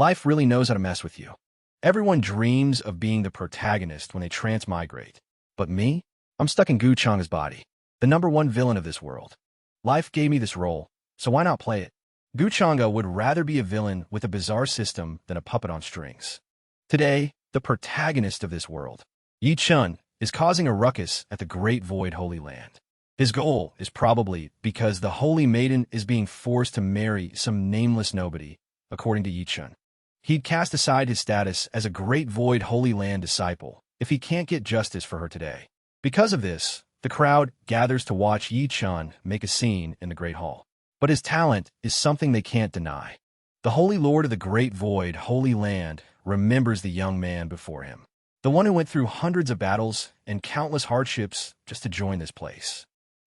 Life really knows how to mess with you. Everyone dreams of being the protagonist when they transmigrate. But me? I'm stuck in Gu Chang's body, the #1 villain of this world. Life gave me this role, so why not play it? Gu Changa would rather be a villain with a bizarre system than a puppet on strings. Today, the protagonist of this world, Yi Chun, is causing a ruckus at the Great Void Holy Land. His goal is probably because the Holy Maiden is being forced to marry some nameless nobody, according to Yi Chun. He'd cast aside his status as a Great Void Holy Land disciple if he can't get justice for her today. Because of this, the crowd gathers to watch Yi Chun make a scene in the Great Hall. But his talent is something they can't deny. The Holy Lord of the Great Void Holy Land remembers the young man before him, the one who went through hundreds of battles and countless hardships just to join this place.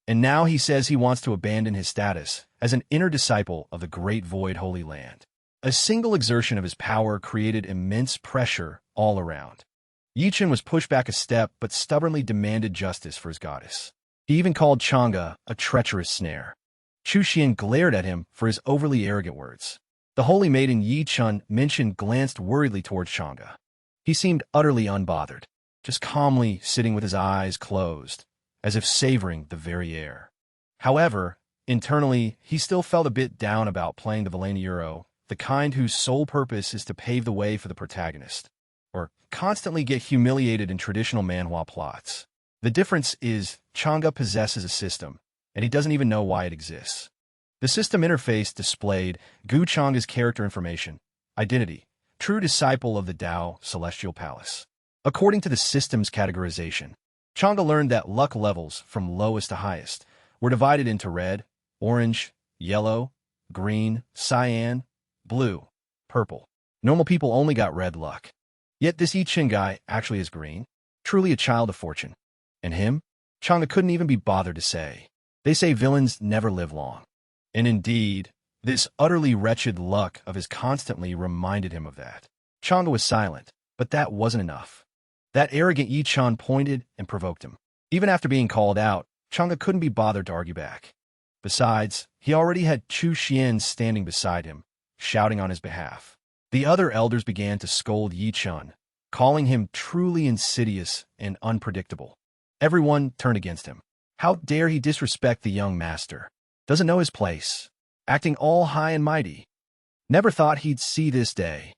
And now he says he wants to abandon his status as an inner disciple of the Great Void Holy Land. A single exertion of his power created immense pressure all around. Yi Chun was pushed back a step but stubbornly demanded justice for his goddess. He even called Chang'e a treacherous snare. Chu Xian glared at him for his overly arrogant words. The holy maiden Yi Chun mentioned glanced worriedly towards Chang'e. He seemed utterly unbothered, just calmly sitting with his eyes closed, as if savoring the very air. However, internally, he still felt a bit down about playing the villain hero, the kind whose sole purpose is to pave the way for the protagonist, or constantly get humiliated in traditional manhwa plots. The difference is Chang'e possesses a system, and he doesn't even know why it exists. The system interface displayed Gu Chang'e's character information, identity, true disciple of the Tao Celestial Palace. According to the system's categorization, Chang'e learned that luck levels from lowest to highest were divided into red, orange, yellow, green, cyan, blue, purple. Normal people only got red luck. Yet this Yi Chun guy actually is green, truly a child of fortune. And him? Chang'e couldn't even be bothered to say. They say villains never live long. And indeed, this utterly wretched luck of his constantly reminded him of that. Chang'e was silent, but that wasn't enough. That arrogant Yi Chun pointed and provoked him. Even after being called out, Chang'e couldn't be bothered to argue back. Besides, he already had Chu Xian standing beside him, shouting on his behalf. The other elders began to scold Yi Chun, calling him truly insidious and unpredictable. Everyone turned against him. How dare he disrespect the young master? Doesn't know his place. Acting all high and mighty. Never thought he'd see this day.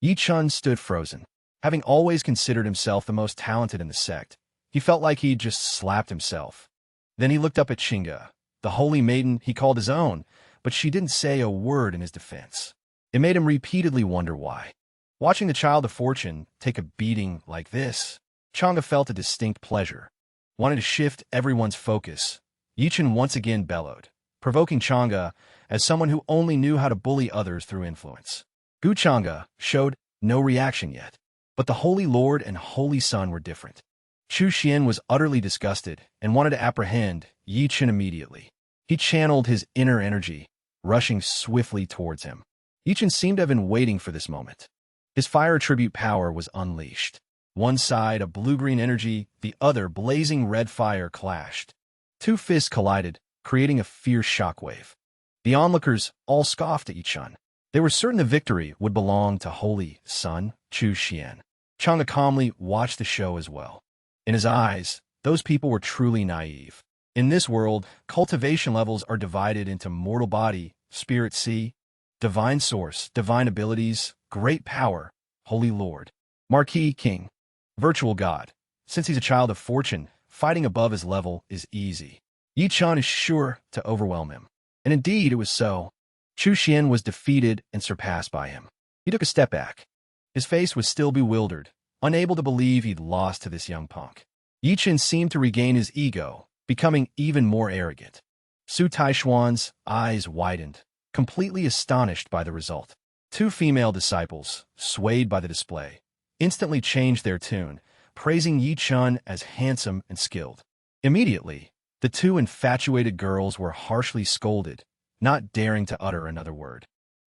Yi Chun stood frozen. Having always considered himself the most talented in the sect, he felt like he'd just slapped himself. Then he looked up at Chang'e, the holy maiden he called his own, but she didn't say a word in his defense. It made him repeatedly wonder why. Watching the child of fortune take a beating like this, Chang'e felt a distinct pleasure. Wanted to shift everyone's focus, Yi Chun once again bellowed, provoking Chang'e as someone who only knew how to bully others through influence. Gu Chang'e showed no reaction yet, but the Holy Lord and Holy Son were different. Chu Xian was utterly disgusted and wanted to apprehend Yi Chun immediately. He channeled his inner energy, rushing swiftly towards him. Yi Chun seemed to have been waiting for this moment. His fire attribute power was unleashed. One side, a blue-green energy, the other, blazing red fire, clashed. Two fists collided, creating a fierce shockwave. The onlookers all scoffed at Yi Chun. They were certain the victory would belong to Holy Son Chu Xian. Chang'e calmly watched the show as well. In his eyes, those people were truly naive. In this world, cultivation levels are divided into mortal body, spirit sea, divine source, divine abilities, great power, holy lord, marquis king, virtual god. Since he's a child of fortune, fighting above his level is easy. Yi Chun is sure to overwhelm him. And indeed, it was so. Chu Xian was defeated and surpassed by him. He took a step back. His face was still bewildered, unable to believe he'd lost to this young punk. Yi Chun seemed to regain his ego, becoming even more arrogant. Su Taishuan's eyes widened, completely astonished by the result. Two female disciples, swayed by the display, instantly changed their tune, praising Yi Chun as handsome and skilled. Immediately, the two infatuated girls were harshly scolded, not daring to utter another word.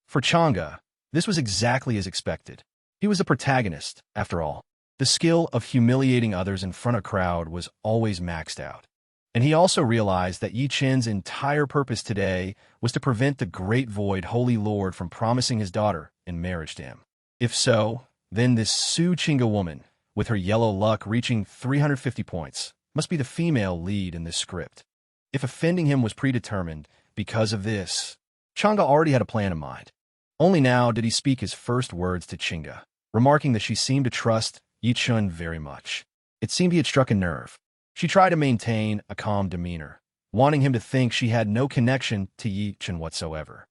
For Chang'e, this was exactly as expected. He was the protagonist, after all. The skill of humiliating others in front of a crowd was always maxed out. And he also realized that Yi Chun's entire purpose today was to prevent the Great Void Holy Lord from promising his daughter in marriage to him. If so, then this Su Chinga woman, with her yellow luck reaching 350 points, must be the female lead in this script. If offending him was predetermined because of this, Changa already had a plan in mind. Only now did he speak his first words to Chinga, remarking that she seemed to trust Yi-chun very much. It seemed he had struck a nerve. She tried to maintain a calm demeanor, wanting him to think she had no connection to Yi-chun whatsoever.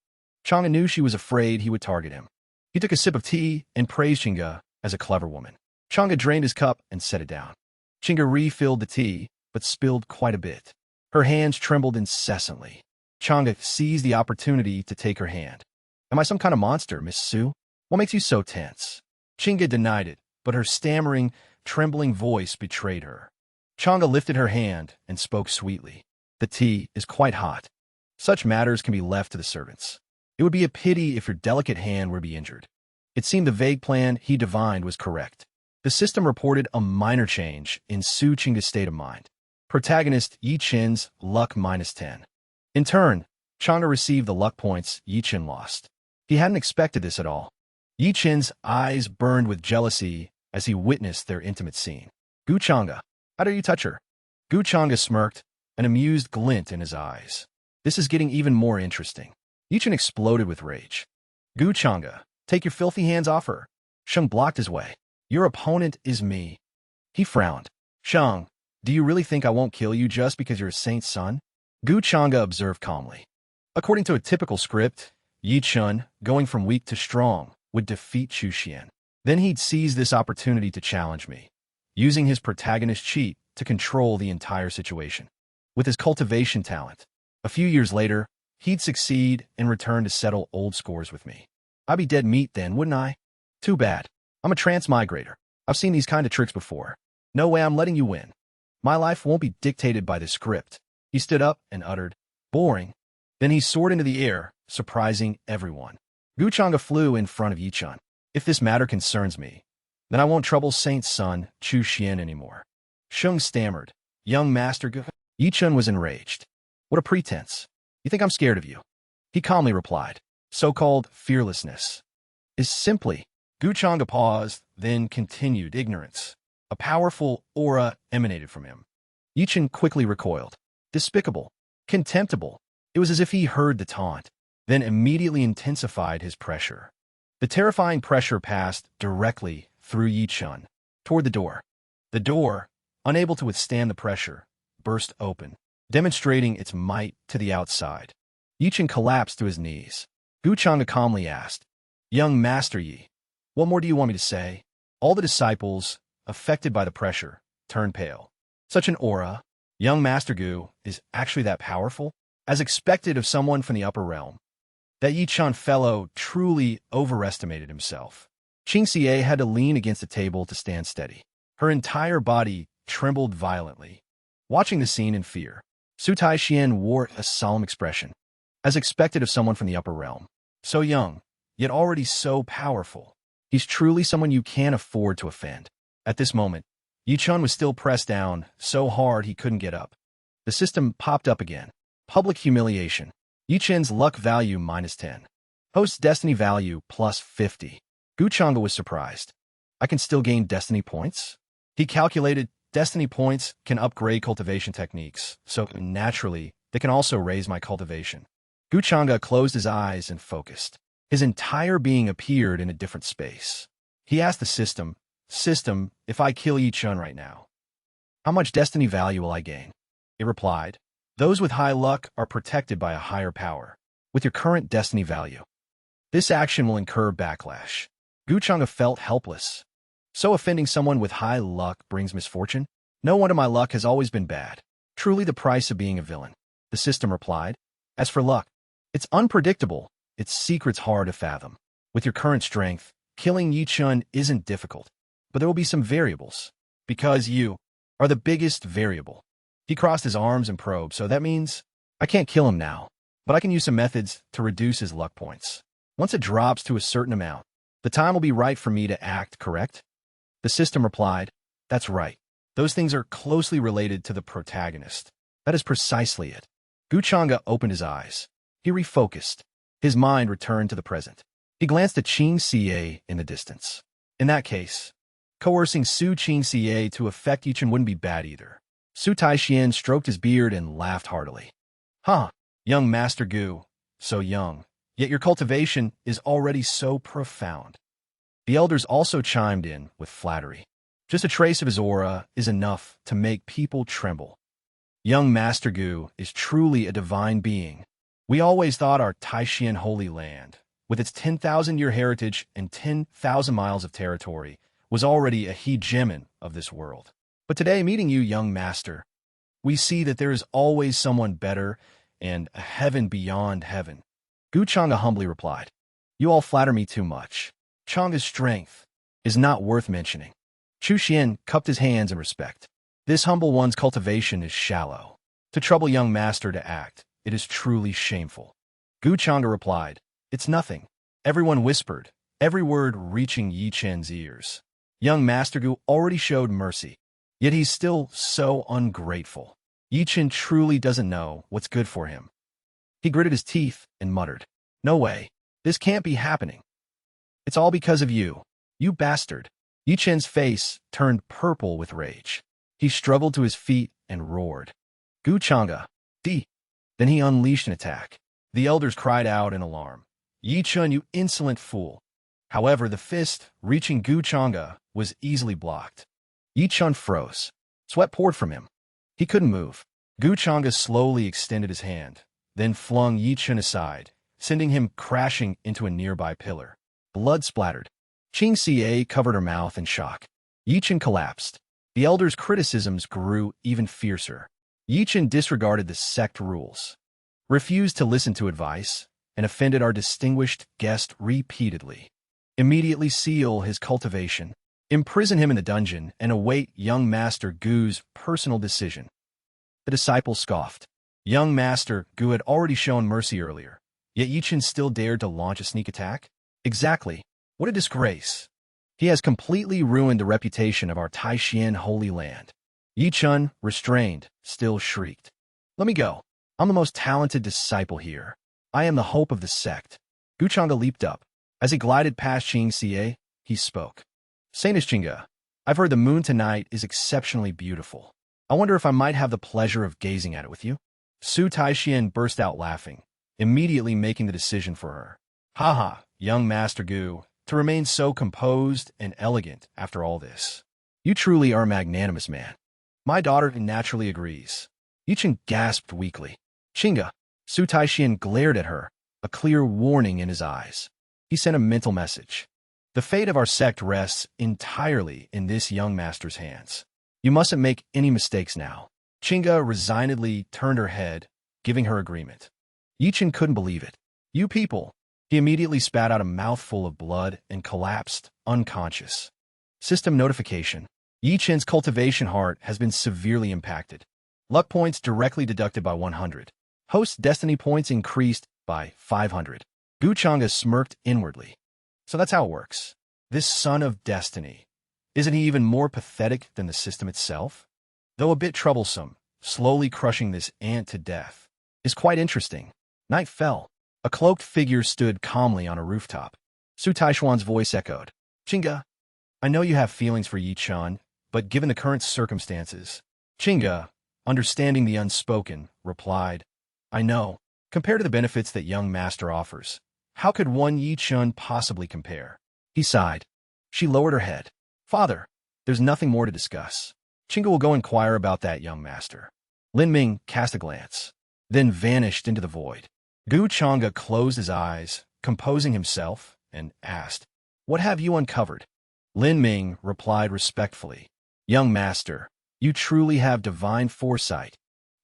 Changa knew she was afraid he would target him. He took a sip of tea and praised Chinga as a clever woman. Changa drained his cup and set it down. Chinga refilled the tea, but spilled quite a bit. Her hands trembled incessantly. Changa seized the opportunity to take her hand. Am I some kind of monster, Miss Su? What makes you so tense? Chinga denied it, but her stammering, trembling voice betrayed her. Changa lifted her hand and spoke sweetly. The tea is quite hot. Such matters can be left to the servants. It would be a pity if your delicate hand were to be injured. It seemed the vague plan he divined was correct. The system reported a minor change in Su Chinga's state of mind. Protagonist Yi-chin's luck -10. In turn, Changa received the luck points Yi-chin lost. He hadn't expected this at all. Yi-chin's eyes burned with jealousy as he witnessed their intimate scene. Gu Changa, how dare you touch her? Gu Changa smirked, an amused glint in his eyes. This is getting even more interesting. Yi-chin exploded with rage. Gu Changa, take your filthy hands off her. Sheng blocked his way. Your opponent is me. He frowned. Sheng, do you really think I won't kill you just because you're a saint's son? Gu Changa observed calmly. According to a typical script, Yi-chun, going from weak to strong, would defeat Chu Xian. Then he'd seize this opportunity to challenge me, using his protagonist cheat to control the entire situation. With his cultivation talent, a few years later, he'd succeed and return to settle old scores with me. I'd be dead meat then, wouldn't I? Too bad. I'm a transmigrator. I've seen these kind of tricks before. No way I'm letting you win. My life won't be dictated by this script. He stood up and uttered, boring. Then he soared into the air, surprising everyone. Gu Changa flew in front of Yi-chun. If this matter concerns me, then I won't trouble Saint's son, Chu Xian, anymore. Sheng stammered. Young Master Gu. Yi-chun was enraged. What a pretense. You think I'm scared of you? He calmly replied. So-called fearlessness is simply. Gu Changa paused, then continued. Ignorance. A powerful aura emanated from him. Yi-chun quickly recoiled. Despicable. Contemptible. It was as if he heard the taunt, then immediately intensified his pressure. The terrifying pressure passed directly through Yi-chun, toward the door. The door, unable to withstand the pressure, burst open, demonstrating its might to the outside. Yi-chun collapsed to his knees. Gu Changa calmly asked, Young Master Yi, what more do you want me to say? All the disciples, affected by the pressure, turned pale. Such an aura, young Master Gu, is actually that powerful? As expected of someone from the upper realm. That Yi-chun fellow truly overestimated himself. Qing Xie had to lean against the table to stand steady. Her entire body trembled violently. Watching the scene in fear, Su Taixian wore a solemn expression. As expected of someone from the upper realm. So young, yet already so powerful. He's truly someone you can't afford to offend. At this moment, Yi-chun was still pressed down so hard he couldn't get up. The system popped up again. Public humiliation. Yi-chun's luck value -10. Host's destiny value +50. Gu Changa was surprised. I can still gain destiny points? He calculated destiny points can upgrade cultivation techniques, so naturally, they can also raise my cultivation. Gu Changa closed his eyes and focused. His entire being appeared in a different space. He asked the system, if I kill Yi-chun right now, how much destiny value will I gain? It replied, those with high luck are protected by a higher power, with your current destiny value. This action will incur backlash. Gu Changa felt helpless. So offending someone with high luck brings misfortune? No wonder my luck has always been bad. Truly the price of being a villain. The system replied, as for luck, it's unpredictable, its secret's hard to fathom. With your current strength, killing Yi-chun isn't difficult. But there will be some variables. Because you are the biggest variable. He crossed his arms and probed, so that means I can't kill him now. But I can use some methods to reduce his luck points. Once it drops to a certain amount, the time will be right for me to act, correct? The system replied, that's right. Those things are closely related to the protagonist. That is precisely it. Gu Changa opened his eyes. He refocused. His mind returned to the present. He glanced at Qing Xie in the distance. In that case, coercing Su Qing Xie to affect Yichen wouldn't be bad either. Su Taixian stroked his beard and laughed heartily. Huh, young Master Gu, so young, yet your cultivation is already so profound. The elders also chimed in with flattery. Just a trace of his aura is enough to make people tremble. Young Master Gu is truly a divine being. We always thought our Taixian Holy Land, with its 10,000-year heritage and 10,000 miles of territory, was already a hegemon of this world. But today, meeting you, young master, we see that there is always someone better and a heaven beyond heaven. Gu Chang'e humbly replied, You all flatter me too much. Chang'e's strength is not worth mentioning. Chu Xian cupped his hands in respect. This humble one's cultivation is shallow. To trouble young master to act, it is truly shameful. Gu Chang'e replied, It's nothing. Everyone whispered, every word reaching Yi Chen's ears. Young Master Gu already showed mercy, yet he's still so ungrateful. Yi Chen truly doesn't know what's good for him. He gritted his teeth and muttered, No way. This can't be happening. It's all because of you. You bastard. Yi Chen's face turned purple with rage. He struggled to his feet and roared. Gu Chang'e, di. Then he unleashed an attack. The elders cried out in alarm. Yi Chen, you insolent fool. However, the fist, reaching Gu Chang'e, was easily blocked. Yi Chen froze. Sweat poured from him. He couldn't move. Gu Chang'e slowly extended his hand, then flung Yi Chen aside, sending him crashing into a nearby pillar. Blood splattered. Qing Xie covered her mouth in shock. Yi Chen collapsed. The elders' criticisms grew even fiercer. Yi Chen disregarded the sect rules, refused to listen to advice, and offended our distinguished guest repeatedly. Immediately seal his cultivation, imprison him in the dungeon, and await young Master Gu's personal decision. The disciple scoffed. Young Master Gu had already shown mercy earlier, yet Yi Chen still dared to launch a sneak attack? Exactly. What a disgrace. He has completely ruined the reputation of our Taixian Holy Land. Yi Chen, restrained, still shrieked. Let me go. I'm the most talented disciple here. I am the hope of the sect. Gu Chang'e leaped up. As he glided past Qing Xie, he spoke. Saint Qing'e, I've heard the moon tonight is exceptionally beautiful. I wonder if I might have the pleasure of gazing at it with you? Su Taixian burst out laughing, immediately making the decision for her. Ha ha, young Master Gu, to remain so composed and elegant after all this. You truly are a magnanimous man. My daughter naturally agrees. Yi Chen gasped weakly. Qing'e, Su Taixian glared at her, a clear warning in his eyes. He sent a mental message. The fate of our sect rests entirely in this young master's hands. You mustn't make any mistakes now. Qing'e resignedly turned her head, giving her agreement. Yi Chen couldn't believe it. You people. He immediately spat out a mouthful of blood and collapsed, unconscious. System notification. Yi Chen's cultivation heart has been severely impacted. Luck points directly deducted by 100. Host destiny points increased by 500. Gu Chang'e smirked inwardly. So that's how it works. This son of destiny. Isn't he even more pathetic than the system itself? Though a bit troublesome, slowly crushing this ant to death is quite interesting. Night fell. A cloaked figure stood calmly on a rooftop. Su Taishuan's voice echoed. Qing'e, I know you have feelings for Yi Chen, but given the current circumstances. Qing'e, understanding the unspoken, replied, I know. Compared to the benefits that young master offers, how could one Yi Chen possibly compare? He sighed. She lowered her head. Father, there's nothing more to discuss. Qing'e will go inquire about that young master. Lin Ming cast a glance, then vanished into the void. Gu Chang'e closed his eyes, composing himself, and asked, What have you uncovered? Lin Ming replied respectfully, Young master, you truly have divine foresight.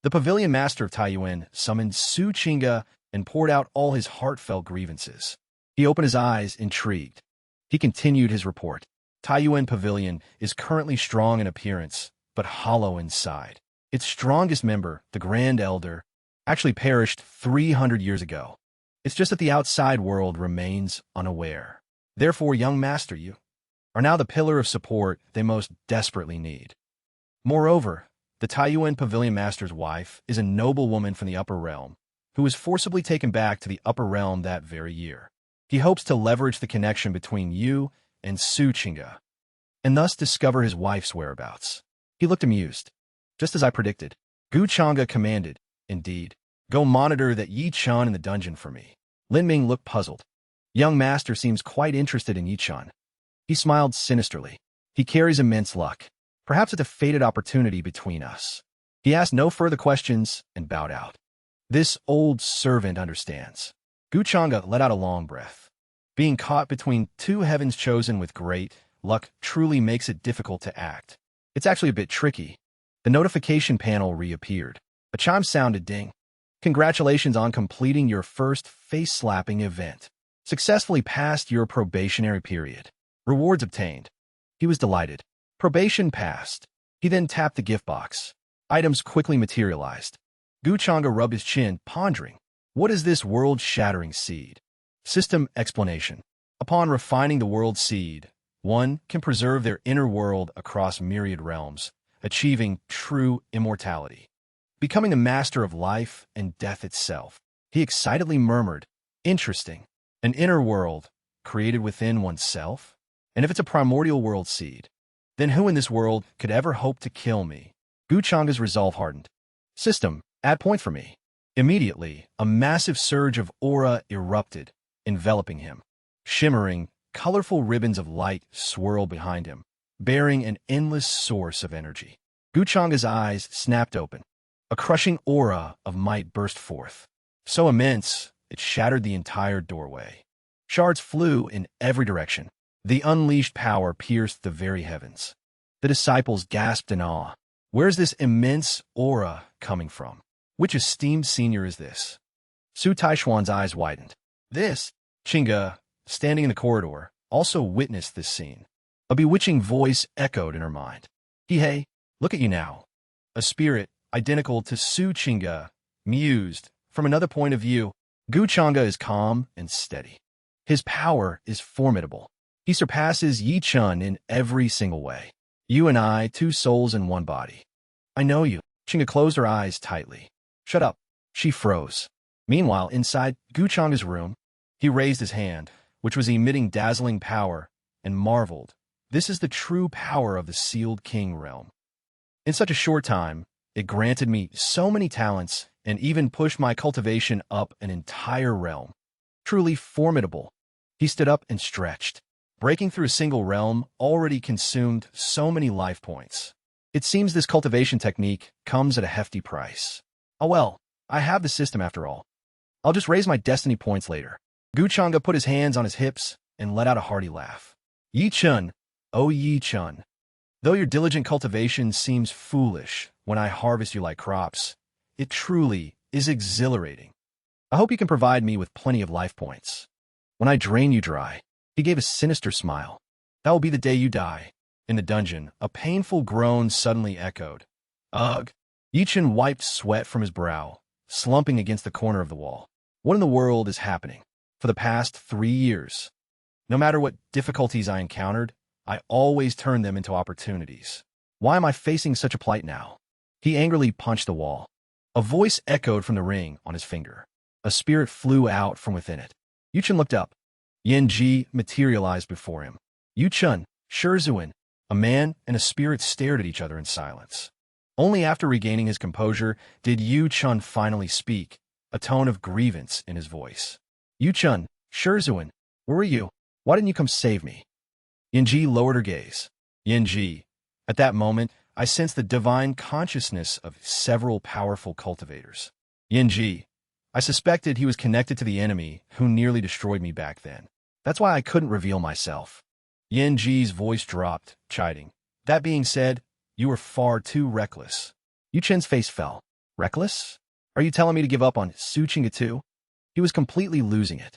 The pavilion master of Taiyuan summoned Su Qing'e and poured out all his heartfelt grievances. He opened his eyes, intrigued. He continued his report. Taiyuan Pavilion is currently strong in appearance, but hollow inside. Its strongest member, the Grand Elder, actually perished 300 years ago. It's just that the outside world remains unaware. Therefore, young master, you are now the pillar of support they most desperately need. Moreover, the Taiyuan Pavilion Master's wife is a noble woman from the upper realm, who was forcibly taken back to the upper realm that very year. He hopes to leverage the connection between you and Su Chinga, and thus discover his wife's whereabouts. He looked amused. Just as I predicted, Gu Changa commanded, indeed, go monitor that Yi-chan in the dungeon for me. Lin Ming looked puzzled. Young master seems quite interested in Yi-chan. He smiled sinisterly. He carries immense luck. Perhaps it's a fated opportunity between us. He asked no further questions and bowed out. This old servant understands. Gu Changa let out a long breath. Being caught between two heavens chosen with great luck truly makes it difficult to act. It's actually a bit tricky. The notification panel reappeared. A chime sounded ding. Congratulations on completing your first face-slapping event. Successfully passed your probationary period. Rewards obtained. He was delighted. Probation passed. He then tapped the gift box. Items quickly materialized. Gu Changa rubbed his chin, pondering. What is this world-shattering seed? System explanation. Upon refining the world seed, one can preserve their inner world across myriad realms, achieving true immortality. Becoming a master of life and death itself. He excitedly murmured, interesting. An inner world, created within oneself? And if it's a primordial world seed, then who in this world could ever hope to kill me? Gu Changa's resolve hardened. System, add point for me. Immediately, a massive surge of aura erupted, enveloping him. Shimmering, colorful ribbons of light swirled behind him, bearing an endless source of energy. Gu Changa's eyes snapped open. A crushing aura of might burst forth. So immense, it shattered the entire doorway. Shards flew in every direction. The unleashed power pierced the very heavens. The disciples gasped in awe. Where's this immense aura coming from? Which esteemed senior is this? Su Taishuan's eyes widened. This, Chinga, standing in the corridor, also witnessed this scene. A bewitching voice echoed in her mind. Hey, look at you now. A spirit, identical to Su Chinga, mused. From another point of view, Gu Changa is calm and steady. His power is formidable. He surpasses Yi-chan in every single way. You and I, two souls in one body. I know you. Chinga closed her eyes tightly. Shut up. She froze. Meanwhile, inside Gu Changa's room, he raised his hand, which was emitting dazzling power, and marveled. This is the true power of the sealed king realm. In such a short time, it granted me so many talents and even pushed my cultivation up an entire realm. Truly formidable. He stood up and stretched. Breaking through a single realm already consumed so many life points. It seems this cultivation technique comes at a hefty price. Oh well, I have the system after all. I'll just raise my destiny points later. Gu Changa put his hands on his hips and let out a hearty laugh. Yi-chun, oh Yi-chun. Though your diligent cultivation seems foolish when I harvest you like crops, it truly is exhilarating. I hope you can provide me with plenty of life points. When I drain you dry, he gave a sinister smile. That will be the day you die. In the dungeon, a painful groan suddenly echoed. Ugh! Yi-chan wiped sweat from his brow, slumping against the corner of the wall. What in the world is happening? For the past 3 years, no matter what difficulties I encountered, I always turned them into opportunities. Why am I facing such a plight now? He angrily punched the wall. A voice echoed from the ring on his finger. A spirit flew out from within it. Yu-chan looked up. Yen-ji materialized before him. Yu-chan, Shurzuan, a man and a spirit stared at each other in silence. Only after regaining his composure did Yu-chan finally speak, a tone of grievance in his voice. Yu-chan, Shurzuan, where were you? Why didn't you come save me? Yen-ji lowered her gaze. Yen-ji, at that moment, I sensed the divine consciousness of several powerful cultivators. Yen-ji, I suspected he was connected to the enemy who nearly destroyed me back then. That's why I couldn't reveal myself. Yen-ji's voice dropped, chiding. That being said, you were far too reckless. Yu-chan's face fell. Reckless? Are you telling me to give up on Su Chinga too? He was completely losing it.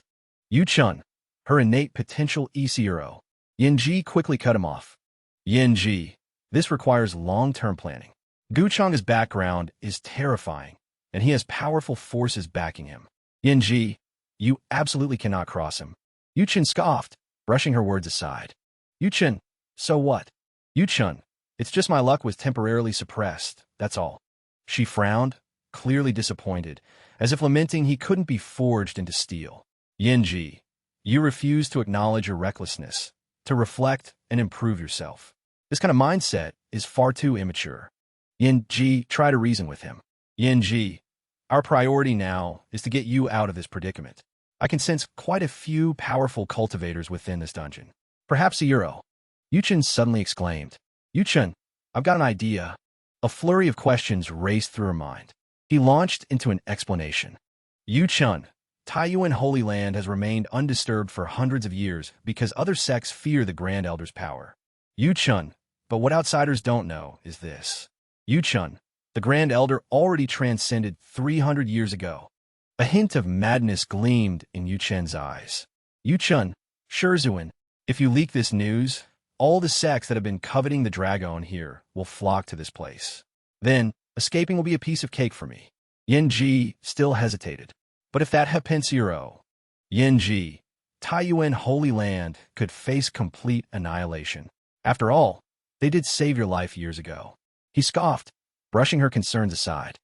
Yu-chan, her innate potential Issei. Yen-ji quickly cut him off. Yen-ji, this requires long-term planning. Gu Changa's background is terrifying, and he has powerful forces backing him. Yen-ji, you absolutely cannot cross him. Yu-chan scoffed, brushing her words aside. Yu-chan, so what? Yu-chan, it's just my luck was temporarily suppressed, that's all. She frowned, clearly disappointed, as if lamenting he couldn't be forged into steel. Yen-ji, You refuse to acknowledge your recklessness, to reflect and improve yourself. This kind of mindset is far too immature. Yin-ji, try to reason with him. Yin-ji, our priority now is to get you out of this predicament. I can sense quite a few powerful cultivators within this dungeon. Perhaps a Euro. Yu-chan suddenly exclaimed. Yu-chan, I've got an idea. A flurry of questions raced through her mind. He launched into an explanation. Yu-chan, Taiyuan Holy Land has remained undisturbed for hundreds of years because other sects fear the Grand Elder's power. Yu-chan, but what outsiders don't know is this. Yu-chan, the Grand Elder already transcended 300 years ago. A hint of madness gleamed in Yu-chan's eyes. Yu-chan, Shurzuan, if you leak this news, all the sects that have been coveting the dragon here will flock to this place. Then, escaping will be a piece of cake for me. Yin-ji still hesitated. But if that happens, Yin-ji, Taiyuan Holy Land could face complete annihilation. After all, they did save your life years ago. He scoffed, brushing her concerns aside.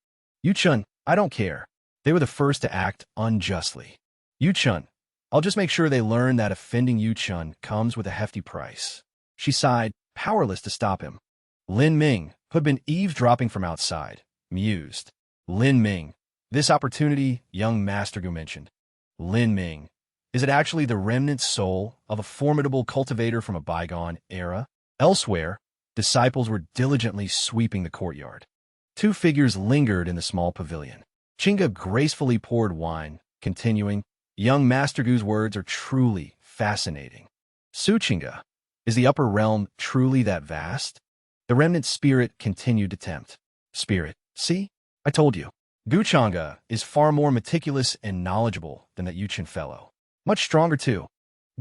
Yu-chan, I don't care. They were the first to act unjustly. Yu-chan, I'll just make sure they learn that offending Yu-chan comes with a hefty price. She sighed, powerless to stop him. Lin Ming, who had been eavesdropping from outside, mused. Lin Ming, this opportunity young Master Gu mentioned. Lin Ming, is it actually the remnant soul of a formidable cultivator from a bygone era? Elsewhere, disciples were diligently sweeping the courtyard. Two figures lingered in the small pavilion. Chinga gracefully poured wine, continuing, young Master Gu's words are truly fascinating. Su Chinga, is the upper realm truly that vast? The remnant spirit continued to tempt. Spirit, see? I told you. Gu Changa is far more meticulous and knowledgeable than that Yu-chan fellow. Much stronger, too.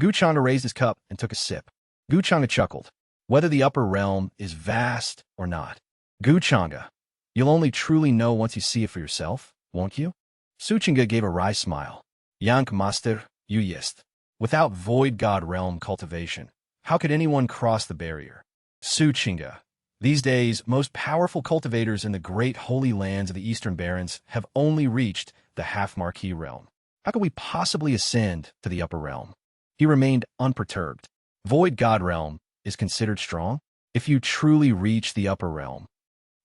Gu Changa raised his cup and took a sip. Gu Changa chuckled. Whether the upper realm is vast or not. Gu Changa, you'll only truly know once you see it for yourself, won't you? Su Chinga gave a wry smile. Yank Master, you yist. Without void god realm cultivation, how could anyone cross the barrier? Su Chinga, these days, most powerful cultivators in the great holy lands of the Eastern Barrens have only reached the half-marquee realm. How could we possibly ascend to the upper realm? He remained unperturbed. Void god realm is considered strong? If you truly reach the upper realm,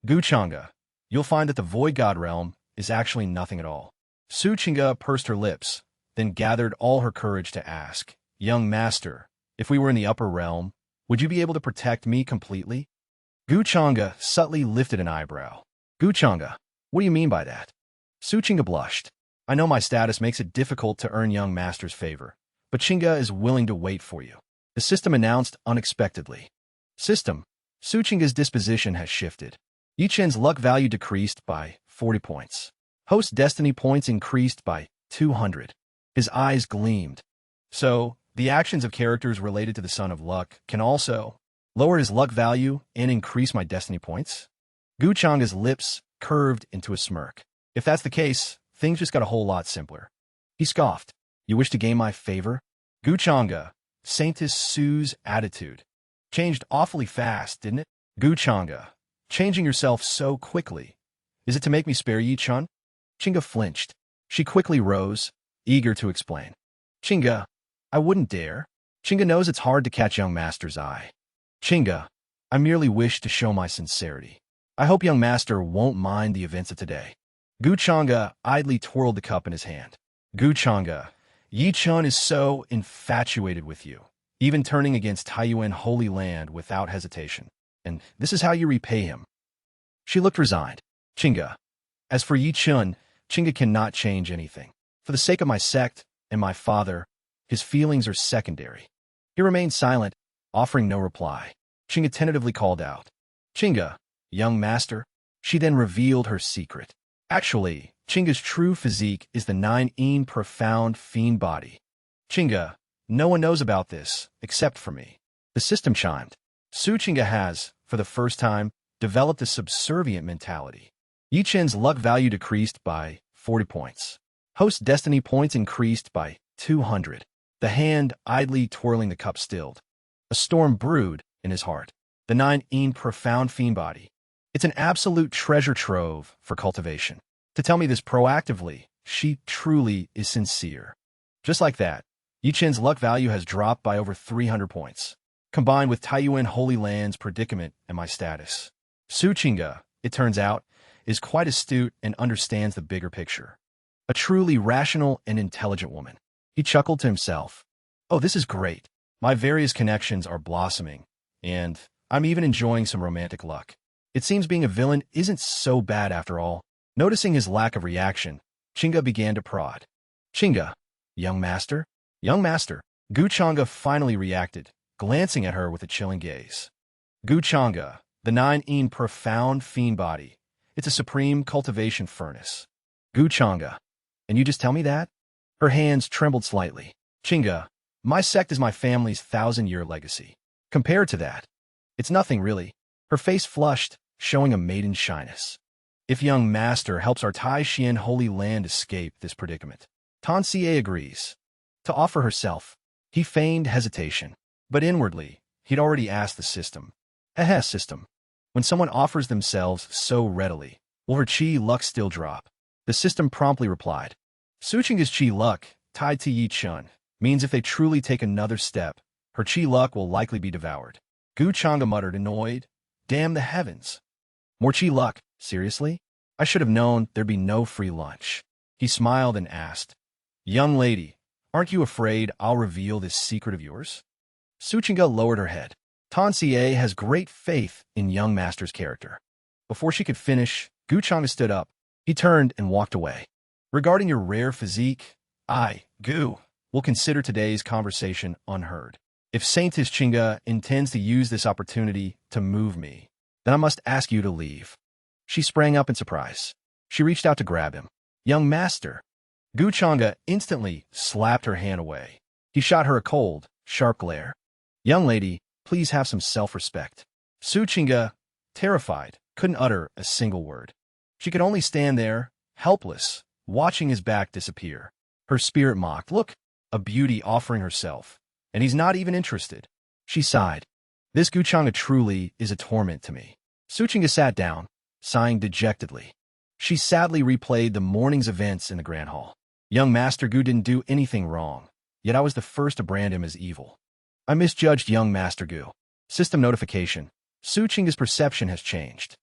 Gu Changa, you'll find that the void god realm is actually nothing at all. Su Chinga pursed her lips, then gathered all her courage to ask, young master, if we were in the upper realm, would you be able to protect me completely? Gu Changa subtly lifted an eyebrow. Gu Changa, what do you mean by that? Su Chinga blushed. I know my status makes it difficult to earn young master's favor, but Chinga is willing to wait for you. The system announced unexpectedly. System, Su Chinga's disposition has shifted. Yi-chen's luck value decreased by 40 points. Host destiny points increased by 200. His eyes gleamed. So, the actions of characters related to the Son of Luck can also lower his luck value and increase my destiny points? Gu Changa's lips curved into a smirk. If that's the case, things just got a whole lot simpler. He scoffed. You wish to gain my favor? Gu Changa, Saintess Su's attitude changed awfully fast, didn't it? Gu Changa, changing yourself so quickly. Is it to make me spare Yi-chan? Chinga flinched. She quickly rose, eager to explain. Chinga, I wouldn't dare. Chinga knows it's hard to catch young master's eye. Chinga, I merely wish to show my sincerity. I hope young master won't mind the events of today. Gu Changa idly twirled the cup in his hand. Gu Changa, Yi-chan is so infatuated with you, even turning against Taiyuan Holy Land without hesitation. And this is how you repay him. She looked resigned. Chinga, as for Yi-chan, Chinga cannot change anything. For the sake of my sect and my father, his feelings are secondary. He remained silent, offering no reply. Chinga tentatively called out, Chinga, young master. She then revealed her secret. Actually, Chinga's true physique is the 9-in profound fiend body. Chinga, no one knows about this, except for me. The system chimed. Su Chinga has, for the first time, developed a subservient mentality. Yi-chen's luck value decreased by 40 points. Host destiny points increased by 200. The hand idly twirling the cup stilled. A storm brewed in his heart. The 9-in profound fiend body. It's an absolute treasure trove for cultivation. To tell me this proactively, she truly is sincere. Just like that, Yichen's luck value has dropped by over 300 points, combined with Taiyuan Holy Land's predicament and my status. Su Qingge, it turns out, is quite astute and understands the bigger picture. A truly rational and intelligent woman. He chuckled to himself. Oh, this is great. My various connections are blossoming, and I'm even enjoying some romantic luck. It seems being a villain isn't so bad after all. Noticing his lack of reaction, Qingge began to prod. Qingge, young master? Young master. Gu Chang'e finally reacted, glancing at her with a chilling gaze. Gu Chang'e, the 9-in profound fiend body. It's a supreme cultivation furnace. Gu Chang'e. And you just tell me that? Her hands trembled slightly. Qingge, my sect is my family's 1,000-year legacy. Compared to that, it's nothing really. Her face flushed, showing a maiden shyness. If young master helps our Tai Xian Holy Land escape this predicament, Tan Xie agrees. To offer herself, he feigned hesitation, but inwardly, he'd already asked the system. System. When someone offers themselves so readily, will her chi luck still drop? The system promptly replied. Su Qingge's chi luck, tied to Yi Chun, means if they truly take another step, her chi luck will likely be devoured. Gu Chang'e muttered, annoyed. Damn the heavens. More chi luck? Seriously? I should have known there'd be no free lunch. He smiled and asked, Young lady, aren't you afraid I'll reveal this secret of yours? Su Qingge lowered her head. Tan Xie has great faith in young master's character. Before she could finish, Gu Chang'e stood up. He turned and walked away. Regarding your rare physique, I, Gu, will consider today's conversation unheard. If Saintess Qingge intends to use this opportunity to move me, then I must ask you to leave. She sprang up in surprise. She reached out to grab him. Young master. Gu Chang'e instantly slapped her hand away. He shot her a cold, sharp glare. Young lady, please have some self-respect. Su Qingge, terrified, couldn't utter a single word. She could only stand there, helpless, watching his back disappear. Her spirit mocked, look, a beauty offering herself, and he's not even interested. She sighed. This Gu Chang'e truly is a torment to me. Su Qingge sat down, sighing dejectedly. She sadly replayed the morning's events in the Grand Hall. Young Master Gu didn't do anything wrong, yet I was the first to brand him as evil. I misjudged young Master Gu. System notification. Su Qingge's perception has changed.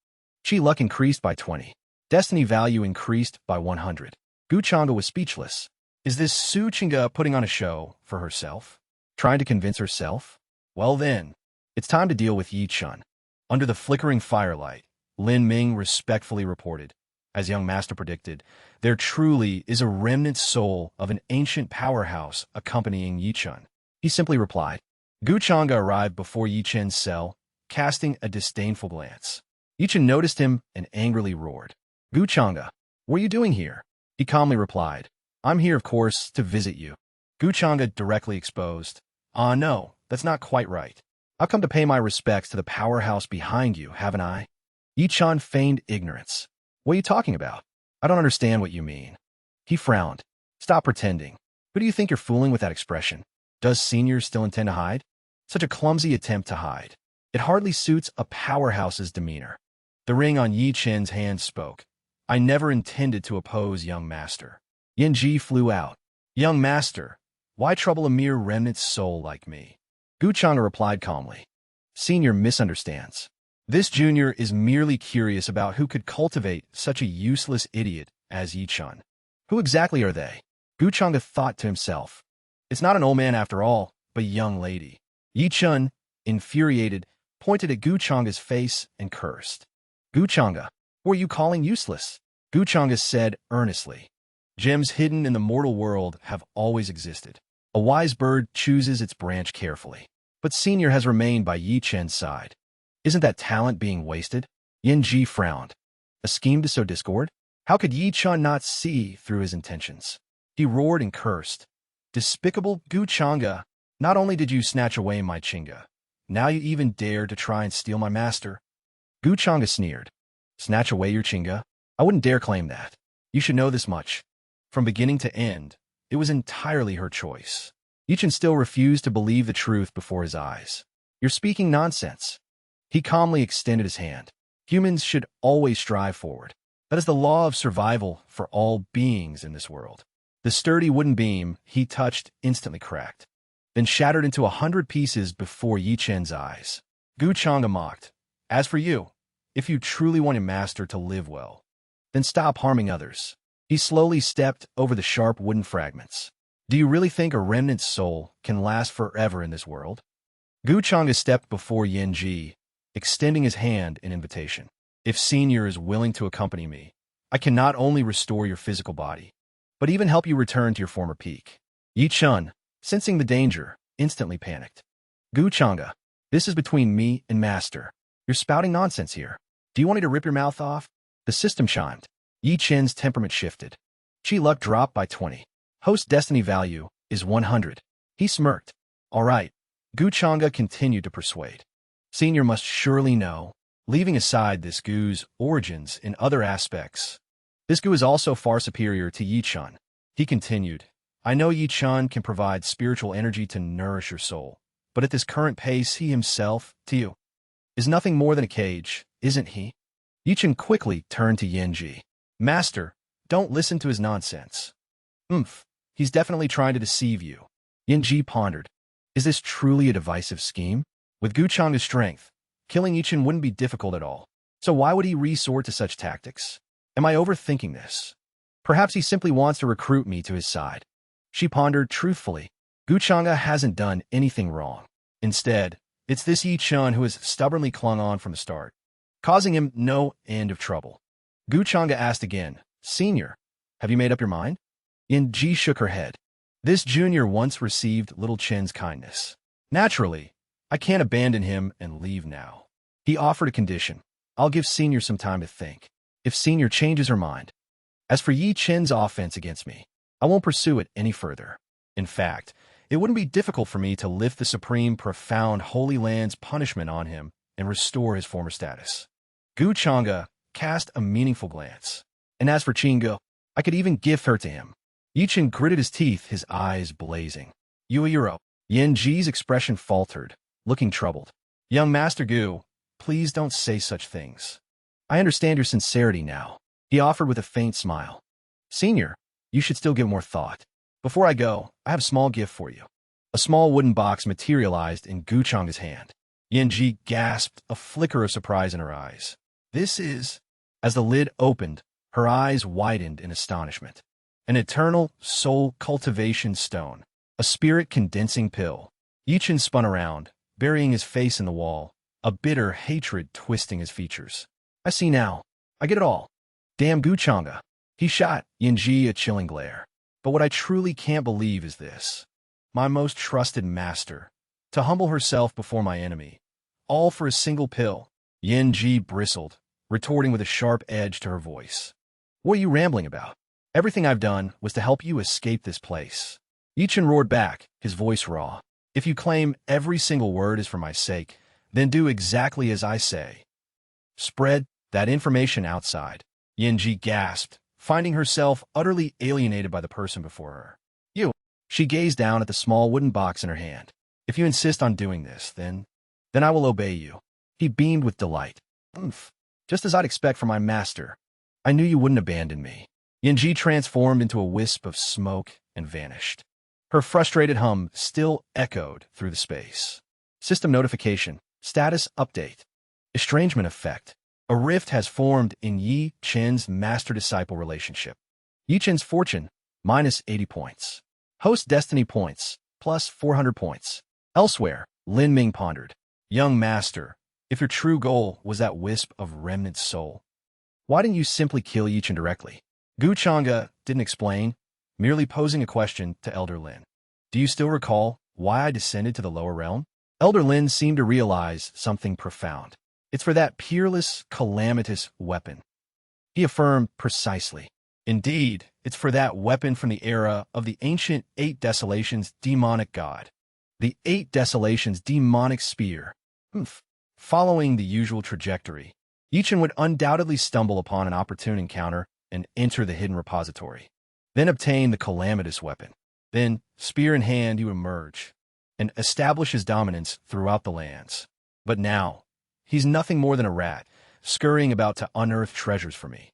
Chi luck increased by 20. Destiny value increased by 100. Gu Chang'e was speechless. Is this Su Qingge putting on a show for herself? Trying to convince herself? Well then, it's time to deal with Yi Chun. Under the flickering firelight, Lin Ming respectfully reported. As young master predicted, there truly is a remnant soul of an ancient powerhouse accompanying Yi Chun. He simply replied. Gu Chang'e arrived before Yi Chen's cell, casting a disdainful glance. Yi Chen noticed him and angrily roared. Gu Chang'e, what are you doing here? He calmly replied. I'm here, of course, to visit you. Gu Chang'e directly exposed. No, that's not quite right. I've come to pay my respects to the powerhouse behind you, haven't I? Yi Chun feigned ignorance. What are you talking about? I don't understand what you mean. He frowned. Stop pretending. Who do you think you're fooling with that expression? Does senior still intend to hide? Such a clumsy attempt to hide. It hardly suits a powerhouse's demeanor. The ring on Yi Chen's hand spoke. I never intended to oppose young master. Yin Ji flew out. Young master, why trouble a mere remnant soul like me? Gu Chang'e replied calmly. Senior misunderstands. This junior is merely curious about who could cultivate such a useless idiot as Yi Chun. Who exactly are they? Gu Chang'e thought to himself. It's not an old man after all, but a young lady. Yi Chun, infuriated, pointed at Gu Chang'e's face and cursed. Gu Chang'e, who are you calling useless? Gu Chang'e said earnestly. Gems hidden in the mortal world have always existed. A wise bird chooses its branch carefully. But senior has remained by Yi Chen's side. Isn't that talent being wasted? Yin Ji frowned. A scheme to sow discord? How could Yi Chun not see through his intentions? He roared and cursed. Despicable Gu Chang'e, not only did you snatch away my Qingge, now you even dare to try and steal my master. Gu Chang'e sneered. Snatch away your Qingge? I wouldn't dare claim that. You should know this much. From beginning to end, it was entirely her choice. Yi Chen still refused to believe the truth before his eyes. You're speaking nonsense. He calmly extended his hand. Humans should always strive forward. That is the law of survival for all beings in this world. The The sturdy wooden beam he touched instantly cracked, then shattered into 100 pieces before Yi Chen's eyes. Gu Chang'e mocked, "As for you, if you truly want your master to live well, then stop harming others." He slowly stepped over the sharp wooden fragments. "Do you really think a remnant's soul can last forever in this world?" Gu Chang'e stepped before Yin Ji, extending his hand in invitation. "If Senior is willing to accompany me, I can not only restore your physical body, but even help you return to your former peak." Yi Chun, sensing the danger, instantly panicked. "Gu Chang'e, this is between me and Master. You're spouting nonsense here. Do you want me to rip your mouth off?" The system chimed. Yi Chen's temperament shifted. Chi luck dropped by 20. Host destiny value is 100. He smirked. "All right." Gu Chang'e continued to persuade. "Senior must surely know, leaving aside this Gu's origins in other aspects. This Gu is also far superior to Yi Chun." He continued, "I know Yi Chun can provide spiritual energy to nourish your soul, but at this current pace he himself, to you, is nothing more than a cage, isn't he?" Yi Chun quickly turned to Yin Ji. "Master, don't listen to his nonsense." He's definitely trying to deceive you." Yin Ji pondered. "Is this truly a divisive scheme? With Gu Chang'e's strength, killing Yi Chun wouldn't be difficult at all. So why would he resort to such tactics? Am I overthinking this? Perhaps he simply wants to recruit me to his side." She pondered truthfully. Gu Chang'e hasn't done anything wrong. Instead, it's this Yi Chun who has stubbornly clung on from the start, causing him no end of trouble. Gu Chang'e asked again, "Senior, have you made up your mind?" Yin Ji shook her head. This junior once received little Chen's kindness. Naturally, I can't abandon him and leave now. He offered a condition. I'll give Senior some time to think. If Senior changes her mind. As for Yi Chen's offense against me, I won't pursue it any further. In fact, it wouldn't be difficult for me to lift the supreme profound Holy Land's punishment on him and restore his former status. Gu Chang'e cast a meaningful glance. And as for Chingo, I could even give her to him. Yi Chen gritted his teeth, his eyes blazing. "Yuehiro." Yin Ji's expression faltered, looking troubled. "Young Master Gu, please don't say such things. I understand your sincerity now," he offered with a faint smile. "Senior, you should still give more thought. Before I go, I have a small gift for you." A small wooden box materialized in Gu Chang'e's hand. Yin Ji gasped, a flicker of surprise in her eyes. "This is..." As the lid opened, her eyes widened in astonishment. An eternal soul cultivation stone. A spirit condensing pill. Yi Chen spun around, burying his face in the wall, a bitter hatred twisting his features. "I see now. I get it all. Damn Gu Chang'e." He shot Yin Ji a chilling glare. "But what I truly can't believe is this. My most trusted master, to humble herself before my enemy, all for a single pill." Yin Ji bristled, retorting with a sharp edge to her voice. "What are you rambling about? Everything I've done was to help you escape this place." Yi Chen roared back, his voice raw. "If you claim every single word is for my sake, then do exactly as I say. Spread that information outside." Yin Ji gasped, finding herself utterly alienated by the person before her. "You." She gazed down at the small wooden box in her hand. "If you insist on doing this, then I will obey you." He beamed with delight. Just as I'd expect from my master. I knew you wouldn't abandon me." Yin Ji transformed into a wisp of smoke and vanished. Her frustrated hum still echoed through the space. System notification. Status update. Estrangement effect. A rift has formed in Yi Chen's master-disciple relationship. Yi Chen's fortune, minus 80 points. Host destiny points, plus 400 points. Elsewhere, Lin Ming pondered. "Young master, if your true goal was that wisp of remnant soul, why didn't you simply kill Yi Chen directly?" Gu Chang'e didn't explain, merely posing a question to Elder Lin. "Do you still recall why I descended to the lower realm?" Elder Lin seemed to realize something profound. "It's for that peerless, calamitous weapon," he affirmed precisely. "Indeed, it's for that weapon from the era of the ancient Eight Desolations demonic god. The Eight Desolations demonic spear." Following the usual trajectory, Yi Chen would undoubtedly stumble upon an opportune encounter and enter the hidden repository. Then obtain the calamitous weapon. Then, spear in hand, he would emerge and establish his dominance throughout the lands. But now, he's nothing more than a rat, scurrying about to unearth treasures for me.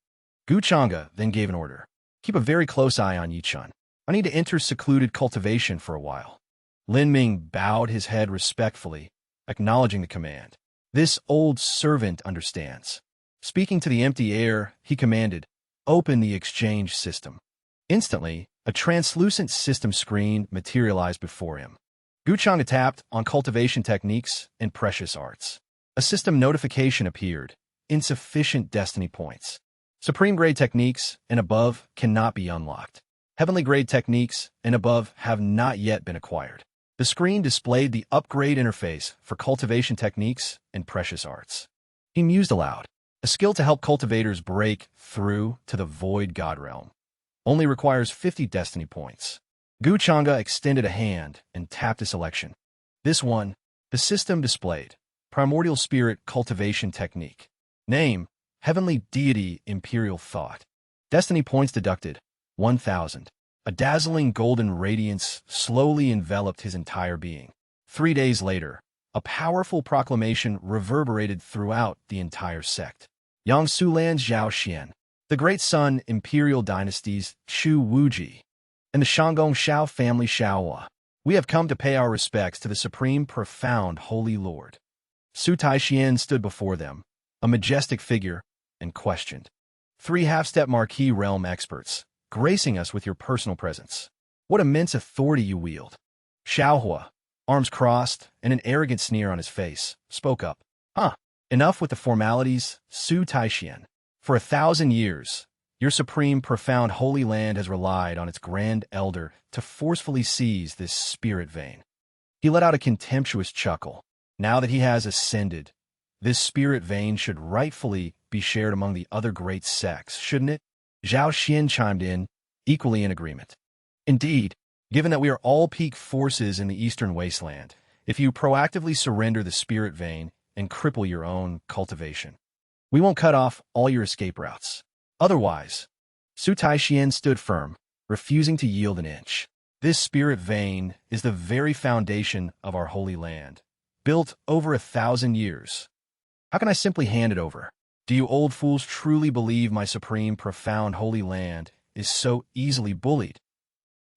Gu Chang'e then gave an order. "Keep a very close eye on Yi Chen. I need to enter secluded cultivation for a while. Lin Ming bowed his head respectfully, acknowledging the command. This old servant understands. Speaking to the empty air, he commanded, "Open the exchange system." Instantly, a translucent system screen materialized before him. Guchang tapped on cultivation techniques and precious arts. A system notification appeared. Insufficient destiny points. Supreme grade techniques and above cannot be unlocked. Heavenly grade techniques and above have not yet been acquired. The screen displayed the upgrade interface for cultivation techniques and precious arts. He mused aloud. A skill to help cultivators break through to the void god realm. Only requires 50 destiny points. Gu Chang'e extended a hand and tapped a selection. This one, the system displayed. Primordial Spirit Cultivation Technique. Name, Heavenly Deity Imperial Thought. Destiny points deducted, 1,000. A dazzling golden radiance slowly enveloped his entire being. 3 days later, a powerful proclamation reverberated throughout the entire sect. Yangsu Lan's Zhao Xian, the Great Sun Imperial Dynasties Shu Wuji, and the Shanggong Shao family Shaohua. We have come to pay our respects to the Supreme Profound Holy Lord. Su Taixian stood before them, a majestic figure, and questioned. 3 half-step marquee realm experts, gracing us with your personal presence. What immense authority you wield. Shaohua, arms crossed and an arrogant sneer on his face, spoke up. Enough with the formalities, Su Taixian. For 1,000 years, your supreme, profound holy land has relied on its grand elder to forcefully seize this spirit vein. He let out a contemptuous chuckle. Now that he has ascended, this spirit vein should rightfully be shared among the other great sects, shouldn't it? Zhao Xian chimed in, equally in agreement. Indeed, given that we are all peak forces in the Eastern Wasteland, if you proactively surrender the spirit vein and cripple your own cultivation, we won't cut off all your escape routes. Otherwise, Su Taixian stood firm, refusing to yield an inch. This spirit vein is the very foundation of our holy land, built over 1,000 years. How can I simply hand it over? Do you old fools truly believe my supreme, profound holy land is so easily bullied?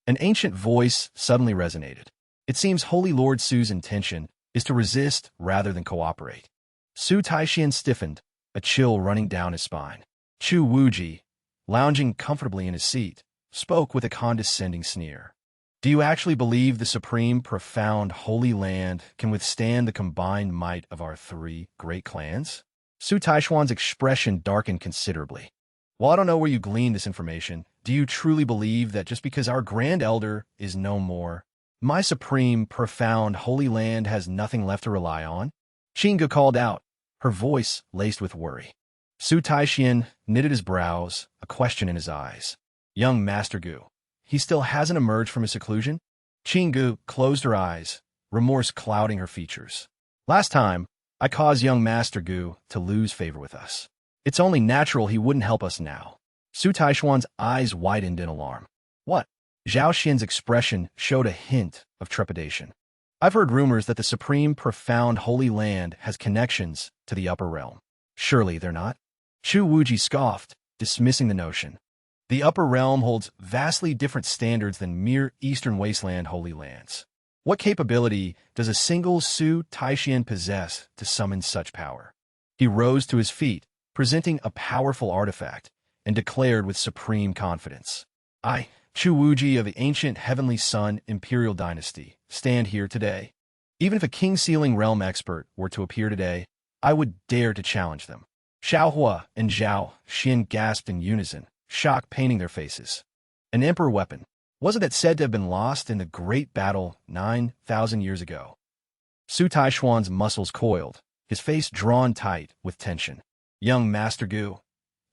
An ancient voice suddenly resonated. It seems Holy Lord Su's intention is to resist rather than cooperate. Su Taixian stiffened, a chill running down his spine. Chu Wuji, lounging comfortably in his seat, spoke with a condescending sneer. Do you actually believe the supreme, profound holy land can withstand the combined might of our 3 great clans? Su Taishuan's expression darkened considerably. While I don't know where you gleaned this information, do you truly believe that just because our grand elder is no more, my supreme, profound holy land has nothing left to rely on? Qingge called out, her voice laced with worry. Su Taixian knitted his brows, a question in his eyes. Young Master Gu, he still hasn't emerged from his seclusion? Qingge closed her eyes, remorse clouding her features. Last time, I caused young Master Gu to lose favor with us. It's only natural he wouldn't help us now. Su Taishuan's eyes widened in alarm. What? Zhao Xian's expression showed a hint of trepidation. I've heard rumors that the supreme, profound holy land has connections to the upper realm. Surely they're not? Chu Wuji scoffed, dismissing the notion. The upper realm holds vastly different standards than mere Eastern Wasteland holy lands. What capability does a single Su Taixian possess to summon such power? He rose to his feet, presenting a powerful artifact, and declared with supreme confidence. I, Chu Wuji of the ancient Heavenly Sun Imperial Dynasty, stand here today. Even if a king-sealing realm expert were to appear today, I would dare to challenge them. Shaohua and Zhao Xian gasped in unison, shock painting their faces. An emperor weapon. Wasn't it said to have been lost in the great battle 9,000 years ago? Su Taishuan's muscles coiled, his face drawn tight with tension. Young Master Gu,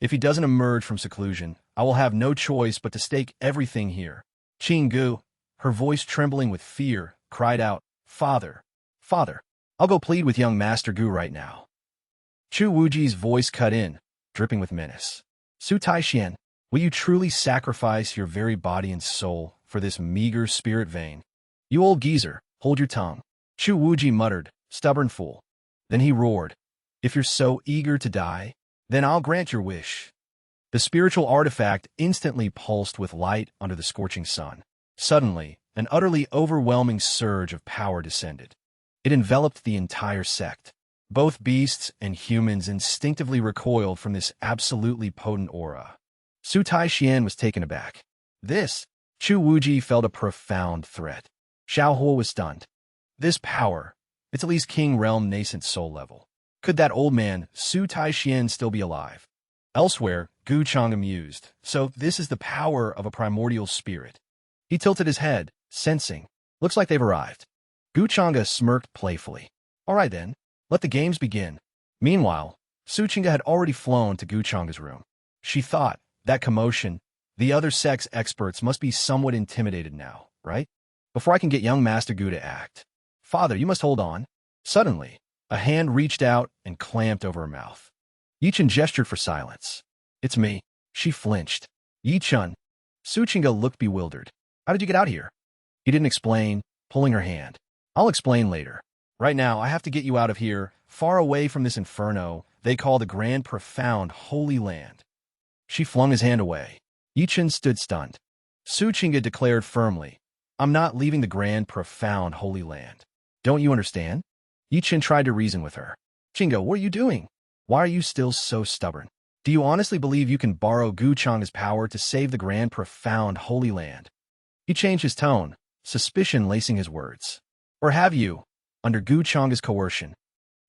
if he doesn't emerge from seclusion, I will have no choice but to stake everything here. Qing Gu, her voice trembling with fear, cried out, Father, Father, I'll go plead with young Master Gu right now. Chu Wuji's voice cut in, dripping with menace. Su Taixian, will you truly sacrifice your very body and soul for this meager spirit vein? You old geezer, hold your tongue. Chu Wuji muttered, stubborn fool. Then he roared, if you're so eager to die, then I'll grant your wish. The spiritual artifact instantly pulsed with light under the scorching sun. Suddenly, an utterly overwhelming surge of power descended. It enveloped the entire sect. Both beasts and humans instinctively recoiled from this absolutely potent aura. Su Taixian was taken aback. This, Chu Wuji felt a profound threat. Xiao Huo was stunned. This power, it's at least King Realm nascent soul level. Could that old man, Su Taixian, still be alive? Elsewhere, Gu Chang mused. So this is the power of a primordial spirit. He tilted his head, sensing. Looks like they've arrived. Gu Changa smirked playfully. All right then, let the games begin. Meanwhile, Su Chinga had already flown to Gu Changa's room. She thought, that commotion, the other sex experts must be somewhat intimidated now, right? Before I can get young Master Gu to act. Father, you must hold on. Suddenly, a hand reached out and clamped over her mouth. Yi-Chun gestured for silence. It's me. She flinched. Yi-Chun. Su Chinga looked bewildered. How did you get out here? He didn't explain, pulling her hand. I'll explain later. Right now, I have to get you out of here, far away from this inferno they call the Grand Profound Holy Land. She flung his hand away. Yi-Chun stood stunned. Su Chinga declared firmly, I'm not leaving the Grand Profound Holy Land. Don't you understand? Yi-Chun tried to reason with her. Chinga, what are you doing? Why are you still so stubborn? Do you honestly believe you can borrow Gu Changa's power to save the Grand Profound Holy Land? He changed his tone, suspicion lacing his words. Or have you, under Gu Changa's coercion?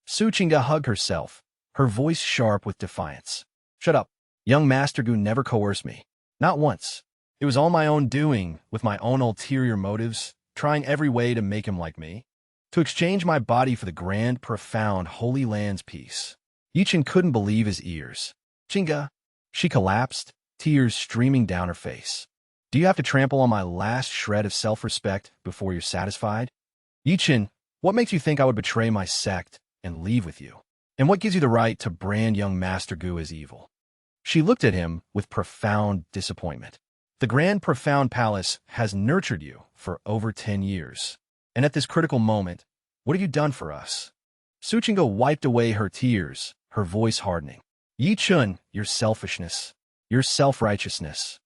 Su Chinga hugged herself, her voice sharp with defiance. Shut up. Young Master Gu never coerced me. Not once. It was all my own doing, with my own ulterior motives, trying every way to make him like me. To exchange my body for the Grand Profound Holy Land's peace. Yi-Chun couldn't believe his ears. Chinga. She collapsed, tears streaming down her face. Do you have to trample on my last shred of self-respect before you're satisfied? Yi-Chun, what makes you think I would betray my sect and leave with you? And what gives you the right to brand young Master Gu as evil? She looked at him with profound disappointment. The Grand Profound Palace has nurtured you for over 10 years. And at this critical moment, what have you done for us? Su Chinga wiped away her tears, her voice hardening. Yi-Chun, your selfishness, your self-righteousness.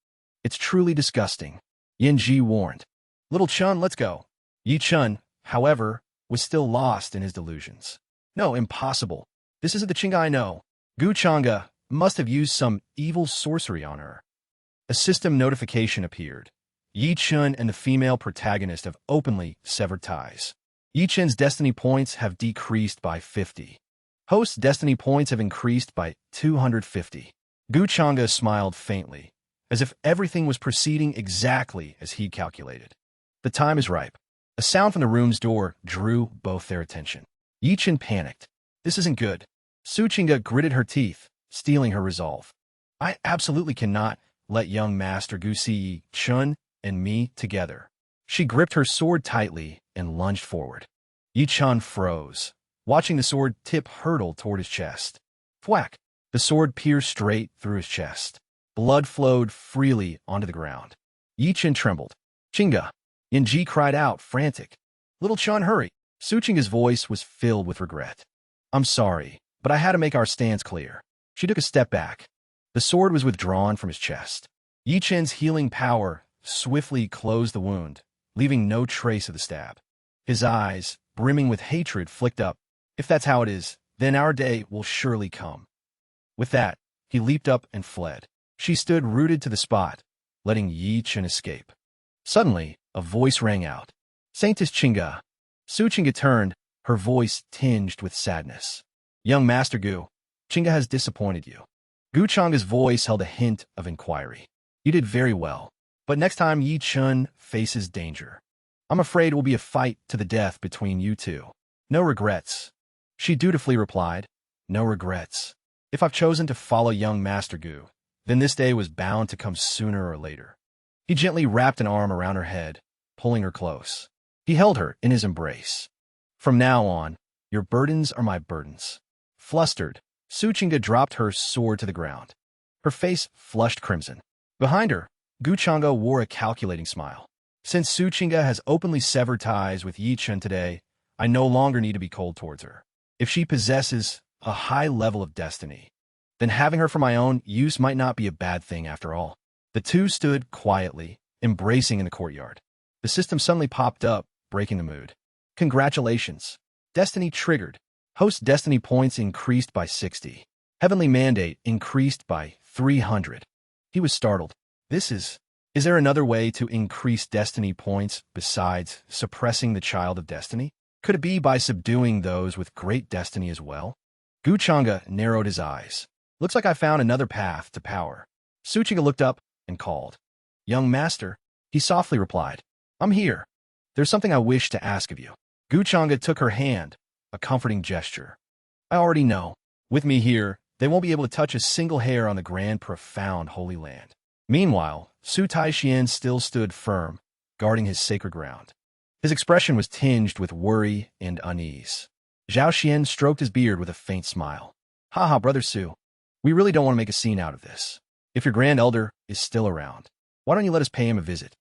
It's truly disgusting. Yin Ji warned. Little Chun, let's go. Yi-Chun, however, was still lost in his delusions. No, impossible. This isn't the Chinga I know. Gu Changa must have used some evil sorcery on her. A system notification appeared. Yi-Chun and the female protagonist have openly severed ties. Yi-Chun's destiny points have decreased by 50. Host's destiny points have increased by 250. Gu Changa smiled faintly, as if everything was proceeding exactly as he calculated. The time is ripe. A sound from the room's door drew both their attention. Yi-Chun panicked. This isn't good. Su Chinga gritted her teeth, steeling her resolve. I absolutely cannot let young Master Gu see Yi-Chun and me together. She gripped her sword tightly and lunged forward. Yi-Chun froze, watching the sword tip hurtle toward his chest. Thwack! The sword pierced straight through his chest. Blood flowed freely onto the ground. Yi-Chun trembled. Chinga! Yin-Ji cried out, frantic. Little Chun, hurry! Su Chinga's voice was filled with regret. I'm sorry, but I had to make our stance clear. She took a step back. The sword was withdrawn from his chest. Yi-Chun's healing power swiftly closed the wound, leaving no trace of the stab. His eyes, brimming with hatred, flicked up. If that's how it is, then our day will surely come. With that, he leaped up and fled. She stood rooted to the spot, letting Yi-Chun escape. Suddenly, a voice rang out. Saintess Chinga. Su Chinga turned, her voice tinged with sadness. Young Master Gu, Chinga has disappointed you. Gu Changa's voice held a hint of inquiry. You did very well, but next time Yi-Chun faces danger, I'm afraid it will be a fight to the death between you two. No regrets. She dutifully replied, no regrets. If I've chosen to follow young Master Gu, then this day was bound to come sooner or later. He gently wrapped an arm around her head, pulling her close. He held her in his embrace. From now on, your burdens are my burdens. Flustered, Su Chinga dropped her sword to the ground. Her face flushed crimson. Behind her, Gu Changa wore a calculating smile. Since Su Chinga has openly severed ties with Yi-Chun today, I no longer need to be cold towards her. If she possesses a high level of destiny, then having her for my own use might not be a bad thing after all. The two stood quietly, embracing in the courtyard. The system suddenly popped up, breaking the mood. Congratulations. Destiny triggered. Host destiny points increased by 60. Heavenly mandate increased by 300. He was startled. Is there another way to increase destiny points besides suppressing the child of destiny? Could it be by subduing those with great destiny as well? Guchanga narrowed his eyes. Looks like I found another path to power. Tsuchiga looked up and called. Young master, he softly replied. I'm here. There's something I wish to ask of you. Guchanga took her hand, a comforting gesture. I already know. With me here, they won't be able to touch a single hair on the grand, profound Holy Land. Meanwhile, Su Taixien still stood firm, guarding his sacred ground. His expression was tinged with worry and unease. Zhao Xian stroked his beard with a faint smile. Haha, Brother Su. We really don't want to make a scene out of this. If your grand elder is still around, why don't you let us pay him a visit?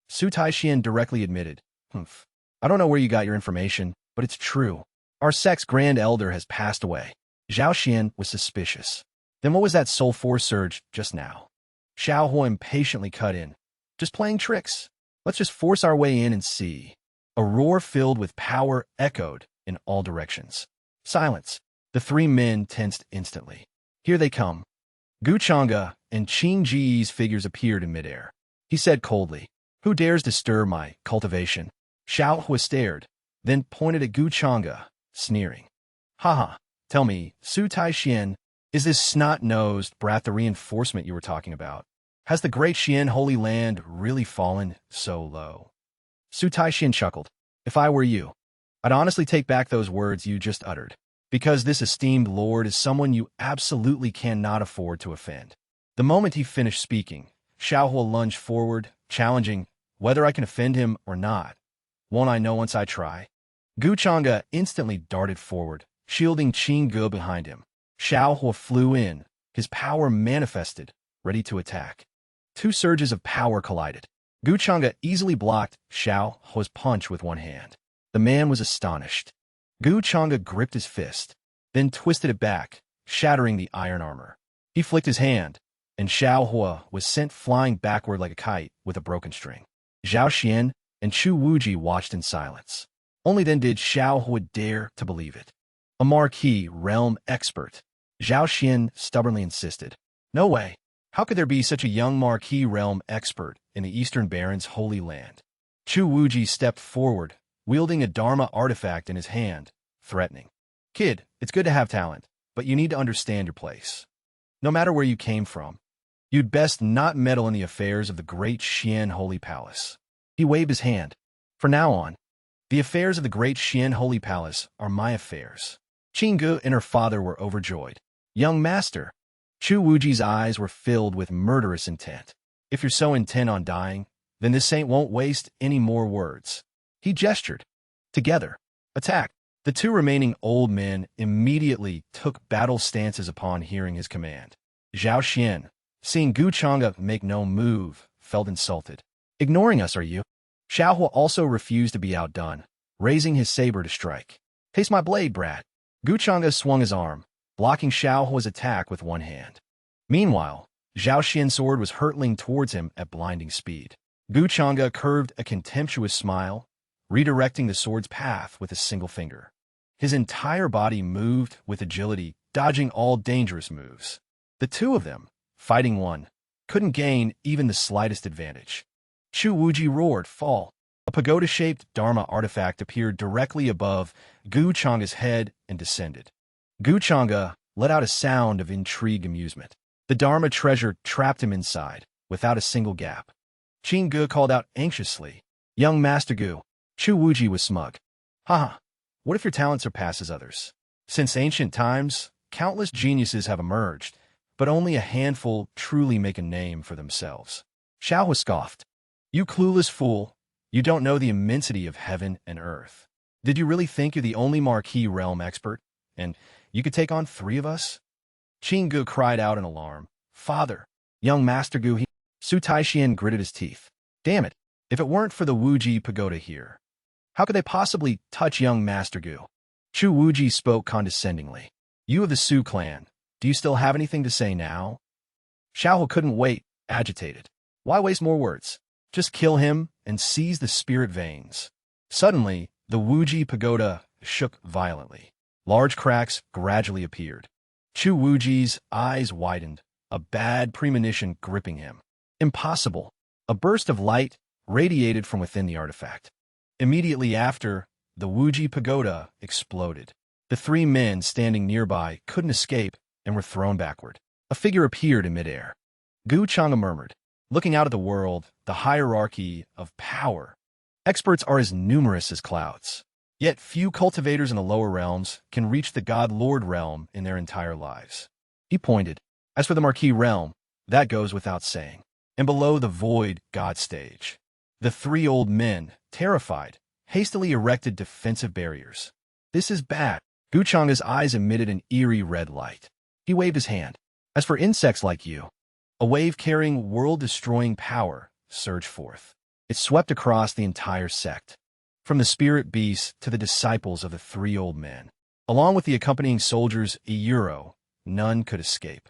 Su Taixien directly admitted. Humph. I don't know where you got your information, but it's true. Our sect's grand elder has passed away. Zhao Xian was suspicious. Then what was that soul force surge just now? Xiao Hua impatiently cut in. Just playing tricks. Let's just force our way in and see. A roar filled with power echoed in all directions. Silence. The three men tensed instantly. Here they come. Guchanga and Qing Ji's figures appeared in midair. He said coldly, Who dares disturb my cultivation? Xiao Hua stared, then pointed at Guchanga, sneering. Haha, tell me, Su Taixien, is this snot-nosed brat the reinforcement you were talking about? Has the great Xian Holy Land really fallen so low? Su Taixien chuckled. If I were you, I'd honestly take back those words you just uttered, because this esteemed lord is someone you absolutely cannot afford to offend. The moment he finished speaking, Xiao Hua lunged forward, challenging, whether I can offend him or not. Won't I know once I try? Guchanga instantly darted forward, shielding Qing Ge behind him. Xiao Hua flew in, his power manifested, ready to attack. Two surges of power collided. Guchanga easily blocked Xiao Hua's punch with one hand. The man was astonished. Guchanga gripped his fist, then twisted it back, shattering the iron armor. He flicked his hand, and Xiao Hua was sent flying backward like a kite with a broken string. Zhao Xian and Chu Wuji watched in silence. Only then did Xiao Hua dare to believe it. A marquis realm expert. Zhao Xian stubbornly insisted. No way. How could there be such a young marquis realm expert in the Eastern Barrens' Holy Land? Chu Wuji stepped forward, wielding a Dharma artifact in his hand, threatening. Kid, it's good to have talent, but you need to understand your place. No matter where you came from, you'd best not meddle in the affairs of the great Xian Holy Palace. He waved his hand. From now on, the affairs of the great Xian Holy Palace are my affairs. Qing Ge and her father were overjoyed. Young master. Chu Wuji's eyes were filled with murderous intent. If you're so intent on dying, then this saint won't waste any more words. He gestured. Together. Attack. The two remaining old men immediately took battle stances upon hearing his command. Zhao Xian, seeing Guchanga make no move, felt insulted. Ignoring us, are you? Xiao Hua also refused to be outdone, raising his saber to strike. Taste my blade, brat. Guchanga swung his arm, blocking Xiao Hua's attack with one hand. Meanwhile, Zhao Xian's sword was hurtling towards him at blinding speed. Guchanga curved a contemptuous smile, redirecting the sword's path with a single finger. His entire body moved with agility, dodging all dangerous moves. The two of them, fighting one, couldn't gain even the slightest advantage. Chu Wuji roared, fall. A pagoda-shaped Dharma artifact appeared directly above Guchanga's head and descended. Guchanga let out a sound of intrigued amusement. The Dharma treasure trapped him inside, without a single gap. Qing Ge called out anxiously, Young Master Gu. Chu Wuji was smug. Haha, what if your talent surpasses others? Since ancient times, countless geniuses have emerged, but only a handful truly make a name for themselves. Xiao Hua scoffed. You clueless fool, you don't know the immensity of heaven and earth. Did you really think you're the only marquis realm expert, and you could take on 3 of us? Qing Ge cried out in alarm. Father, young Master Gu, Su Taixien gritted his teeth. Damn it, if it weren't for the Wuji pagoda here, how could they possibly touch young Master Gu? Chu Wuji spoke condescendingly. You of the Su clan, Do you still have anything to say now? Xiaohu couldn't wait, agitated. Why waste more words? Just kill him and seize the spirit veins. Suddenly, the Wuji pagoda shook violently. Large cracks gradually appeared. Chu Wuji's eyes widened, a bad premonition gripping him. Impossible. A burst of light radiated from within the artifact. Immediately after, the Wuji pagoda exploded. The three men standing nearby couldn't escape and were thrown backward. A figure appeared in midair. Gu Chang'e murmured, looking out at the world, the hierarchy of power. Experts are as numerous as clouds. Yet few cultivators in the lower realms can reach the God-Lord realm in their entire lives. He pointed. As for the Marquis realm, that goes without saying. And below the void God stage, the three old men, terrified, hastily erected defensive barriers. This is bad. Gu Chang'e's eyes emitted an eerie red light. He waved his hand. As for insects like you, a wave carrying world-destroying power surged forth. It swept across the entire sect, from the spirit beasts to the disciples of the three old men. Along with the accompanying soldiers, none could escape.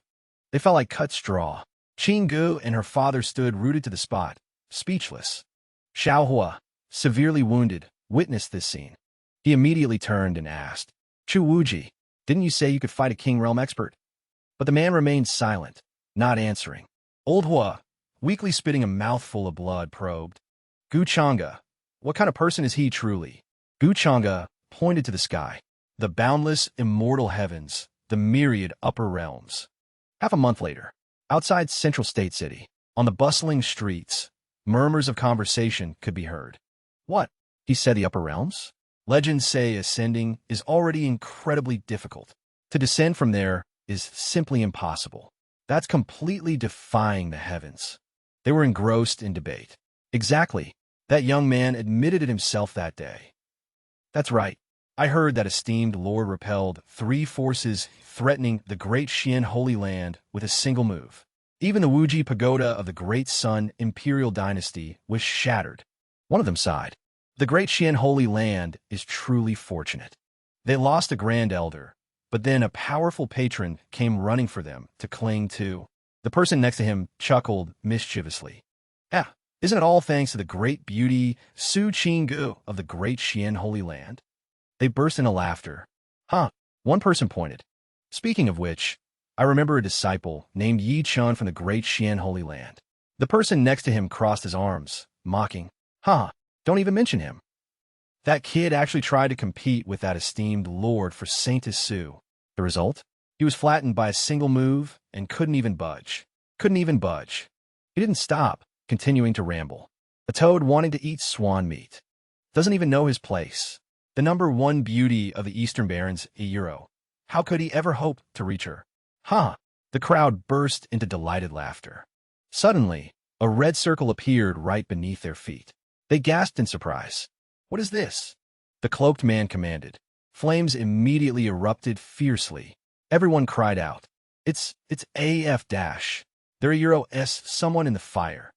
They felt like cut straw. Qinggu and her father stood rooted to the spot, speechless. Xiaohua, severely wounded, witnessed this scene. He immediately turned and asked, Chu Wuji, didn't you say you could fight a king realm expert? But the man remained silent, not answering. Old Hua, weakly spitting a mouthful of blood, probed, Gu Chang'e, what kind of person is he truly? Gu Chang'e pointed to the sky, the boundless, immortal heavens, the myriad upper realms. Half a month later, outside Central State City, on the bustling streets, murmurs of conversation could be heard. What? He said the upper realms? Legends say ascending is already incredibly difficult. To descend from there is simply impossible. That's completely defying the heavens. They were engrossed in debate. Exactly. That young man admitted it himself that day. That's right. I heard that esteemed lord repelled 3 forces threatening the great Xian Holy Land with a single move. Even the Wuji pagoda of the Great Sun Imperial Dynasty was shattered. One of them sighed. The Great Xian Holy Land is truly fortunate. They lost a grand elder, but then a powerful patron came running for them to cling to. The person next to him chuckled mischievously. Isn't it all thanks to the great beauty Su Qinggu of the Great Xian Holy Land? They burst into laughter. One person pointed. Speaking of which, I remember a disciple named Yi Chun from the Great Xian Holy Land. The person next to him crossed his arms, mocking. Don't even mention him. That kid actually tried to compete with that esteemed lord for Saintus Su. The result? He was flattened by a single move and couldn't even budge. He didn't stop, continuing to ramble. A toad wanting to eat swan meat. Doesn't even know his place. The number 1 beauty of the Eastern Barrens, Euro. How could he ever hope to reach her? The crowd burst into delighted laughter. Suddenly, a red circle appeared right beneath their feet. They gasped in surprise. What is this? The cloaked man commanded. Flames immediately erupted fiercely. Everyone cried out. It's AF dash. There Euro's someone in the fire.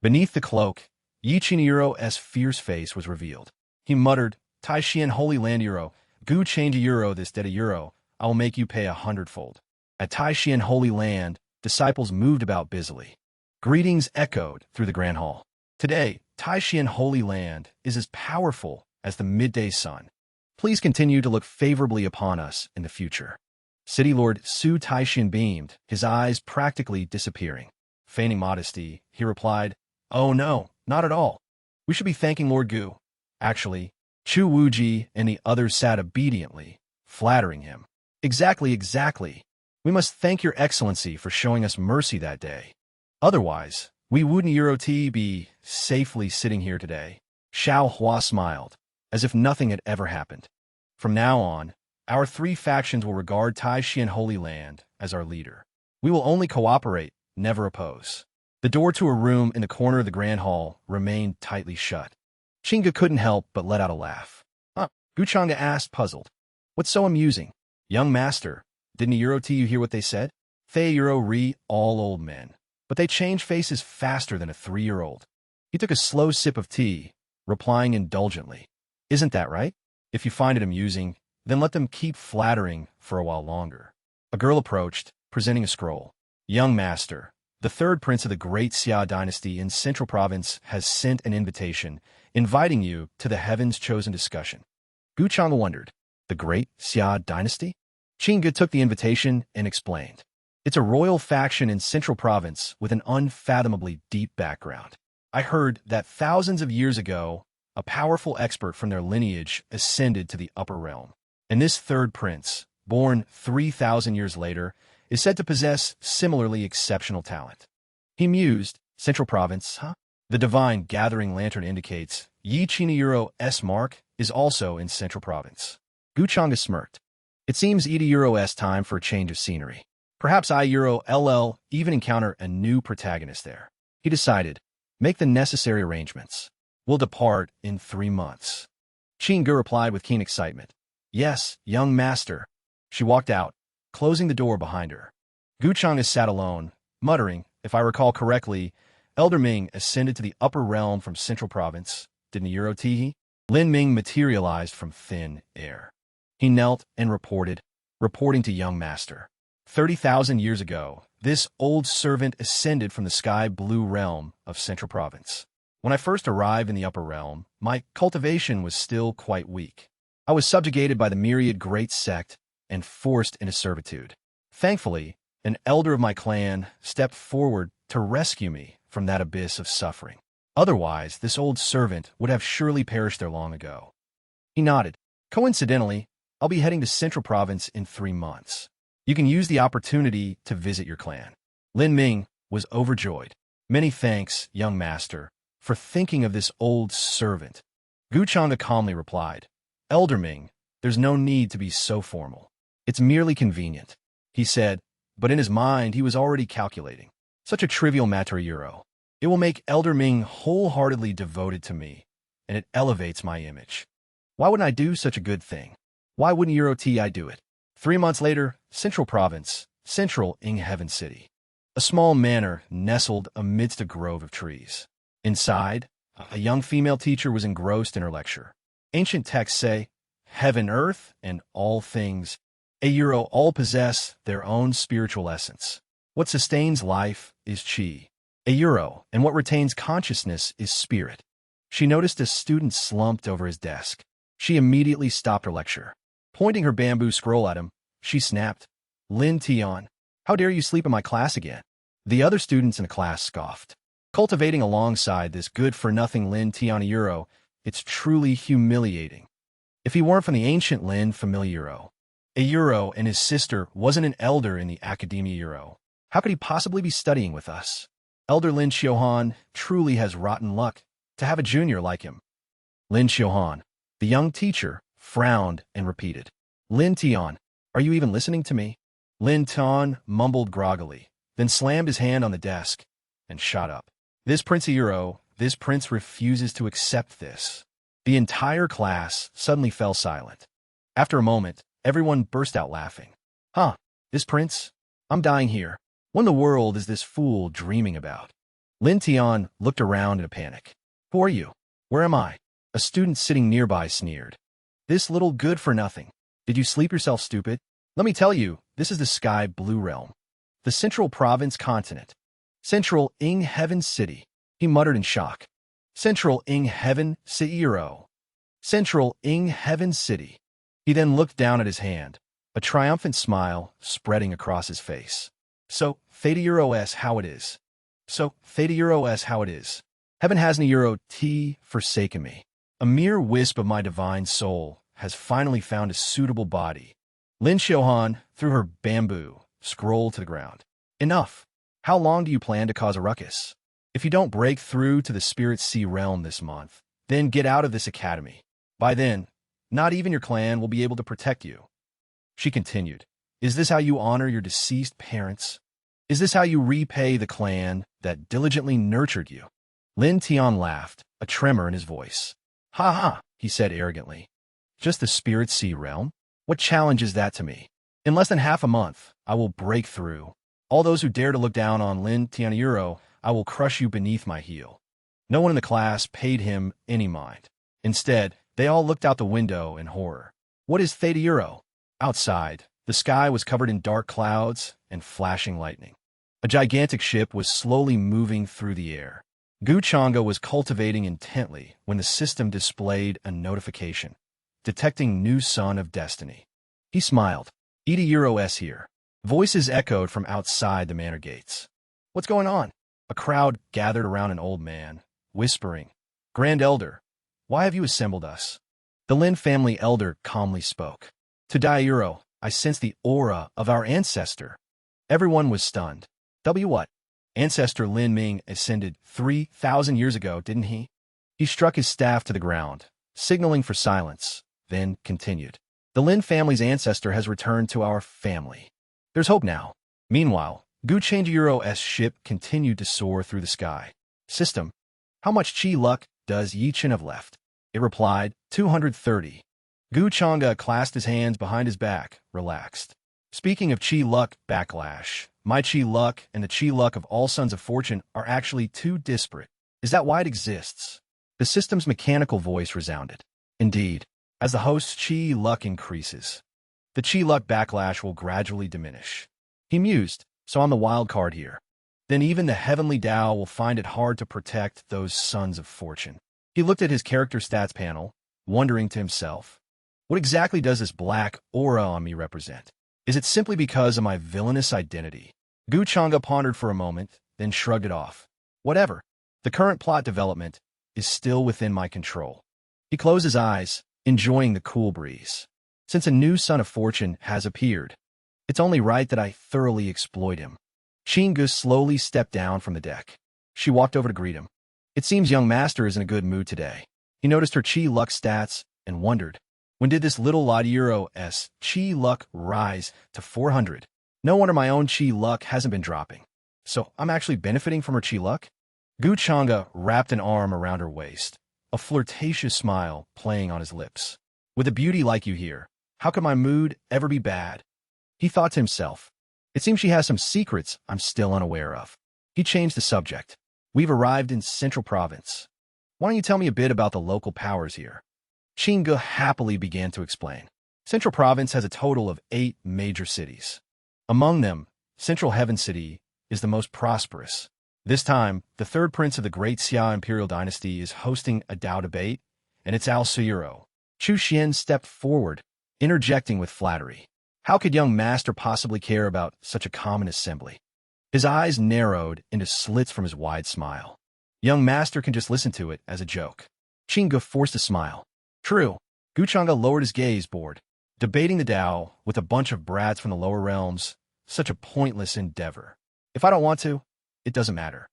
Beneath the cloak, Yi Qing's fierce face was revealed. He muttered, Tai Xian Holy Land Euro, Gu change Euro this dead Euro, I will make you pay 100-fold. At Tai Xian Holy Land, disciples moved about busily. Greetings echoed through the grand hall. Today, Tai Xian Holy Land is as powerful as the midday sun. Please continue to look favorably upon us in the future. City Lord Su Taishin beamed, his eyes practically disappearing. Feigning modesty, he replied, Oh no, not at all. We should be thanking Lord Gu. Actually, Chu Wuji and the others sat obediently, flattering him. Exactly. We must thank your excellency for showing us mercy that day. Otherwise, we wouldn't Euroti be safely sitting here today. Xiao Hua smiled, as if nothing had ever happened. From now on, our 3 factions will regard Tai Xian Holy Land as our leader. We will only cooperate, never oppose. The door to a room in the corner of the grand hall remained tightly shut. Qinggu couldn't help but let out a laugh. Gu Chang'e asked, puzzled. What's so amusing? Young master, didn't Euroti you hear what they said? They Euro all old men. But they change faces faster than a 3-year-old. He took a slow sip of tea, replying indulgently. Isn't that right? If you find it amusing, then let them keep flattering for a while longer. A girl approached, presenting a scroll. Young master, the third prince of the great Xia dynasty in Central Province has sent an invitation, inviting you to the heavens chosen discussion. Gu Chang wondered, the great Xia dynasty? Qingge took the invitation and explained. It's a royal faction in Central Province with an unfathomably deep background. I heard that thousands of years ago, a powerful expert from their lineage ascended to the upper realm. And this third prince, born 3,000 years later, is said to possess similarly exceptional talent. He mused, Central Province, huh? The divine gathering lantern indicates Yi Chinayuro's mark is also in Central Province. Gu Changa smirked. It seems Euro-S time for a change of scenery. Perhaps I-Euro-LL even encounter a new protagonist there. He decided, make the necessary arrangements. We'll depart in 3 months. Qingge replied with keen excitement. Yes, young master. She walked out, closing the door behind her. Gu Changa sat alone, muttering, if I recall correctly, Elder Ming ascended to the upper realm from Central Province, didn't Euro Tihi? Lin Ming materialized from thin air. He knelt and reporting to young master. 30,000 years ago, this old servant ascended from the sky-blue realm of Central Province. When I first arrived in the upper realm, my cultivation was still quite weak. I was subjugated by the myriad great sect and forced into servitude. Thankfully, an elder of my clan stepped forward to rescue me from that abyss of suffering. Otherwise, this old servant would have surely perished there long ago. He nodded. Coincidentally, I'll be heading to Central Province in 3 months. You can use the opportunity to visit your clan. Lin Ming was overjoyed. Many thanks, young master, for thinking of this old servant. Gu Changa calmly replied, Elder Ming, there's no need to be so formal. It's merely convenient, he said, but in his mind he was already calculating. Such a trivial matter euro. It will make Elder Ming wholeheartedly devoted to me, and it elevates my image. Why wouldn't I do such a good thing? Why wouldn't Euro Ti do it? 3 months later, Central Province, Central Ing Heaven City. A small manor nestled amidst a grove of trees. Inside, a young female teacher was engrossed in her lecture. Ancient texts say, heaven, earth, and all things, all possess their own spiritual essence. What sustains life is chi. And what retains consciousness is spirit. She noticed a student slumped over his desk. She immediately stopped her lecture. Pointing her bamboo scroll at him, she snapped, Lin Tian, how dare you sleep in my class again? The other students in the class scoffed. Cultivating alongside this good-for-nothing Lin Tian Euro, it's truly humiliating. If he weren't from the ancient Lin Familiaro, and his sister wasn't an elder in the Academia Euro, how could he possibly be studying with us? Elder Lin Xiuhan truly has rotten luck to have a junior like him. Lin Xiuhan, the young teacher, frowned and repeated, Lin Tian, are you even listening to me? Lin Tian mumbled groggily, then slammed his hand on the desk and shot up. This Prince Euro, this prince refuses to accept this. The entire class suddenly fell silent. After a moment, everyone burst out laughing. Huh, this prince? I'm dying here. What in the world is this fool dreaming about? Lin Tian looked around in a panic. Who are you? Where am I? A student sitting nearby sneered. This little good-for-nothing. Did you sleep yourself stupid? Let me tell you, this is the sky-blue realm. The Central Province continent. Central Ing Heaven City. He muttered in shock. Central Ing Heaven City Euro. Central Ing Heaven City. He then looked down at his hand, a triumphant smile spreading across his face. So, Theta Euro-S how it is. Heaven hasn't Euro T forsaken me. A mere wisp of my divine soul has finally found a suitable body. Lin Xiuhan threw her bamboo scroll to the ground. Enough. How long do you plan to cause a ruckus? If you don't break through to the Spirit Sea realm this month, then get out of this academy. By then, not even your clan will be able to protect you. She continued, is this how you honor your deceased parents? Is this how you repay the clan that diligently nurtured you? Lin Tian laughed, a tremor in his voice. Ha ha, he said arrogantly. Just the Spirit Sea realm? What challenge is that to me? In less than half a month, I will break through. All those who dare to look down on Lin Tian Euro, I will crush you beneath my heel. No one in the class paid him any mind. Instead, they all looked out the window in horror. What is Theta Euro? Outside, the sky was covered in dark clouds, and flashing lightning. A gigantic ship was slowly moving through the air. Gu Chang'e was cultivating intently when the system displayed a notification, detecting new son of destiny. He smiled. Euro here. Voices echoed from outside the manor gates. What's going on? A crowd gathered around an old man, whispering, Grand Elder, why have you assembled us? The Lin family elder calmly spoke. To Dairo, I sense the aura of our ancestor. Everyone was stunned. What? Ancestor Lin Ming ascended 3,000 years ago, didn't he? He struck his staff to the ground, signaling for silence, then continued. The Lin family's ancestor has returned to our family. There's hope now. Meanwhile, Gu Chang'e's ship continued to soar through the sky. System, how much chi luck does Yichen have left? It replied, 230. Gu Chang'e clasped his hands behind his back, relaxed. Speaking of chi luck backlash, my chi luck and the chi luck of all sons of fortune are actually too disparate. Is that why it exists? The system's mechanical voice resounded. Indeed, as the host's chi luck increases, the chi luck backlash will gradually diminish. He mused, so I'm the wild card here. Then even the heavenly Tao will find it hard to protect those sons of fortune. He looked at his character stats panel, wondering to himself, what exactly does this black aura on me represent? Is it simply because of my villainous identity? Gu Chang'e pondered for a moment, then shrugged it off. Whatever. The current plot development is still within my control. He closed his eyes, enjoying the cool breeze. Since a new son of fortune has appeared, it's only right that I thoroughly exploit him. Chingu slowly stepped down from the deck. She walked over to greet him. It seems young master is in a good mood today. He noticed her chi luck stats and wondered, when did this little Ladiro's chi luck rise to 400? No wonder my own chi luck hasn't been dropping. So I'm actually benefiting from her chi luck? Gu Chang'e wrapped an arm around her waist, a flirtatious smile playing on his lips. With a beauty like you here, how could my mood ever be bad? He thought to himself, it seems she has some secrets I'm still unaware of. He changed the subject. We've arrived in Central Province. Why don't you tell me a bit about the local powers here? Chingu happily began to explain. Central Province has a total of 8 major cities. Among them, Central Heaven City is the most prosperous. This time, the third prince of the Great Xia Imperial Dynasty is hosting a Dao debate, and it's Al Suyuro. Chu Xian stepped forward, interjecting with flattery. How could young master possibly care about such a common assembly? His eyes narrowed into slits from his wide smile. Young master can just listen to it as a joke. Chingu forced a smile. True. Gu Chang'e lowered his gaze, bored. Debating the Dao with a bunch of brats from the lower realms, such a pointless endeavor. If I don't want to, it doesn't matter.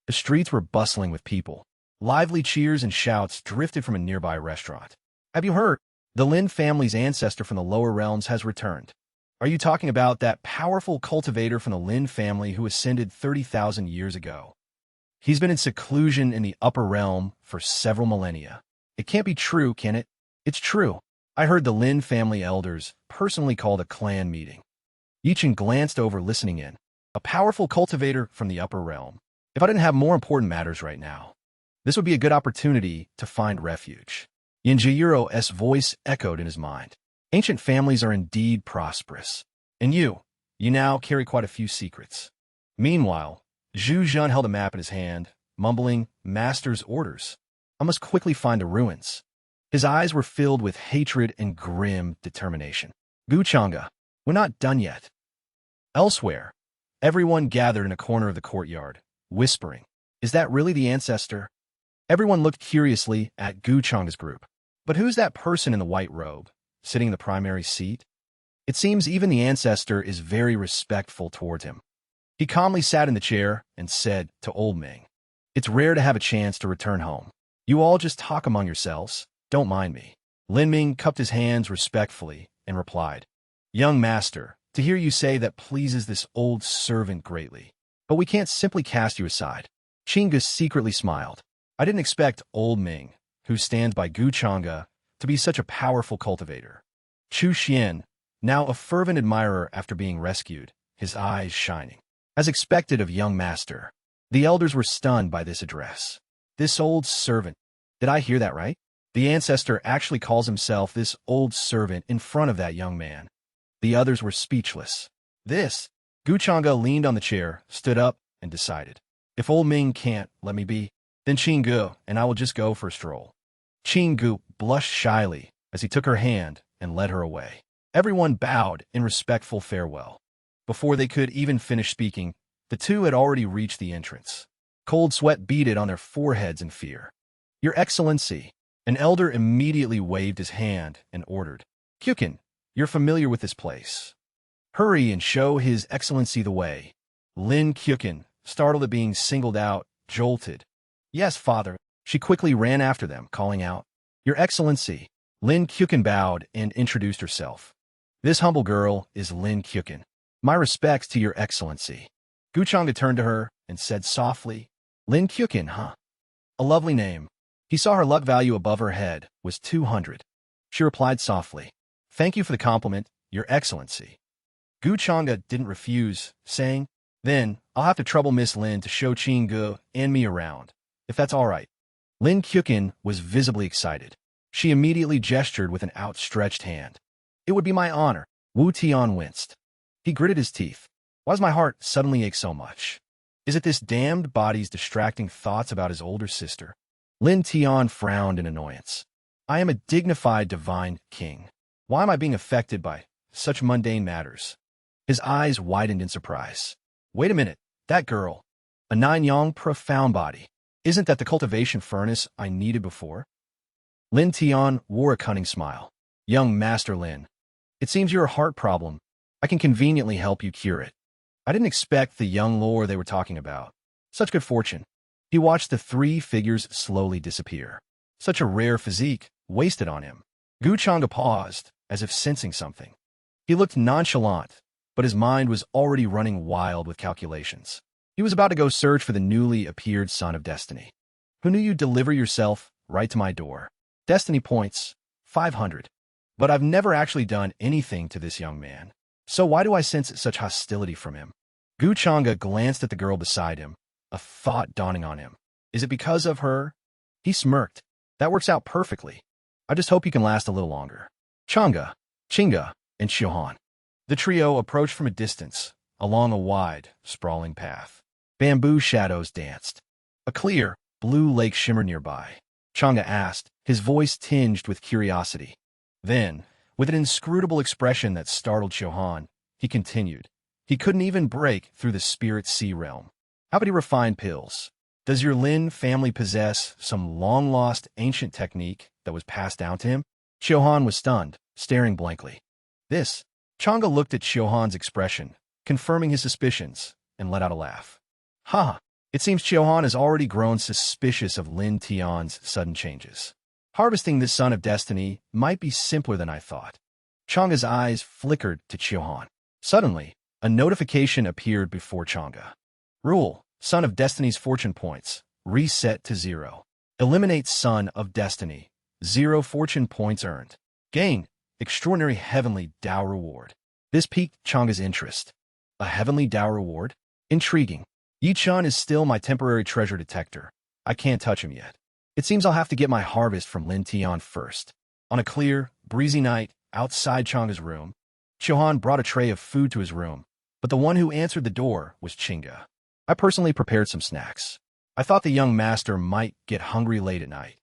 The streets were bustling with people. Lively cheers and shouts drifted from a nearby restaurant. Have you heard? The Lin family's ancestor from the lower realms has returned. Are you talking about that powerful cultivator from the Lin family who ascended 30,000 years ago? He's been in seclusion in the upper realm for several millennia. It can't be true, can it? It's true. I heard the Lin family elders personally called a clan meeting. Yichen glanced over, listening in. A powerful cultivator from the upper realm. If I didn't have more important matters right now, this would be a good opportunity to find refuge. Yinjiro's voice echoed in his mind. Ancient families are indeed prosperous. And you now carry quite a few secrets. Meanwhile, Zhu Zhen held a map in his hand, mumbling, Master's orders. I must quickly find the ruins. His eyes were filled with hatred and grim determination. Gu Chang'e, we're not done yet. Elsewhere, everyone gathered in a corner of the courtyard, whispering, is that really the ancestor? Everyone looked curiously at Gu Chang'e's group. But who's that person in the white robe, sitting in the primary seat? It seems even the ancestor is very respectful towards him. He calmly sat in the chair and said to Old Ming, it's rare to have a chance to return home. You all just talk among yourselves. Don't mind me. Lin Ming cupped his hands respectfully and replied, young master, to hear you say that pleases this old servant greatly. But we can't simply cast you aside. Chingu secretly smiled. I didn't expect Old Ming, who stands by Gu Chang'e, to be such a powerful cultivator. Chu Xian, now a fervent admirer after being rescued, his eyes shining. As expected of young master, the elders were stunned by this address. This old servant. Did I hear that right? The ancestor actually calls himself this old servant in front of that young man. The others were speechless. This, Gu Chang'e leaned on the chair, stood up, and decided. If old Ming can't let me be, then Qinggu and I will just go for a stroll. Qinggu blushed shyly as he took her hand and led her away. Everyone bowed in respectful farewell. Before they could even finish speaking, the two had already reached the entrance. Cold sweat beaded on their foreheads in fear. Your Excellency, an elder immediately waved his hand and ordered. Kyukin, you're familiar with this place. Hurry and show His Excellency the way. Lin Kyukin, startled at being singled out, jolted. Yes, father. She quickly ran after them, calling out, Your Excellency. Lin Kyukin bowed and introduced herself. This humble girl is Lin Kyukin. My respects to Your Excellency. Gu Chang'e turned to her and said softly, Lin Kyukin, huh? A lovely name. He saw her luck value above her head was 200. She replied softly, Thank you for the compliment, Your Excellency. Gu Chang'e didn't refuse, saying, Then, I'll have to trouble Miss Lin to show Qinggu and me around, if that's all right. Lin Kyukin was visibly excited. She immediately gestured with an outstretched hand. It would be my honor. Wu Tian winced. He gritted his teeth. Why does my heart suddenly ache so much? Is it this damned body's distracting thoughts about his older sister? Lin Tian frowned in annoyance. I am a dignified divine king. Why am I being affected by such mundane matters? His eyes widened in surprise. Wait a minute, that girl. A nine-yang profound body. Isn't that the cultivation furnace I needed before? Lin Tian wore a cunning smile. Young Master Lin, it seems you're a heart problem. I can conveniently help you cure it. I didn't expect the young lord they were talking about. Such good fortune. He watched the three figures slowly disappear. Such a rare physique, wasted on him. Gu Chang'e paused, as if sensing something. He looked nonchalant, but his mind was already running wild with calculations. He was about to go search for the newly appeared son of destiny. Who knew you'd deliver yourself right to my door? Destiny points, 500. But I've never actually done anything to this young man. So why do I sense such hostility from him? Gu Chang'e glanced at the girl beside him, a thought dawning on him. Is it because of her? He smirked. That works out perfectly. I just hope you can last a little longer. Chang'e, Qing'e, and Xiuhan. The trio approached from a distance, along a wide, sprawling path. Bamboo shadows danced. A clear, blue lake shimmered nearby. Chang'e asked, his voice tinged with curiosity. Then, with an inscrutable expression that startled Xiuhan, he continued. He couldn't even break through the spirit sea realm. How could he refine pills? Does your Lin family possess some long-lost ancient technique that was passed down to him? Xiuhan was stunned, staring blankly. This. Chang'e looked at Xiuhan's expression, confirming his suspicions, and let out a laugh. Ha! It seems Xiuhan has already grown suspicious of Lin Tian's sudden changes. Harvesting this son of destiny might be simpler than I thought. Chang'e's eyes flickered to Xiuhan. Suddenly, a notification appeared before Chang'e. Rule, son of destiny's fortune points, reset to 0. Eliminate son of destiny, 0 fortune points earned. Gain, extraordinary heavenly Dao reward. This piqued Chang'e's interest. A heavenly Dao reward? Intriguing. Yi-chan is still my temporary treasure detector. I can't touch him yet. It seems I'll have to get my harvest from Lin Tian first. On a clear, breezy night, outside Chang'e's room, Xiuhan brought a tray of food to his room, but the one who answered the door was Qing'e. I personally prepared some snacks. I thought the young master might get hungry late at night,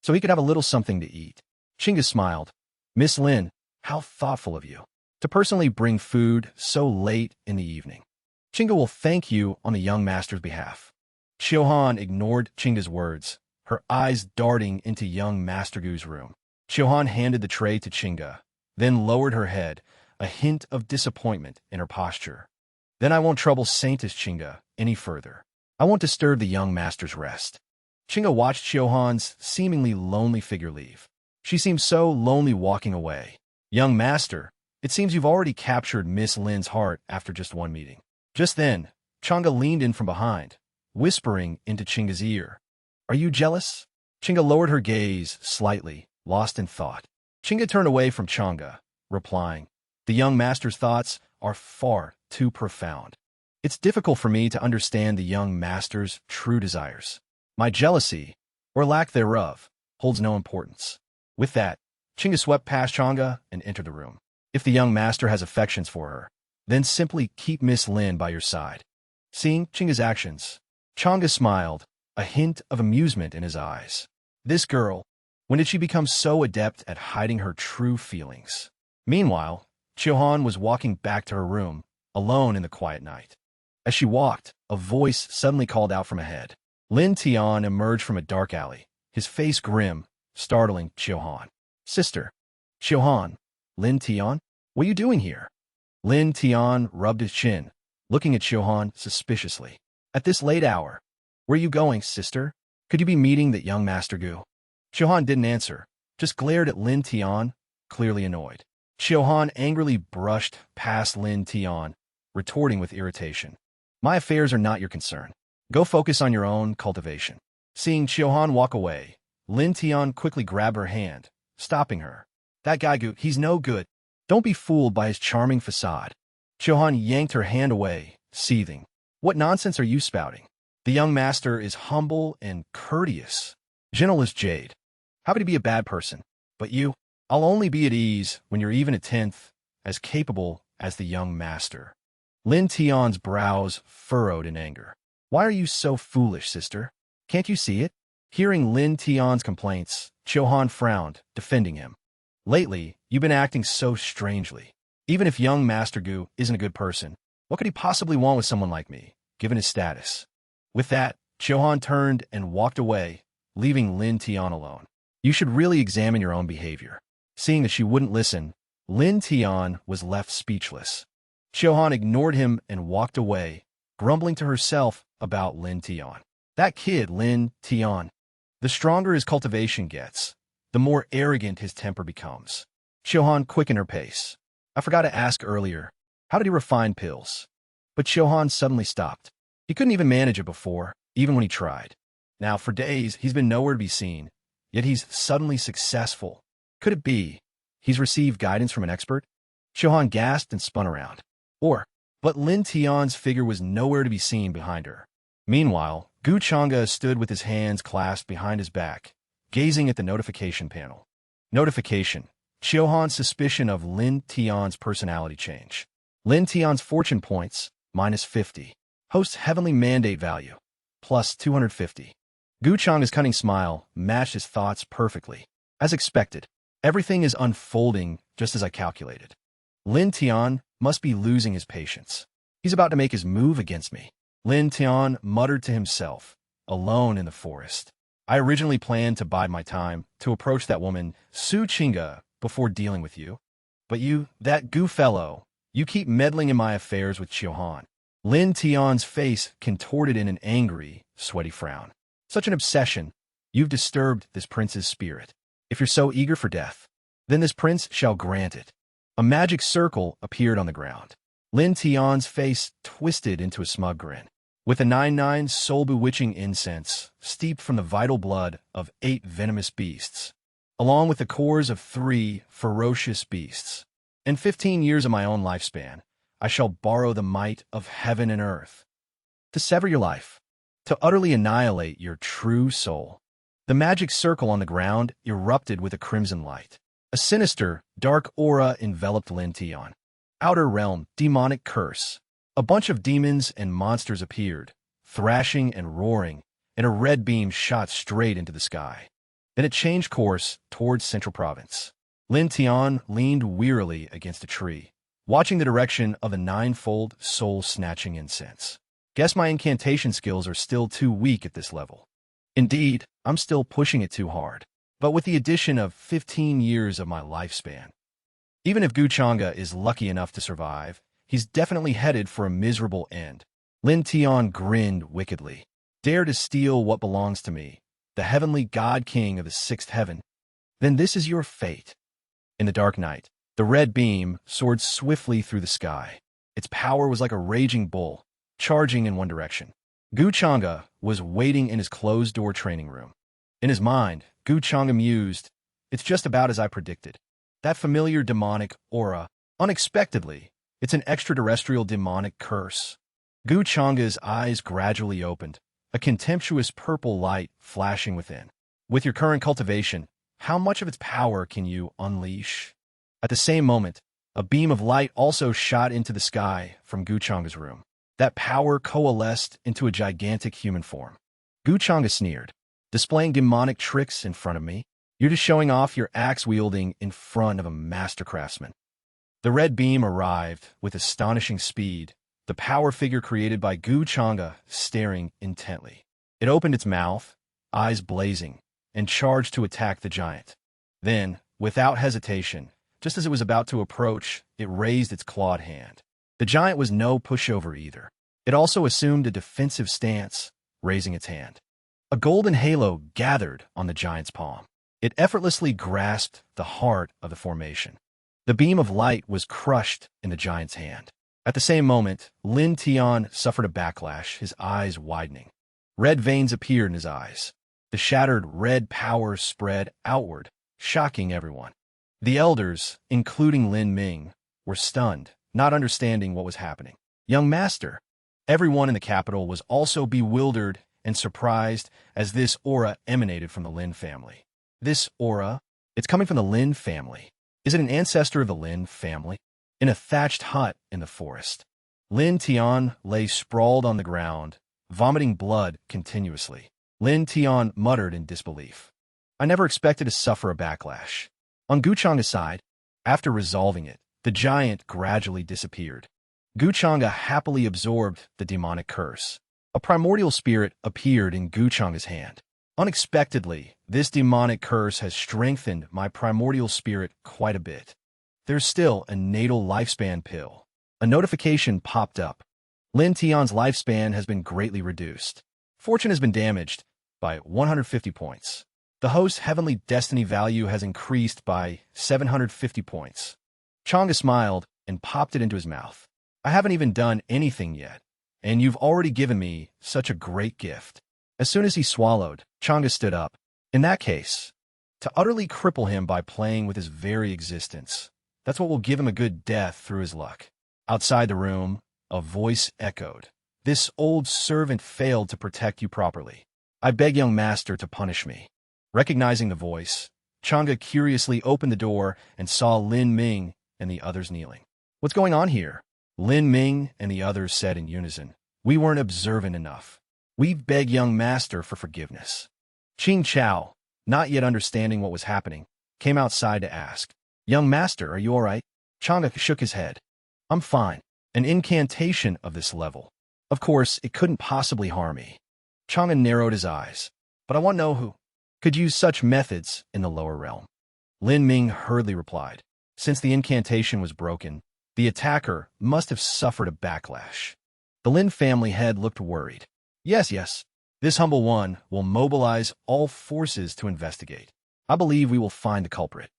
so he could have a little something to eat. Qing'e smiled. Miss Lin, how thoughtful of you to personally bring food so late in the evening. Qing'e will thank you on the young master's behalf. Xiuhan ignored Qing'e's words, her eyes darting into young Master Gu's room. Xiuhan handed the tray to Qing'e, then lowered her head, a hint of disappointment in her posture. Then I won't trouble Saintess Qing'e any further. I won't disturb the young master's rest. Qing'e watched Xiuhan's seemingly lonely figure leave. She seemed so lonely walking away. Young master, it seems you've already captured Miss Lin's heart after just one meeting. Just then, Chang'e leaned in from behind, whispering into Qing'e's ear. Are you jealous? Qing'e lowered her gaze slightly, lost in thought. Qing'e turned away from Chang'e, replying, The young master's thoughts are far too profound. It's difficult for me to understand the young master's true desires. My jealousy, or lack thereof, holds no importance. With that, Qing'e swept past Chang'e and entered the room. If the young master has affections for her, then simply keep Miss Lin by your side. Seeing Chinga's actions, Changa smiled, a hint of amusement in his eyes. This girl, when did she become so adept at hiding her true feelings? Meanwhile, Chiohan was walking back to her room, alone in the quiet night. As she walked, a voice suddenly called out from ahead. Lin Tian emerged from a dark alley, his face grim, startling Chiohan. Sister. Chiohan. Lin Tian? What are you doing here? Lin Tian rubbed his chin, looking at Chiohan suspiciously. At this late hour. Where are you going, sister? Could you be meeting that young Master Gu? Chiohan didn't answer, just glared at Lin Tian, clearly annoyed. Chiohan angrily brushed past Lin Tian, retorting with irritation. My affairs are not your concern. Go focus on your own cultivation. Seeing Chiohan walk away, Lin Tian quickly grabbed her hand, stopping her. That guy Gu, he's no good. Don't be fooled by his charming facade. Chiohan yanked her hand away, seething. What nonsense are you spouting? The young master is humble and courteous, gentle as jade. How could he be a bad person? But you, I'll only be at ease when you're even a tenth as capable as the young master. Lin Tian's brows furrowed in anger. Why are you so foolish, sister? Can't you see it? Hearing Lin Tian's complaints, Chiohan frowned, defending him. Lately, you've been acting so strangely. Even if young Master Gu isn't a good person, what could he possibly want with someone like me, given his status? With that, Chiohan turned and walked away, leaving Lin Tian alone. You should really examine your own behavior. Seeing that she wouldn't listen, Lin Tian was left speechless. Chiohan ignored him and walked away, grumbling to herself about Lin Tian. That kid, Lin Tian. The stronger his cultivation gets, the more arrogant his temper becomes. Chiohan quickened her pace. I forgot to ask earlier, how did he refine pills? But Chiohan suddenly stopped. He couldn't even manage it before, even when he tried. Now, for days, he's been nowhere to be seen, yet he's suddenly successful. Could it be he's received guidance from an expert? Chiohan gasped and spun around. But Lin Tian's figure was nowhere to be seen behind her. Meanwhile, Gu Changa stood with his hands clasped behind his back, gazing at the notification panel. Notification. Chiohan's suspicion of Lin Tian's personality change. Lin Tian's fortune points, -50. Host's heavenly mandate value, +250. Gu Changa's cunning smile matched his thoughts perfectly. As expected, everything is unfolding just as I calculated. Lin Tian must be losing his patience. He's about to make his move against me. Lin Tian muttered to himself, alone in the forest. I originally planned to bide my time to approach that woman, Su Chinga, before dealing with you. But you, that Gu fellow, you keep meddling in my affairs with Chiohan. Lin Tian's face contorted in an angry, sweaty frown. Such an obsession. You've disturbed this prince's spirit. If you're so eager for death, then this prince shall grant it. A magic circle appeared on the ground. Lin Tian's face twisted into a smug grin. With a 99 soul-bewitching incense, steeped from the vital blood of 8 venomous beasts, along with the cores of 3 ferocious beasts. In 15 years of my own lifespan, I shall borrow the might of heaven and earth to sever your life, to utterly annihilate your true soul. The magic circle on the ground erupted with a crimson light. A sinister, dark aura enveloped Lin Tian. Outer realm, demonic curse. A bunch of demons and monsters appeared, thrashing and roaring, and a red beam shot straight into the sky. Then it changed course towards Central Province. Lin Tian leaned wearily against a tree, watching the direction of the 9-fold soul-snatching incense. Guess my incantation skills are still too weak at this level. Indeed, I'm still pushing it too hard. But with the addition of 15 years of my lifespan, even if Gu Changa is lucky enough to survive, he's definitely headed for a miserable end. Lin Tian grinned wickedly. Dare to steal what belongs to me, the heavenly god king of the 6th heaven? Then this is your fate. In the dark night, the red beam soared swiftly through the sky. Its power was like a raging bull, charging in one direction. Gu Changa was waiting in his closed-door training room. In his mind, Gu Changa mused, it's just about as I predicted. That familiar demonic aura, unexpectedly, it's an extraterrestrial demonic curse. Gu Changa's eyes gradually opened, a contemptuous purple light flashing within. With your current cultivation, how much of its power can you unleash? At the same moment, A beam of light also shot into the sky from Guchanga's room. That power coalesced into a gigantic human form. Guchanga sneered. Displaying demonic tricks in front of me? You're just showing off your axe-wielding in front of a master craftsman. The red beam arrived with astonishing speed, the power figure created by Guchanga staring intently. It opened its mouth, eyes blazing, and charged to attack the giant. Then, without hesitation, just as it was about to approach, it raised its clawed hand. The giant was no pushover either. It also assumed a defensive stance, raising its hand. A golden halo gathered on the giant's palm. It effortlessly grasped the heart of the formation. The beam of light was crushed in the giant's hand. At the same moment, Lin Tian suffered a backlash, his eyes widening. Red veins appeared in his eyes. The shattered red power spread outward, shocking everyone. The elders, including Lin Ming, were stunned, not understanding what was happening. Young master. Everyone in the capital was also bewildered and surprised as this aura emanated from the Lin family. This aura? It's coming from the Lin family. Is it an ancestor of the Lin family? In a thatched hut in the forest, Lin Tian lay sprawled on the ground, vomiting blood continuously. Lin Tian muttered in disbelief. I never expected to suffer a backlash. On Guchanga's side, after resolving it, the giant gradually disappeared. Guchanga happily absorbed the demonic curse. A primordial spirit appeared in Guchanga's hand. Unexpectedly, this demonic curse has strengthened my primordial spirit quite a bit. There's still a natal lifespan pill. A notification popped up. Lin Tian's lifespan has been greatly reduced. Fortune has been damaged by 150 points. The host's heavenly destiny value has increased by 750 points. Changa smiled and popped it into his mouth. I haven't even done anything yet, and you've already given me such a great gift. As soon as he swallowed, Changa stood up. In that case, to utterly cripple him by playing with his very existence, that's what will give him a good death through his luck. Outside the room, a voice echoed. This old servant failed to protect you properly. I beg young master to punish me. Recognizing the voice, Changa curiously opened the door and saw Lin Ming and the others kneeling. What's going on here? Lin Ming and the others said in unison. We weren't observant enough. We beg young master for forgiveness. Qing Chao, not yet understanding what was happening, came outside to ask. Young master, are you all right? Changa shook his head. I'm fine. An incantation of this level. Of course, it couldn't possibly harm me. Changa narrowed his eyes. But I want to know who could use such methods in the lower realm. Lin Ming hurriedly replied. Since the incantation was broken, the attacker must have suffered a backlash. The Lin family head looked worried. Yes. This humble one will mobilize all forces to investigate. I believe we will find the culprit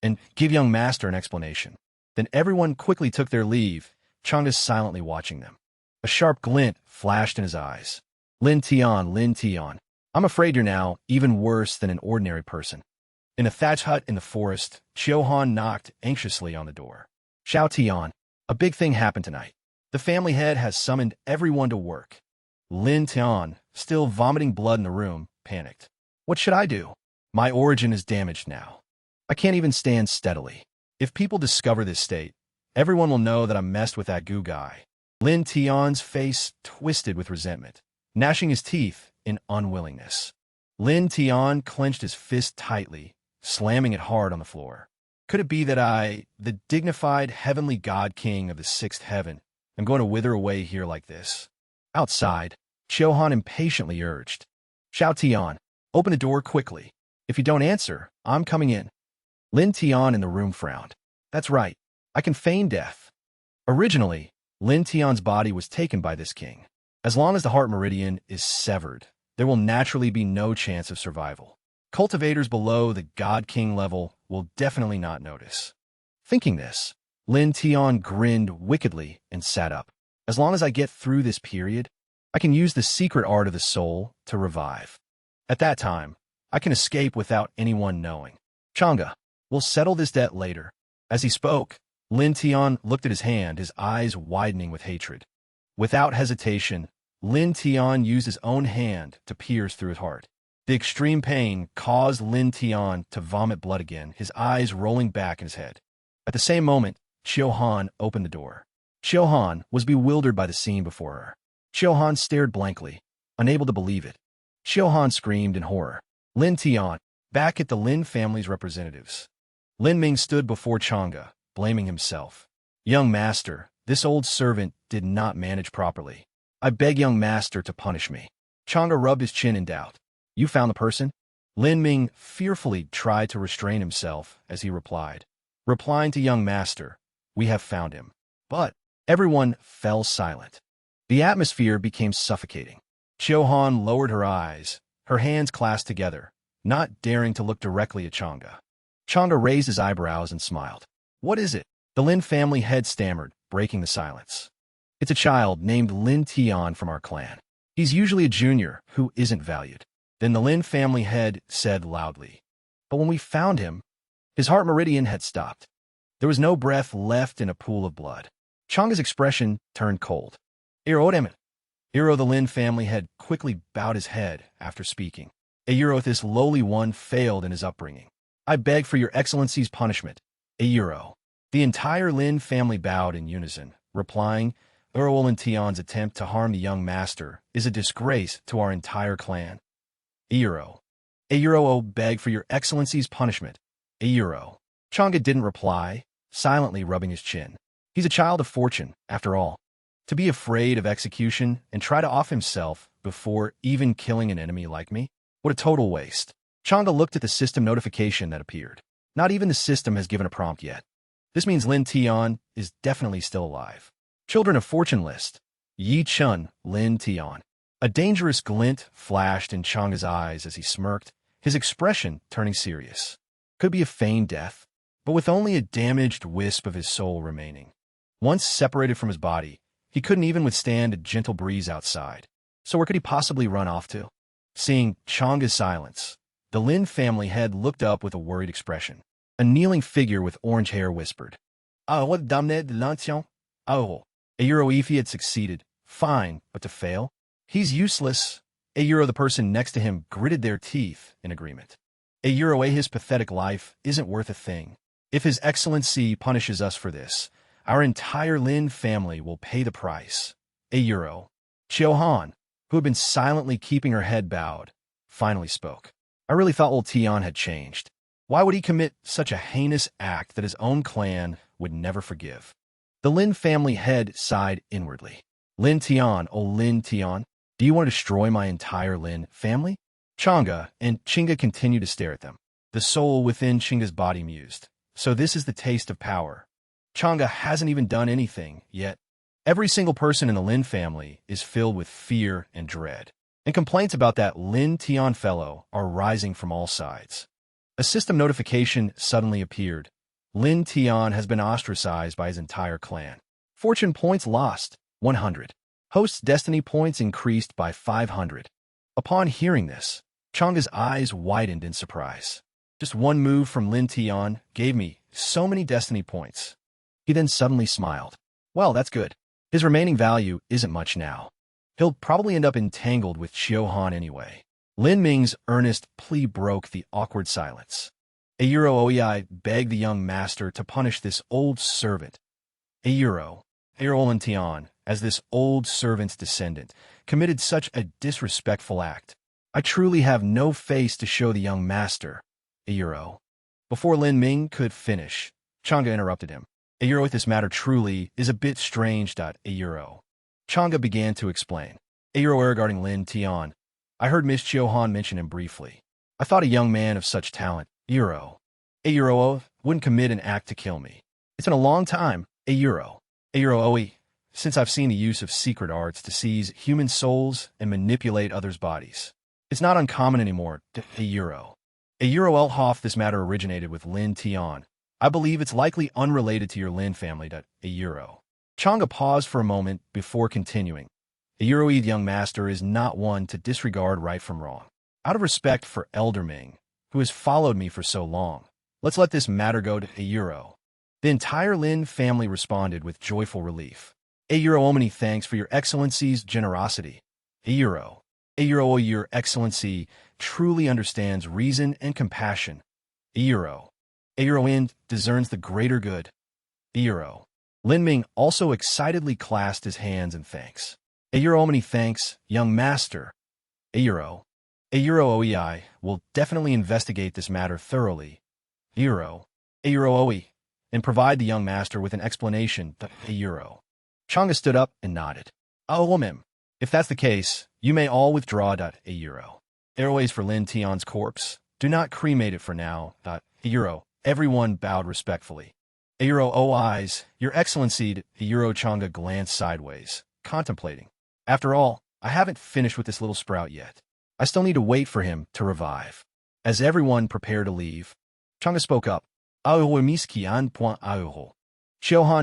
and give young master an explanation. Then everyone quickly took their leave, Changa silently watching them. A sharp glint flashed in his eyes. Lin Tian, I'm afraid you're now even worse than an ordinary person. In a thatched hut in the forest, Chiohan knocked anxiously on the door. Xiao Tian, a big thing happened tonight. The family head has summoned everyone to work. Lin Tian, still vomiting blood in the room, panicked. What should I do? My origin is damaged now. I can't even stand steadily. If people discover this state, everyone will know that I messed with that goo guy. Lin Tian's face twisted with resentment, gnashing his teeth in unwillingness. Lin Tian clenched his fist tightly, slamming it hard on the floor. Could it be that I, the dignified heavenly god king of the sixth heaven, am going to wither away here like this? Outside, Chiohan impatiently urged. Xiao Tian, open the door quickly. If you don't answer, I'm coming in. Lin Tian in the room frowned. That's right. I can feign death. Originally, Lin Tian's body was taken by this king. As long as the heart meridian is severed, there will naturally be no chance of survival. Cultivators below the God King level will definitely not notice. Thinking this, Lin Tian grinned wickedly and sat up. As long as I get through this period, I can use the secret art of the soul to revive. At that time, I can escape without anyone knowing. Changa, we'll settle this debt later. As he spoke, Lin Tian looked at his hand, his eyes widening with hatred. Without hesitation, Lin Tian used his own hand to pierce through his heart. The extreme pain caused Lin Tian to vomit blood again, his eyes rolling back in his head. At the same moment, Xiao opened the door. Xiao was bewildered by the scene before her. Xiao stared blankly, unable to believe it. Xiao screamed in horror. Lin Tian, back at the Lin family's representatives. Lin Ming stood before Chang'e, blaming himself. Young master, this old servant did not manage properly. I beg young master to punish me. Chang'e rubbed his chin in doubt. You found the person? Lin Ming fearfully tried to restrain himself as he replied. Replying to young master, we have found him. But everyone fell silent. The atmosphere became suffocating. Xiao lowered her eyes, her hands clasped together, not daring to look directly at Chang'e. Chang'e raised his eyebrows and smiled. What is it? The Lin family head stammered, breaking the silence. It's a child named Lin Tian from our clan. He's usually a junior who isn't valued. Then the Lin family head said loudly. But when we found him, his heart meridian had stopped. There was no breath left in a pool of blood. Chang'e's expression turned cold. Iro, the Lin family head quickly bowed his head after speaking. This lowly one failed in his upbringing. I beg for your excellency's punishment. The entire Lin family bowed in unison, replying, Lin Tian's attempt to harm the young master is a disgrace to our entire clan. Beg for your excellency's punishment. Chang'e didn't reply, silently rubbing his chin. He's a child of fortune, after all. To be afraid of execution and try to off himself before even killing an enemy like me? What a total waste. Chang'e looked at the system notification that appeared. Not even the system has given a prompt yet. This means Lin Tian is definitely still alive. Children of Fortune list. Yi Chun, Lin Tian. A dangerous glint flashed in Chang'e's eyes as he smirked, his expression turning serious. Could be a feigned death, but with only a damaged wisp of his soul remaining. Once separated from his body, he couldn't even withstand a gentle breeze outside. So where could he possibly run off to? Seeing Chang'e's silence, the Lin family head looked up with a worried expression. A kneeling figure with orange hair whispered. What damned l'ancien? If he had succeeded, fine, but to fail? He's useless. The person next to him gritted their teeth in agreement. His pathetic life isn't worth a thing. If His Excellency punishes us for this, our entire Lin family will pay the price. Xiao, who had been silently keeping her head bowed, finally spoke. I really thought old Tian had changed. Why would he commit such a heinous act that his own clan would never forgive? The Lin family head sighed inwardly. Lin Tian, Lin Tian, do you want to destroy my entire Lin family? Chang'e and Chinga continued to stare at them. The soul within Chinga's body mused. So this is the taste of power. Chang'e hasn't even done anything yet. Every single person in the Lin family is filled with fear and dread. And complaints about that Lin Tian fellow are rising from all sides. A system notification suddenly appeared. Lin Tian has been ostracized by his entire clan. Fortune points lost, 100. Host's destiny points increased by 500. Upon hearing this, Chang'e's eyes widened in surprise. Just one move from Lin Tian gave me so many destiny points. He then suddenly smiled. Well, that's good. His remaining value isn't much now. He'll probably end up entangled with Xiao anyway. Lin Ming's earnest plea broke the awkward silence. I begged the young master to punish this old servant. Lin Tian, as this old servant's descendant, committed such a disrespectful act. I truly have no face to show the young master. Before Lin Ming could finish, Chang'e interrupted him. This matter truly is a bit strange. Chang'e began to explain. Regarding Lin Tian, I heard Miss Xiao mention him briefly. I thought a young man of such talent, wouldn't commit an act to kill me. It's been a long time, since I've seen the use of secret arts to seize human souls and manipulate others' bodies. It's not uncommon anymore, Elhoff, this matter originated with Lin Tian. I believe it's likely unrelated to your Lin family. Chang'e paused for a moment before continuing. The young master is not one to disregard right from wrong. Out of respect for Elder Ming, who has followed me for so long, let's let this matter go to The entire Lin family responded with joyful relief. Many thanks for your excellency's generosity. Your excellency truly understands reason and compassion. Discerns the greater good. Euro. Lin Ming also excitedly clasped his hands in thanks. Euro, many thanks, young master. Euro. Oei will definitely investigate this matter thoroughly. Euro. Oei. And provide the young master with an explanation. Euro. Changa stood up and nodded. Oh, ma'am. If that's the case, you may all withdraw. Euro. Airways for Lin Tion's corpse. Do not cremate it for now. Euro. Everyone bowed respectfully. Euro eyes, Your Excellency. Euro Changa glanced sideways, contemplating. After all, I haven't finished with this little sprout yet. I still need to wait for him to revive. As everyone prepared to leave, Changa spoke up. Shiohan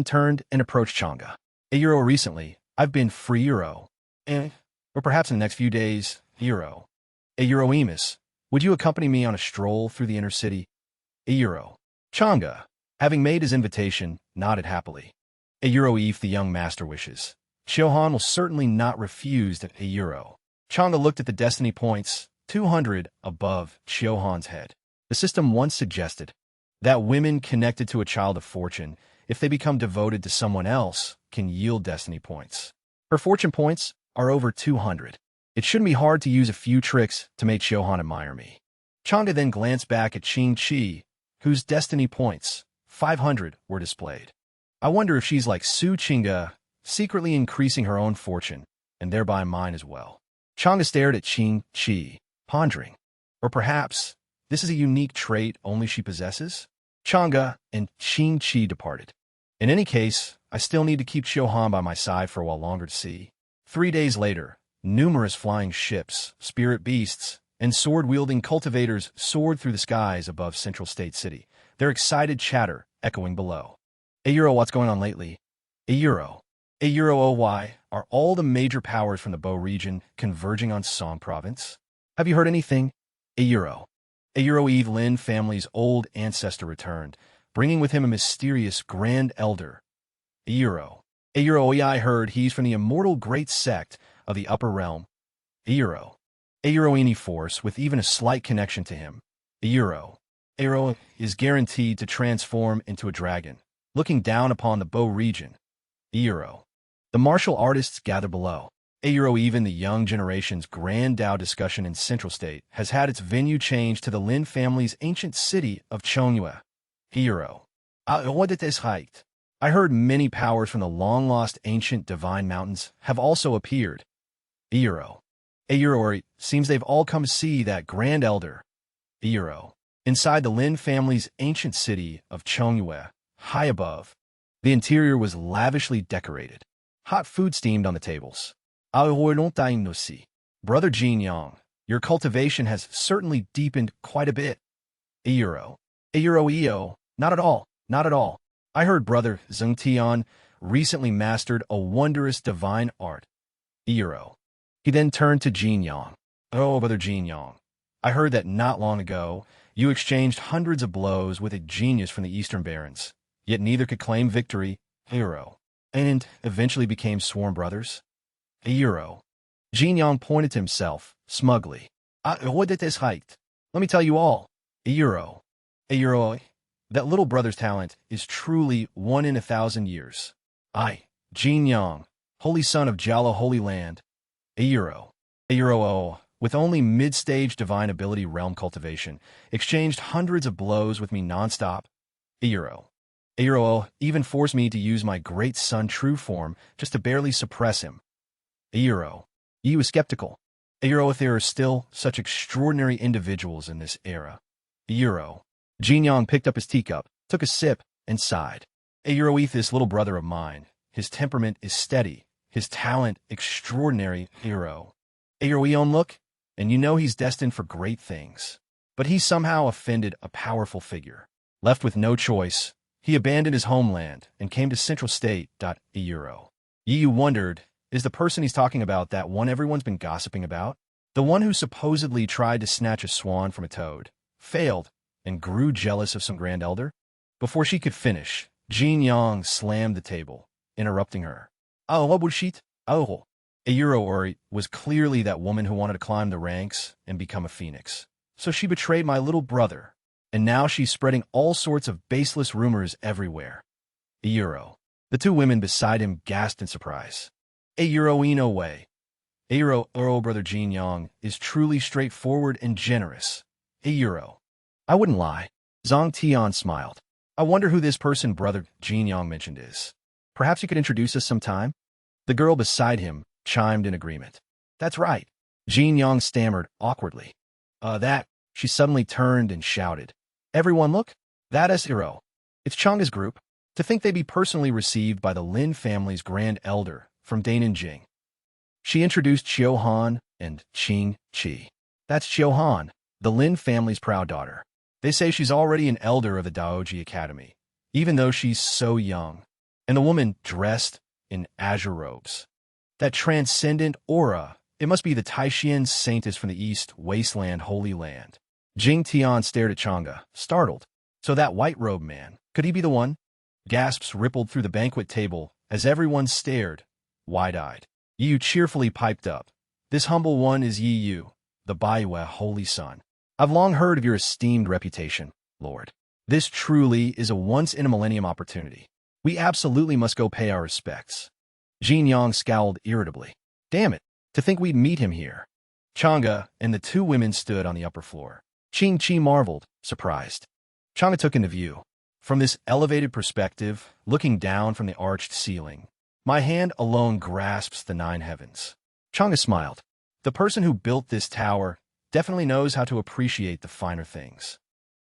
turned and approached Changa. Euro recently, I've been free Euro. Or perhaps in the next few days, Euro. Euro Emus, would you accompany me on a stroll through the inner city? Euro. Changa, having made his invitation, nodded happily. Euro if the young master wishes. Shiohan will certainly not refuse Euro. Changa looked at the destiny points, 200 above Shiohan's head. The system once suggested that women connected to a child of fortune, if they become devoted to someone else, can yield destiny points. Her fortune points are over 200. It shouldn't be hard to use a few tricks to make Shiohan admire me. Changa then glanced back at Qing Chi, whose destiny points, 500, were displayed. I wonder if she's like Su Chinga, secretly increasing her own fortune, and thereby mine as well. Changa stared at Qing Chi, pondering. Or perhaps this is a unique trait only she possesses? Changa and Qing Chi departed. In any case, I still need to keep Shiohan by my side for a while longer to see. 3 days later, numerous flying ships, spirit beasts, and sword-wielding cultivators soared through the skies above Central State City, their excited chatter echoing below. Euro, what's going on lately? Euro OY, are all the major powers from the Bo region converging on Song Province? Have you heard anything? Euro Eve Lin family's old ancestor returned, bringing with him a mysterious Grand Elder. Euro I heard he's from the immortal great sect of the Upper Realm. Euro any force with even a slight connection to him. Euro is guaranteed to transform into a dragon, looking down upon the Bo region. Euro. The martial artists gather below. Even the young generation's Grand Dao discussion in Central State has had its venue changed to the Lin family's ancient city of Chongyue. Euro. I heard many powers from the long-lost ancient divine mountains have also appeared. Euro. Seems they've all come to see that Grand Elder. Euro. Inside the Lin family's ancient city of Chongyue, high above. The interior was lavishly decorated. Hot food steamed on the tables. Brother Jin Yang, your cultivation has certainly deepened quite a bit. Euro, not at all. I heard Brother Zheng Tian recently mastered a wondrous divine art. Euro. He then turned to Jin Yang. Oh, Brother Jin Yang, I heard that not long ago you exchanged hundreds of blows with a genius from the Eastern Barrens, yet neither could claim victory. Euro. And eventually became sworn brothers? Euro. Jin Yang pointed to himself, smugly. Let me tell you all. Euro. That little brother's talent is truly 1 in 1,000 years. I, Jin Yang, holy son of Jialo Holy Land. Euro, with only mid-stage divine ability realm cultivation, exchanged hundreds of blows with me non-stop. Euro even forced me to use my great son true form just to barely suppress him. Euro. He was skeptical. If there are still such extraordinary individuals in this era. Euro. Jin Yang picked up his teacup, took a sip, and sighed. This little brother of mine. His temperament is steady. His talent extraordinary. Eon look, and you know he's destined for great things. But he somehow offended a powerful figure. Left with no choice, he abandoned his homeland and came to Central State. You wondered, is the person he's talking about that one everyone's been gossiping about? The one who supposedly tried to snatch a swan from a toad, failed, and grew jealous of some Grand Elder? Before she could finish, Jin Yang slammed the table, interrupting her. Bullshit. Ori was clearly that woman who wanted to climb the ranks and become a phoenix. So she betrayed my little brother, and now she's spreading all sorts of baseless rumors everywhere. A euro. The two women beside him gasped in surprise. A euro no way. A euro brother Jin Yong is truly straightforward and generous. A euro. I wouldn't lie. Zhang Tian smiled. I wonder who this person brother Jin Yong mentioned is. Perhaps you could introduce us sometime? The girl beside him chimed in agreement. That's right. Jin Yong stammered awkwardly. She suddenly turned and shouted. Everyone look. That is Hiro. It's Changa's group. To think they be personally received by the Lin family's grand elder from Dainanjing. She introduced Xiao Han and Qing Qi. That's Xiao Han, the Lin family's proud daughter. They say she's already an elder of the Daoji Academy, even though she's so young. And the woman dressed in azure robes. That transcendent aura, it must be the Taishian saintess from the East Wasteland Holy Land. Jing Tian stared at Chang'e, startled. So that white-robed man, could he be the one? Gasps rippled through the banquet table as everyone stared, wide-eyed. Yi Yu cheerfully piped up. This humble one is Yi Yu, the Baiwa Holy Son. I've long heard of your esteemed reputation, Lord. This truly is a once-in-a-millennium opportunity. We absolutely must go pay our respects. Jin Yong scowled irritably. Damn it, to think we'd meet him here. Chang'e and the two women stood on the upper floor. Qing Qi marveled, surprised. Chang'e took into view. From this elevated perspective, looking down from the arched ceiling, my hand alone grasps the 9 heavens. Chang'e smiled. The person who built this tower definitely knows how to appreciate the finer things.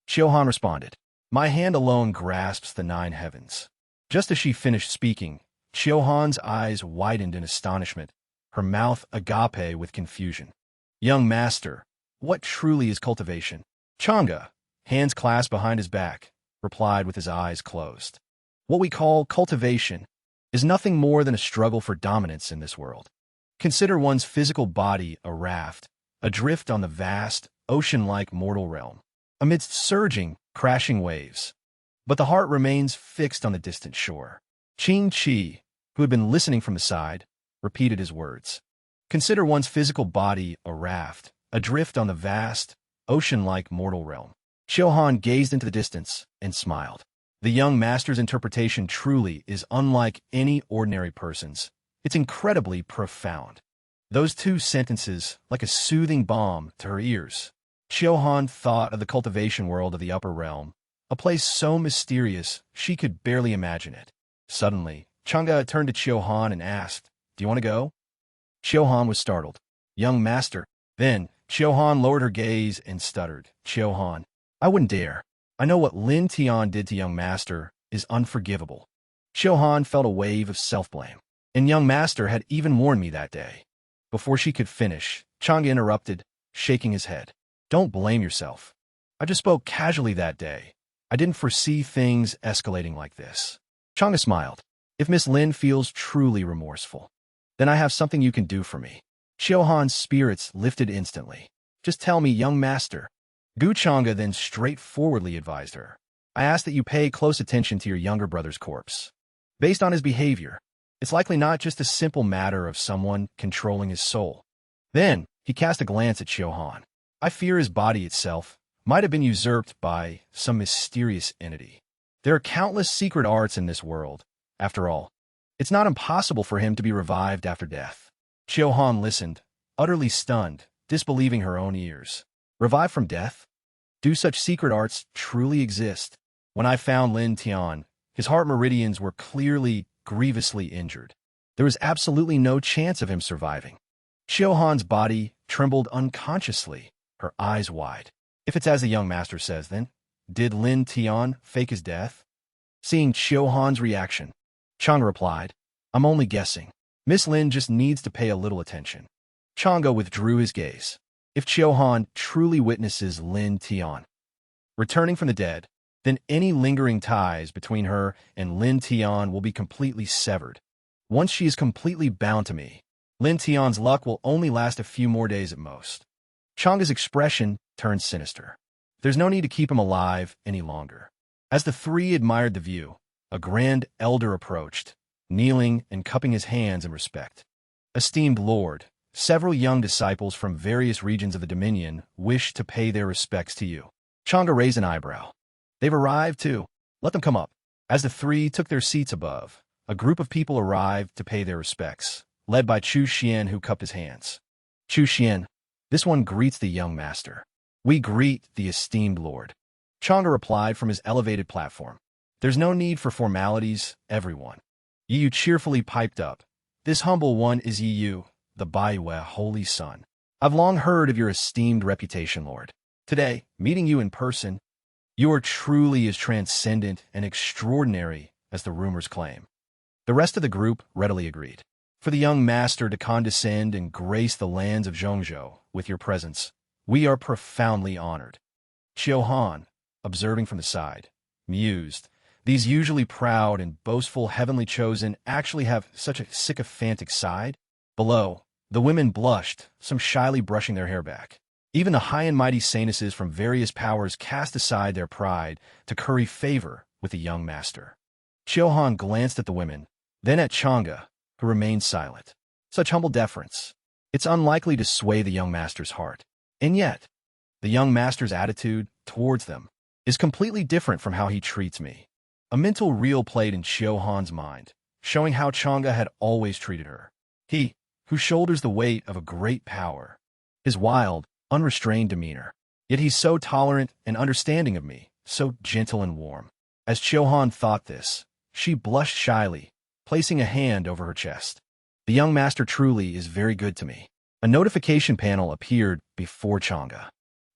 Xiao Han responded. My hand alone grasps the 9 heavens. Just as she finished speaking, Xiao Han's eyes widened in astonishment, her mouth agape with confusion. Young master, what truly is cultivation? Chang'e, hands clasped behind his back, replied with his eyes closed. What we call cultivation is nothing more than a struggle for dominance in this world. Consider one's physical body a raft, adrift on the vast, ocean-like mortal realm, amidst surging, crashing waves. But the heart remains fixed on the distant shore. Qing Qi, who had been listening from the side, repeated his words. Consider one's physical body a raft, adrift on the vast, ocean-like mortal realm. Xiao Han gazed into the distance and smiled. The young master's interpretation truly is unlike any ordinary person's. It's incredibly profound. Those two sentences, like a soothing balm to her ears. Xiao Han thought of the cultivation world of the upper realm, a place so mysterious she could barely imagine it. Suddenly, Chang'e turned to Xiao Han and asked, Do you want to go? Xiao Han was startled. Young master. Then, Xiao Han lowered her gaze and stuttered. Xiao Han, I wouldn't dare. I know what Lin Tian did to young master is unforgivable. Xiao Han felt a wave of self-blame. And young master had even warned me that day. Before she could finish, Chang'e interrupted, shaking his head. Don't blame yourself. I just spoke casually that day. I didn't foresee things escalating like this. Chang'e smiled. If Miss Lin feels truly remorseful, then I have something you can do for me. Xiao Han's spirits lifted instantly. Just tell me, young master. Gu Chang'e then straightforwardly advised her. I ask that you pay close attention to your younger brother's corpse. Based on his behavior, it's likely not just a simple matter of someone controlling his soul. Then, he cast a glance at Xiao Han. I fear his body itself might have been usurped by some mysterious entity. There are countless secret arts in this world. After all, it's not impossible for him to be revived after death. Xiao Han listened, utterly stunned, disbelieving her own ears. Revived from death? Do such secret arts truly exist? When I found Lin Tian, his heart meridians were clearly, grievously injured. There was absolutely no chance of him surviving. Xiao Han's body trembled unconsciously, her eyes wide. If it's as the young master says, then, did Lin Tian fake his death? Seeing Xiao Han's reaction, Chang'e replied, I'm only guessing. Miss Lin just needs to pay a little attention. Chang'e withdrew his gaze. If Xiao Han truly witnesses Lin Tian returning from the dead, then any lingering ties between her and Lin Tian will be completely severed. Once she is completely bound to me, Lin Tian's luck will only last a few more days at most. Chang'e's expression turned sinister. There's no need to keep him alive any longer. As the three admired the view, a grand elder approached, kneeling and cupping his hands in respect. Esteemed Lord, several young disciples from various regions of the Dominion wish to pay their respects to you. Chang'e raised an eyebrow. They've arrived too. Let them come up. As the three took their seats above, a group of people arrived to pay their respects, led by Chu Xian, who cupped his hands. Chu Xian, this one greets the young master. We greet the esteemed lord. Chang'e replied from his elevated platform. There's no need for formalities, everyone. Yu cheerfully piped up. This humble one is Yu, the Baiwe holy son. I've long heard of your esteemed reputation, lord. Today, meeting you in person, you are truly as transcendent and extraordinary as the rumors claim. The rest of the group readily agreed. For the young master to condescend and grace the lands of Zhongzhou with your presence, we are profoundly honored. Qiu Han, observing from the side, mused. These usually proud and boastful heavenly chosen actually have such a sycophantic side? Below, the women blushed, some shyly brushing their hair back. Even the high and mighty saintesses from various powers cast aside their pride to curry favor with the young master. Qiu Han glanced at the women, then at Chang'e, who remained silent. Such humble deference. It's unlikely to sway the young master's heart. And yet, the young master's attitude towards them is completely different from how he treats me. A mental reel played in Qiu Han's mind, showing how Chang'e had always treated her. He, who shoulders the weight of a great power, his wild, unrestrained demeanor. Yet he's so tolerant and understanding of me, so gentle and warm. As Qiu Han thought this, she blushed shyly, placing a hand over her chest. The young master truly is very good to me. A notification panel appeared before Chang'e.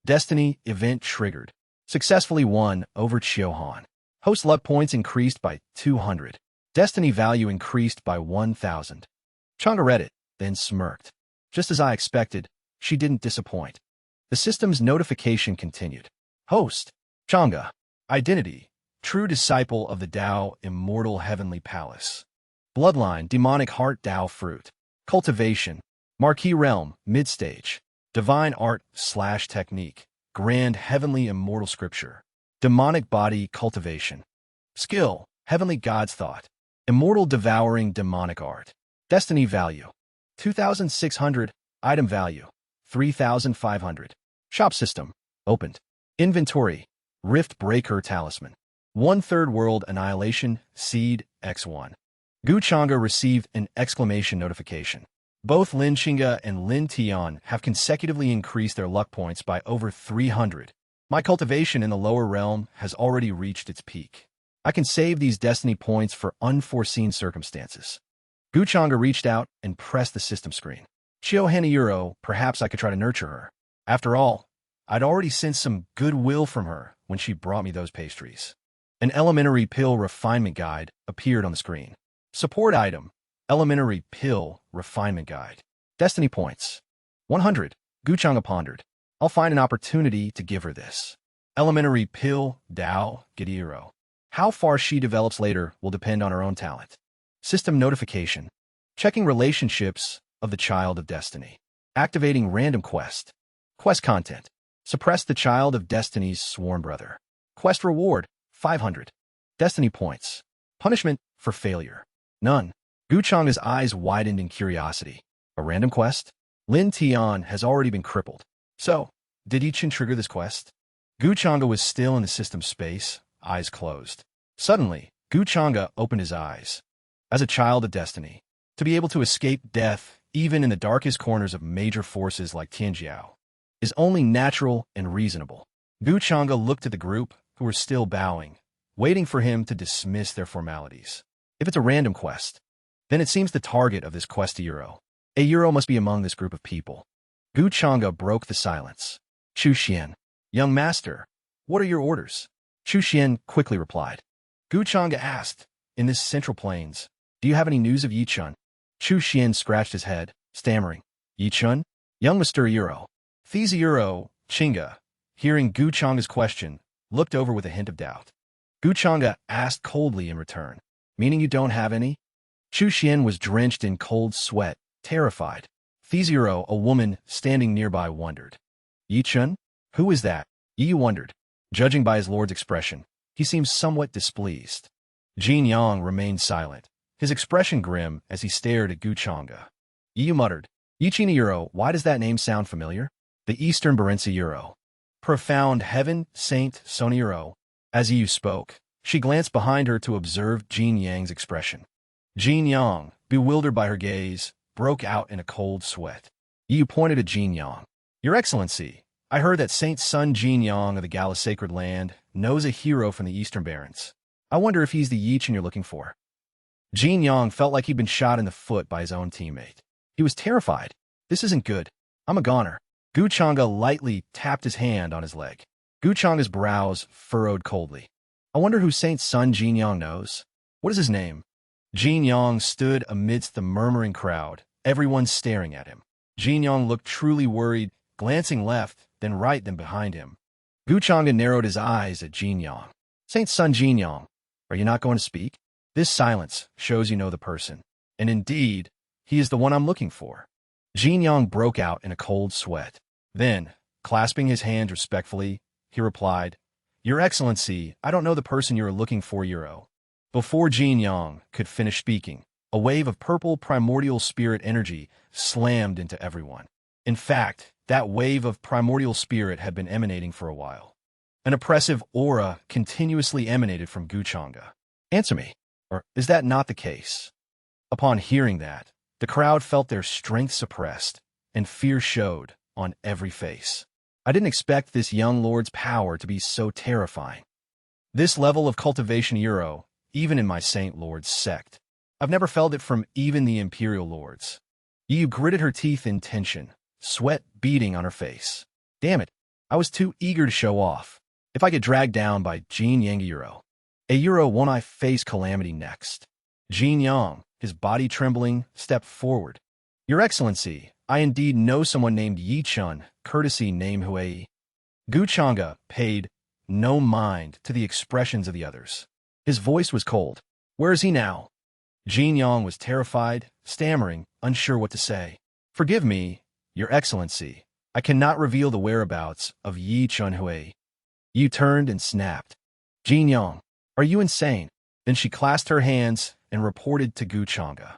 Destiny event triggered. Successfully won over Qiu Han. Host luck points increased by 200. Destiny value increased by 1,000. Chang'e read it, then smirked. Just as I expected, she didn't disappoint. The system's notification continued. Host, Chang'e. Identity, true disciple of the Tao Immortal Heavenly Palace. Bloodline, demonic heart Tao fruit. Cultivation, marquee realm, mid-stage. Divine art / technique, grand heavenly immortal scripture. Demonic body cultivation. Skill, heavenly god's thought. Immortal devouring demonic art. Destiny value, 2,600. Item value, 3,500. Shop system, opened. Inventory, rift breaker talisman. 1/3 world annihilation, seed, X1. Gu Chang'e received an exclamation notification. Both Lin Qingge and Lin Tian have consecutively increased their luck points by over 300. My cultivation in the lower realm has already reached its peak. I can save these destiny points for unforeseen circumstances. Gu Chang'e reached out and pressed the system screen. Qiu Hanayuro, perhaps I could try to nurture her. After all, I'd already sensed some goodwill from her when she brought me those pastries. An elementary pill refinement guide appeared on the screen. Support item, elementary pill refinement guide. Destiny points, 100. Gu Chang'e pondered. I'll find an opportunity to give her this. Elementary pill, Dao, Gidiro. How far she develops later will depend on her own talent. System notification. Checking relationships of the child of destiny. Activating random quest. Quest content. Suppress the child of destiny's sworn brother. Quest reward, 500. Destiny points. Punishment for failure, none. Gu Chang'e's eyes widened in curiosity. A random quest? Lin Tian has already been crippled. So, did Ichin trigger this quest? Gu Chang'e was still in the system space, eyes closed. Suddenly, Gu Chang'e opened his eyes. As a child of destiny, to be able to escape death, even in the darkest corners of major forces like Tianjiao, is only natural and reasonable. Gu Chang'e looked at the group, who were still bowing, waiting for him to dismiss their formalities. If it's a random quest, then it seems the target of this quest a Euro must be among this group of people. Gu Chang'e broke the silence. Chu Xian, young master, what are your orders? Chu Xian quickly replied. Gu Chang'e asked, in this central plains, do you have any news of Yichun? Chu Xian scratched his head, stammering. Yichun? Young Mr. Euro. These Euro, Qingge, hearing Gu Chang'e's question, looked over with a hint of doubt. Gu Chang'e asked coldly in return, meaning you don't have any? Chu Xian was drenched in cold sweat, terrified. Thizero, a woman standing nearby, wondered. Yichun? Who is that? Yi wondered. Judging by his lord's expression, he seemed somewhat displeased. Jin Yang remained silent, his expression grim as he stared at Gu Chang'e. Yi muttered. Yichina Euro, why does that name sound familiar? The Eastern Barensi Euro. Profound heaven, Saint Sony Euro. As Yi spoke, She glanced behind her to observe Jin Yang's expression. Jin Yang, bewildered by her gaze, broke out in a cold sweat. Yu pointed at Jin Yang. Your Excellency, I heard that Saint Sun Jin Yang of the Gala Sacred Land knows a hero from the Eastern Barrens. I wonder if he's the Yichin you're looking for. Jin Yang felt like he'd been shot in the foot by his own teammate. He was terrified. This isn't good. I'm a goner. Gu Chang'e lightly tapped his hand on his leg. Gu Chang'e's brows furrowed coldly. I wonder who Saint Sun Jin Yang knows. What is his name? Jin Yang stood amidst the murmuring crowd, everyone staring at him. Jin Yang looked truly worried, glancing left, then right, then behind him. Gu Chang'e narrowed his eyes at Jin Yang. Saint Sun Jin Yang, are you not going to speak? This silence shows you know the person. And indeed, he is the one I'm looking for. Jin Yang broke out in a cold sweat. Then, clasping his hands respectfully, he replied, Your Excellency, I don't know the person you are looking for, Euro. Before Jin Yang could finish speaking, a wave of purple primordial spirit energy slammed into everyone. In fact, that wave of primordial spirit had been emanating for a while. An oppressive aura continuously emanated from Gu Chang'e. Answer me, or is that not the case? Upon hearing that, the crowd felt their strength suppressed, and fear showed on every face. I didn't expect this young lord's power to be so terrifying. This level of cultivation, Euro, even in my Saint Lord's sect. I've never felt it from even the Imperial Lords. Yu gritted her teeth in tension, sweat beading on her face. Damn it, I was too eager to show off. If I get dragged down by Jin Yang Euro. A Euro won't I face calamity next? Jin Yang, his body trembling, stepped forward. Your Excellency, I indeed know someone named Yi Chun, courtesy name Huei. Gu Chang'e paid no mind to the expressions of the others. His voice was cold. Where is he now? Jin Yang was terrified, stammering, unsure what to say. Forgive me, Your Excellency. I cannot reveal the whereabouts of Yi Chun Huei. Yu turned and snapped. Jin Yang, are you insane? Then she clasped her hands and reported to Gu Chang'e.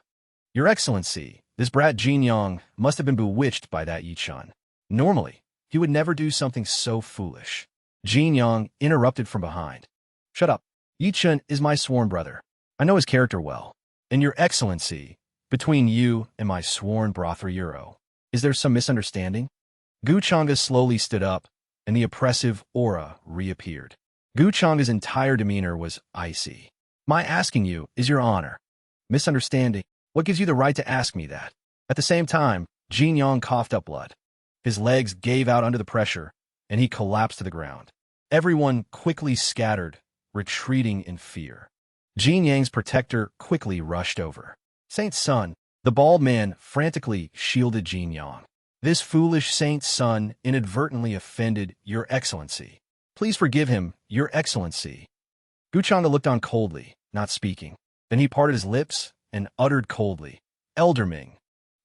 Your Excellency, this brat Jin Yang must have been bewitched by that Yi Chun. Normally, he would never do something so foolish. Jin Yang interrupted from behind. Shut up. Yi Chun is my sworn brother. I know his character well. And Your Excellency, between you and my sworn brother Euro, is there some misunderstanding? Gu Chang'e slowly stood up, and the oppressive aura reappeared. Gu Chang'e's entire demeanor was icy. My asking you is your honor. Misunderstanding? What gives you the right to ask me that? At the same time, Jin Yang coughed up blood. His legs gave out under the pressure, and he collapsed to the ground. Everyone quickly scattered, retreating in fear. Jin Yang's protector quickly rushed over. Saint Sun, the bald man frantically shielded Jin Yang. This foolish Saint Sun inadvertently offended Your Excellency. Please forgive him, Your Excellency. Gu Chang'e looked on coldly, not speaking. Then he parted his lips and uttered coldly, Elder Ming.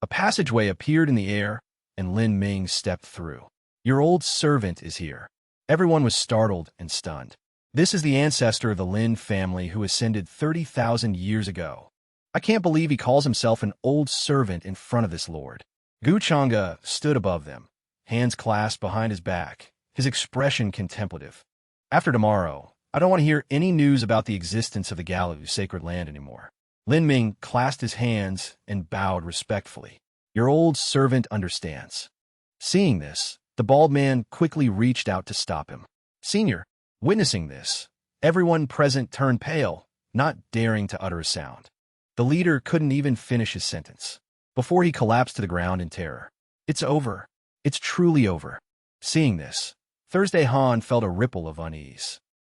A passageway appeared in the air, and Lin Ming stepped through. Your old servant is here. Everyone was startled and stunned. This is the ancestor of the Lin family who ascended 30,000 years ago. I can't believe he calls himself an old servant in front of this lord. Gu Chang'e stood above them, hands clasped behind his back, his expression contemplative. After tomorrow, I don't want to hear any news about the existence of the Galu sacred land anymore. Lin Ming clasped his hands and bowed respectfully. Your old servant understands. Seeing this, the bald man quickly reached out to stop him. Senior, witnessing this, everyone present turned pale, not daring to utter a sound. The leader couldn't even finish his sentence before he collapsed to the ground in terror. It's over. It's truly over. Seeing this, Thursday Han felt a ripple of unease.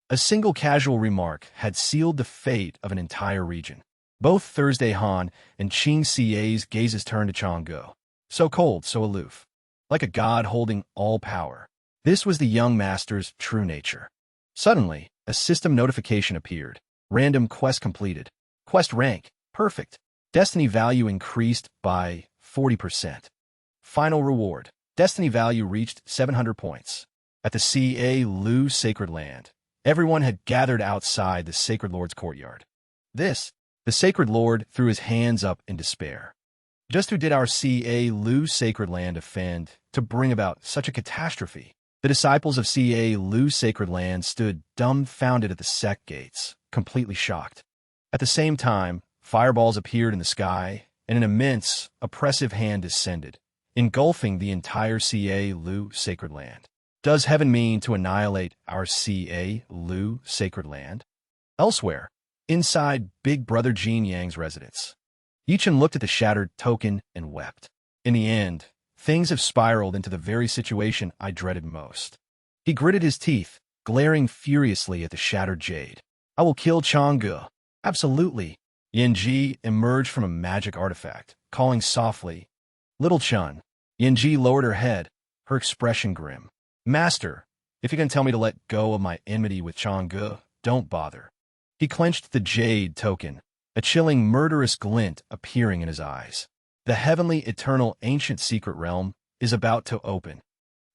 A single casual remark had sealed the fate of an entire region. Both Thursday Han and Qing Xie's gazes turned to Chang'e. So cold, so aloof. Like a god holding all power. This was the young master's true nature. Suddenly, a system notification appeared. Random quest completed. Quest rank, perfect. Destiny value increased by 40%. Final reward. Destiny value reached 700 points. At the Ca Lu Sacred Land, everyone had gathered outside the Sacred Lord's courtyard. The Sacred Lord threw his hands up in despair. Just who did our Ca Lu Sacred Land offend to bring about such a catastrophe? The disciples of Ca Lu's sacred land stood dumbfounded at the sect gates, completely shocked. At the same time, fireballs appeared in the sky, and an immense, oppressive hand descended, engulfing the entire Ca Lu sacred land. Does heaven mean to annihilate our Ca Lu sacred land? Elsewhere, inside Big Brother Jean Yang's residence, Yichen looked at the shattered token and wept. In the end, things have spiraled into the very situation I dreaded most. He gritted his teeth, glaring furiously at the shattered jade. I will kill Chang'e. Absolutely. Yanji emerged from a magic artifact, calling softly, Little Chun. Yanji lowered her head, her expression grim. Master, if you can tell me to let go of my enmity with Chang'e, don't bother. He clenched the jade token, a chilling, murderous glint appearing in his eyes. The heavenly, eternal, ancient secret realm is about to open.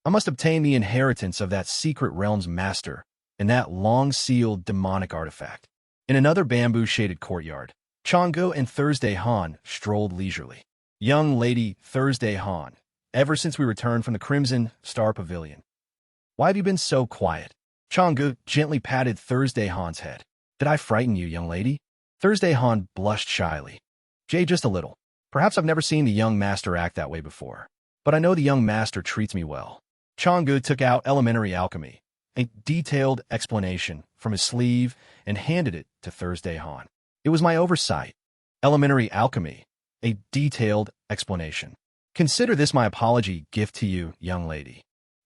I must obtain the inheritance of that secret realm's master and that long-sealed demonic artifact. In another bamboo-shaded courtyard, Chang'e and Thursday Han strolled leisurely. Young lady Thursday Han, ever since we returned from the Crimson Star Pavilion. Why have you been so quiet? Chang'e gently patted Thursday Han's head. Did I frighten you, young lady? Thursday Han blushed shyly. Jay, just a little. Perhaps I've never seen the young master act that way before. But I know the young master treats me well. Chang'e took out elementary alchemy, a detailed explanation from his sleeve, and handed it to Thursday Han. It was my oversight. Elementary alchemy, a detailed explanation. Consider this my apology gift to you, young lady.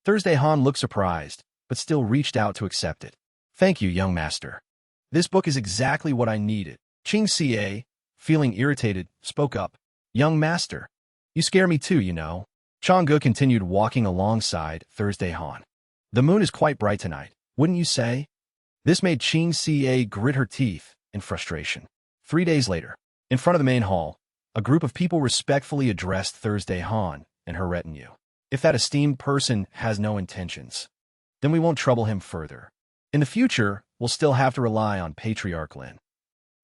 Thursday Han looked surprised, but still reached out to accept it. Thank you, young master. This book is exactly what I needed. Ching Ca, feeling irritated, spoke up. Young master, you scare me too, you know. Chang'e continued walking alongside Thursday Han. The moon is quite bright tonight, wouldn't you say? This made Ching Ca grit her teeth in frustration. 3 days later, in front of the main hall, a group of people respectfully addressed Thursday Han and her retinue. If that esteemed person has no intentions, then we won't trouble him further. In the future, we'll still have to rely on Patriarch Lin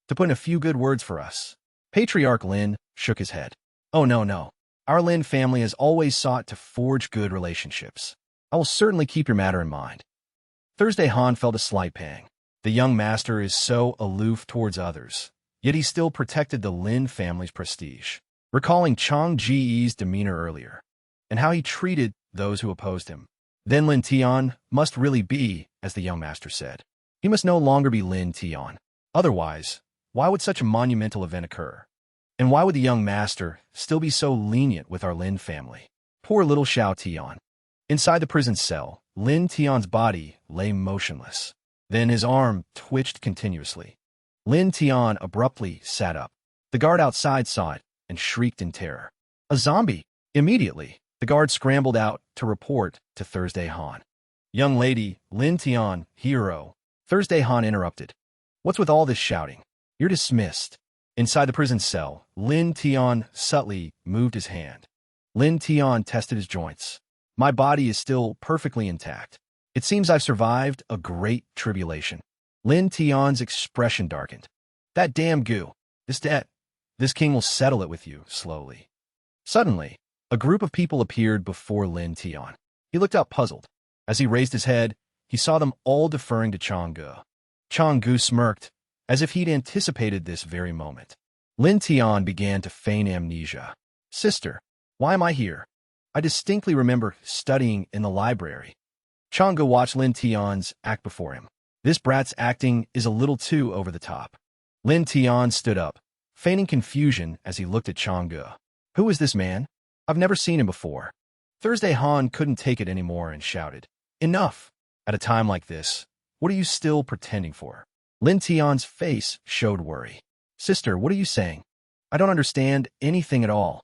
to put in a few good words for us. Patriarch Lin shook his head. Oh, no. Our Lin family has always sought to forge good relationships. I will certainly keep your matter in mind. Thursday Han felt a slight pang. The young master is so aloof towards others, yet he still protected the Lin family's prestige. Recalling Chang Ji's demeanor earlier, and how he treated those who opposed him. Then Lin Tian must really be, as the young master said. He must no longer be Lin Tian. Otherwise, why would such a monumental event occur? And why would the young master still be so lenient with our Lin family? Poor little Xiao Tian. Inside the prison cell, Lin Tian's body lay motionless. Then his arm twitched continuously. Lin Tian abruptly sat up. The guard outside saw it and shrieked in terror. A zombie! Immediately, the guard scrambled out to report to Thursday Han. Young lady, Lin Tian, hero. Thursday Han interrupted. What's with all this shouting? You're dismissed. Inside the prison cell, Lin Tian subtly moved his hand. Lin Tian tested his joints. My body is still perfectly intact. It seems I've survived a great tribulation. Lin Tian's expression darkened. That damn goo. This debt. This king will settle it with you, slowly. Suddenly, a group of people appeared before Lin Tian. He looked up puzzled. As he raised his head, he saw them all deferring to Chang'e. Chang'e smirked, as if he'd anticipated this very moment. Lin Tian began to feign amnesia. Sister, why am I here? I distinctly remember studying in the library. Chang'e watched Lin Tian's act before him. This brat's acting is a little too over the top. Lin Tian stood up, feigning confusion as he looked at Chang'e. Who is this man? I've never seen him before. Thursday Han couldn't take it anymore and shouted. Enough! At a time like this, what are you still pretending for? Lin Tian's face showed worry. Sister, what are you saying? I don't understand anything at all.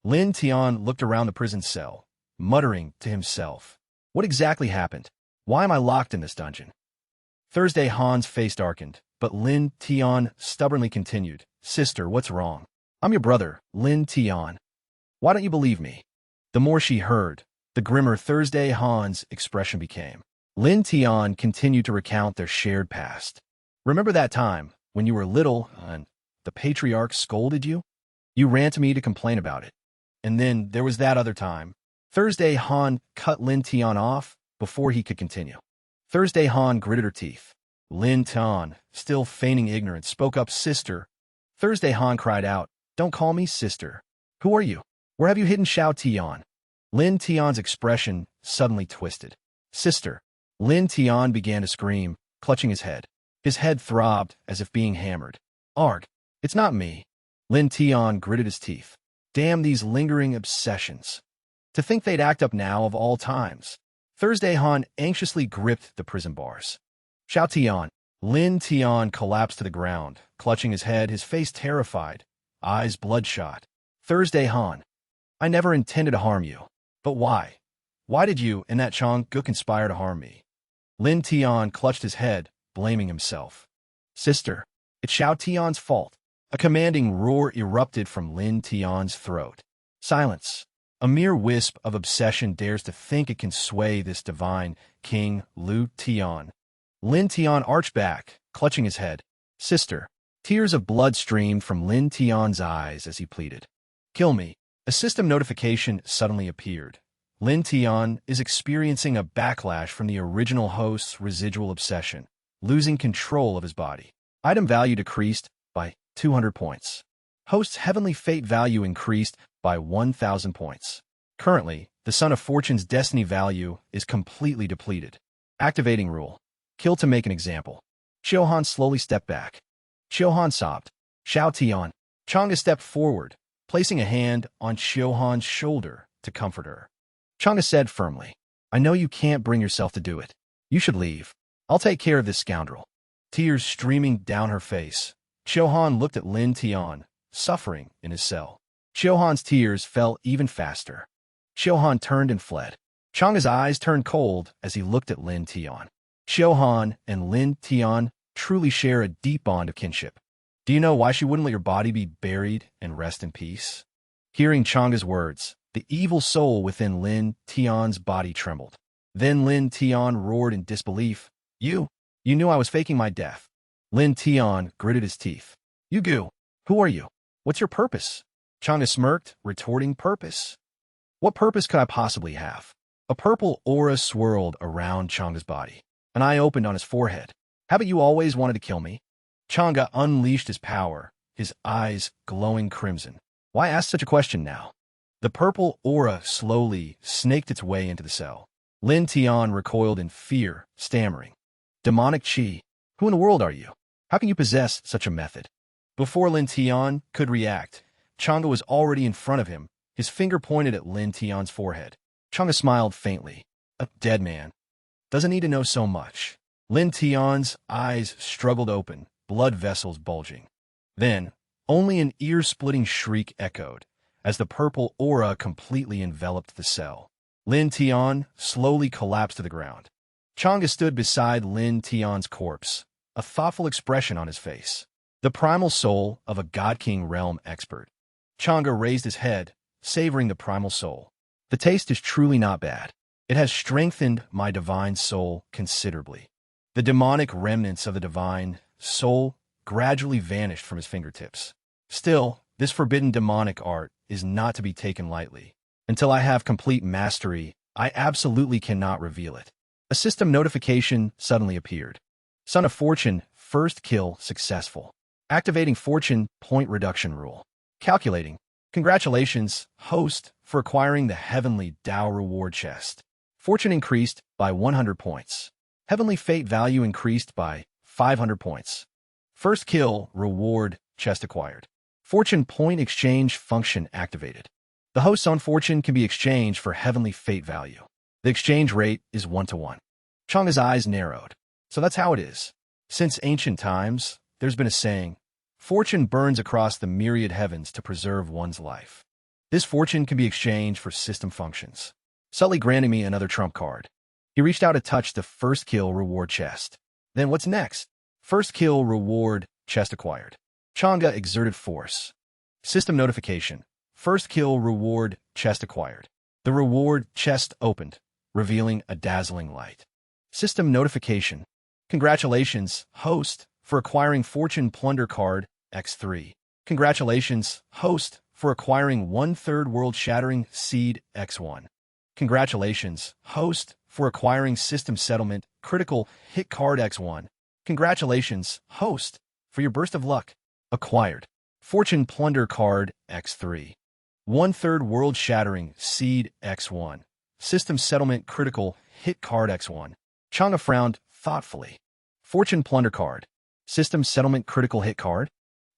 Lin Tian looked around the prison cell, muttering to himself. What exactly happened? Why am I locked in this dungeon? Thursday Han's face darkened, but Lin Tian stubbornly continued. Sister, what's wrong? I'm your brother, Lin Tian. Why don't you believe me? The more she heard, the grimmer Thursday Han's expression became. Lin Tian continued to recount their shared past. Remember that time when you were little and the patriarch scolded you? You ran to me to complain about it. And then there was that other time. Thursday Han cut Lin Tian off before he could continue. Thursday Han gritted her teeth. Lin Tian, still feigning ignorance, spoke up, "Sister." Thursday Han cried out, "Don't call me sister. Who are you? Where have you hidden Xiao Tian?" Lin Tian's expression suddenly twisted. "Sister." Lin Tian began to scream, clutching his head. His head throbbed as if being hammered. "Arg, it's not me." Lin Tian gritted his teeth. Damn these lingering obsessions. To think they'd act up now of all times. Thursday Han anxiously gripped the prison bars. "Xiao Tian." Lin Tian collapsed to the ground, clutching his head, his face terrified, eyes bloodshot. Thursday Han. "I never intended to harm you. But why? Why did you and that Chong-gu conspire to harm me?" Lin Tian clutched his head, blaming himself. "Sister, it's Xiao Tian's fault." A commanding roar erupted from Lin Tian's throat. "Silence. A mere wisp of obsession dares to think it can sway this divine King Lu Tian." Lin Tian arched back, clutching his head. "Sister." Tears of blood streamed from Lin Tian's eyes as he pleaded. "Kill me." A system notification suddenly appeared. Lin Tian is experiencing a backlash from the original host's residual obsession, losing control of his body. Item value decreased by 200 points. Host's heavenly fate value increased by 1,000 points. Currently, the Son of Fortune's destiny value is completely depleted. Activating rule. Kill to make an example. Xiaohan slowly stepped back. Xiaohan sobbed. "Xiao Tian." Chang'e stepped forward, placing a hand on Xiaohan's shoulder to comfort her. Chang'e said firmly, "I know you can't bring yourself to do it. You should leave. I'll take care of this scoundrel." Tears streaming down her face, Xiaohan looked at Lin Tian, suffering in his cell. Xiaohan's tears fell even faster. Xiaohan turned and fled. Chang'e's eyes turned cold as he looked at Lin Tian. Xiaohan and Lin Tian truly share a deep bond of kinship. Do you know why she wouldn't let your body be buried and rest in peace? Hearing Chang'e's words, the evil soul within Lin Tian's body trembled. Then Lin Tian roared in disbelief. You knew I was faking my death." Lin Tian gritted his teeth. "You goo. Who are you? What's your purpose?" Chang'e smirked, retorting, "Purpose? What purpose could I possibly have?" A purple aura swirled around Chang'e's body. An eye opened on his forehead. "Haven't you always wanted to kill me?" Chang'e unleashed his power, his eyes glowing crimson. Why ask such a question now? The purple aura slowly snaked its way into the cell. Lin Tian recoiled in fear, stammering. "Demonic Qi, who in the world are you? How can you possess such a method?" Before Lin Tian could react, Chang'e was already in front of him, his finger pointed at Lin Tian's forehead. Chang'e smiled faintly. "A dead man doesn't need to know so much." Lin Tian's eyes struggled open, blood vessels bulging. Then, only an ear-splitting shriek echoed, as the purple aura completely enveloped the cell. Lin Tian slowly collapsed to the ground. Chang'e stood beside Lin Tian's corpse, a thoughtful expression on his face. The primal soul of a God King realm expert. Chang'e raised his head, savoring the primal soul. "The taste is truly not bad. It has strengthened my divine soul considerably." The demonic remnants of the divine soul gradually vanished from his fingertips. "Still, this forbidden demonic art is not to be taken lightly. Until I have complete mastery, I absolutely cannot reveal it." A system notification suddenly appeared. Son of Fortune, first kill successful. Activating fortune point reduction rule. Calculating. Congratulations, host, for acquiring the Heavenly Tao reward chest. Fortune increased by 100 points. Heavenly Fate value increased by 500 points. First kill reward chest acquired. Fortune point exchange function activated. The host's own fortune can be exchanged for Heavenly Fate value. The exchange rate is 1-to-1. Chang'e's eyes narrowed. So that's how it is. Since ancient times, there's been a saying, "Fortune burns across the myriad heavens to preserve one's life." This fortune can be exchanged for system functions. Subtly granting me another trump card. He reached out to touch the first kill reward chest. Then what's next? First kill reward chest acquired. Chang'e exerted force. System notification. First kill reward chest acquired. The reward chest opened, revealing a dazzling light. System notification. Congratulations, host, for acquiring Fortune Plunder Card X3. Congratulations, host, for acquiring 1/3 World Shattering Seed X1. Congratulations, host, for acquiring System Settlement Critical Hit Card X1. Congratulations, host, for your burst of luck. Acquired. Fortune Plunder Card X3. 1/3 World Shattering Seed X1. System Settlement Critical Hit Card X1. Changa frowned thoughtfully. Fortune Plunder Card. System Settlement Critical Hit Card?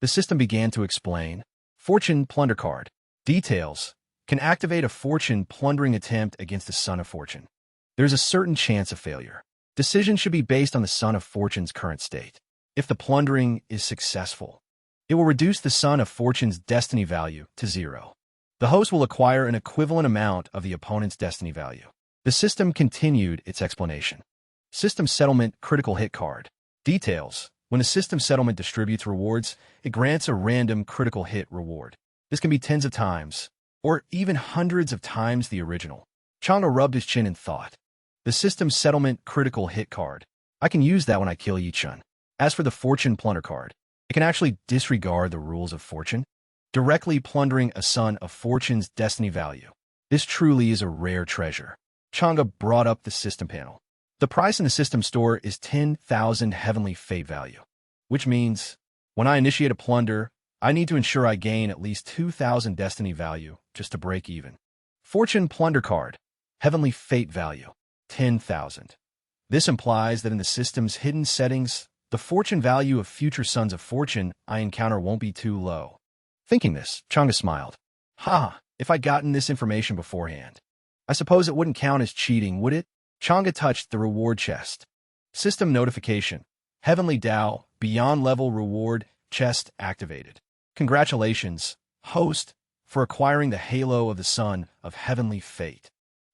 The system began to explain. Fortune Plunder Card. Details. Can activate a fortune plundering attempt against the Son of Fortune. There's a certain chance of failure. Decision should be based on the Son of Fortune's current state. If the plundering is successful, it will reduce the Son of Fortune's destiny value to 0. The host will acquire an equivalent amount of the opponent's destiny value. The system continued its explanation. System Settlement Critical Hit Card. Details. When a system settlement distributes rewards, it grants a random critical hit reward. This can be tens of times, or even hundreds of times the original. Changa rubbed his chin in thought. The System Settlement Critical Hit Card. I can use that when I kill Yi-chun. As for the Fortune Plunder Card, it can actually disregard the rules of fortune, directly plundering a Son of Fortune's destiny value. This truly is a rare treasure. Changa brought up the system panel. The price in the system store is 10,000 Heavenly Fate value, which means when I initiate a plunder, I need to ensure I gain at least 2,000 destiny value just to break even. Fortune Plunder Card. Heavenly Fate value. 10,000. This implies that in the system's hidden settings, the fortune value of future Sons of Fortune I encounter won't be too low. Thinking this, Changa smiled. If I'd gotten this information beforehand, I suppose it wouldn't count as cheating, would it? Changa touched the reward chest. System notification. Heavenly Tao, Beyond Level Reward Chest activated. Congratulations, host, for acquiring the Halo of the Son of Heavenly Fate.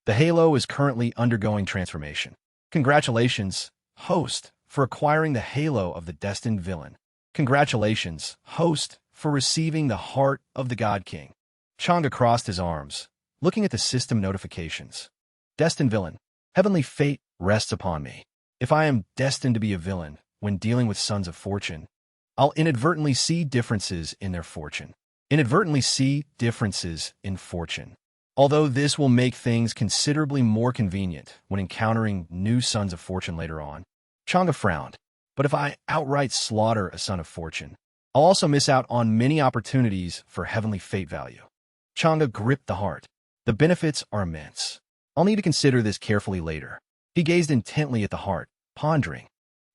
The Halo is currently undergoing transformation. Congratulations, host, for acquiring the Halo of the Destined Villain. Congratulations, host, for receiving the Heart of the God King. Changa crossed his arms, looking at the system notifications. Destined Villain. Heavenly Fate rests upon me. If I am destined to be a villain when dealing with Sons of Fortune, I'll inadvertently see differences in their fortune. Inadvertently see differences in fortune. Although this will make things considerably more convenient when encountering new Sons of Fortune later on. Changa frowned. But if I outright slaughter a Son of Fortune, I'll also miss out on many opportunities for Heavenly Fate value. Changa gripped the heart. The benefits are immense. I'll need to consider this carefully later. He gazed intently at the heart, pondering.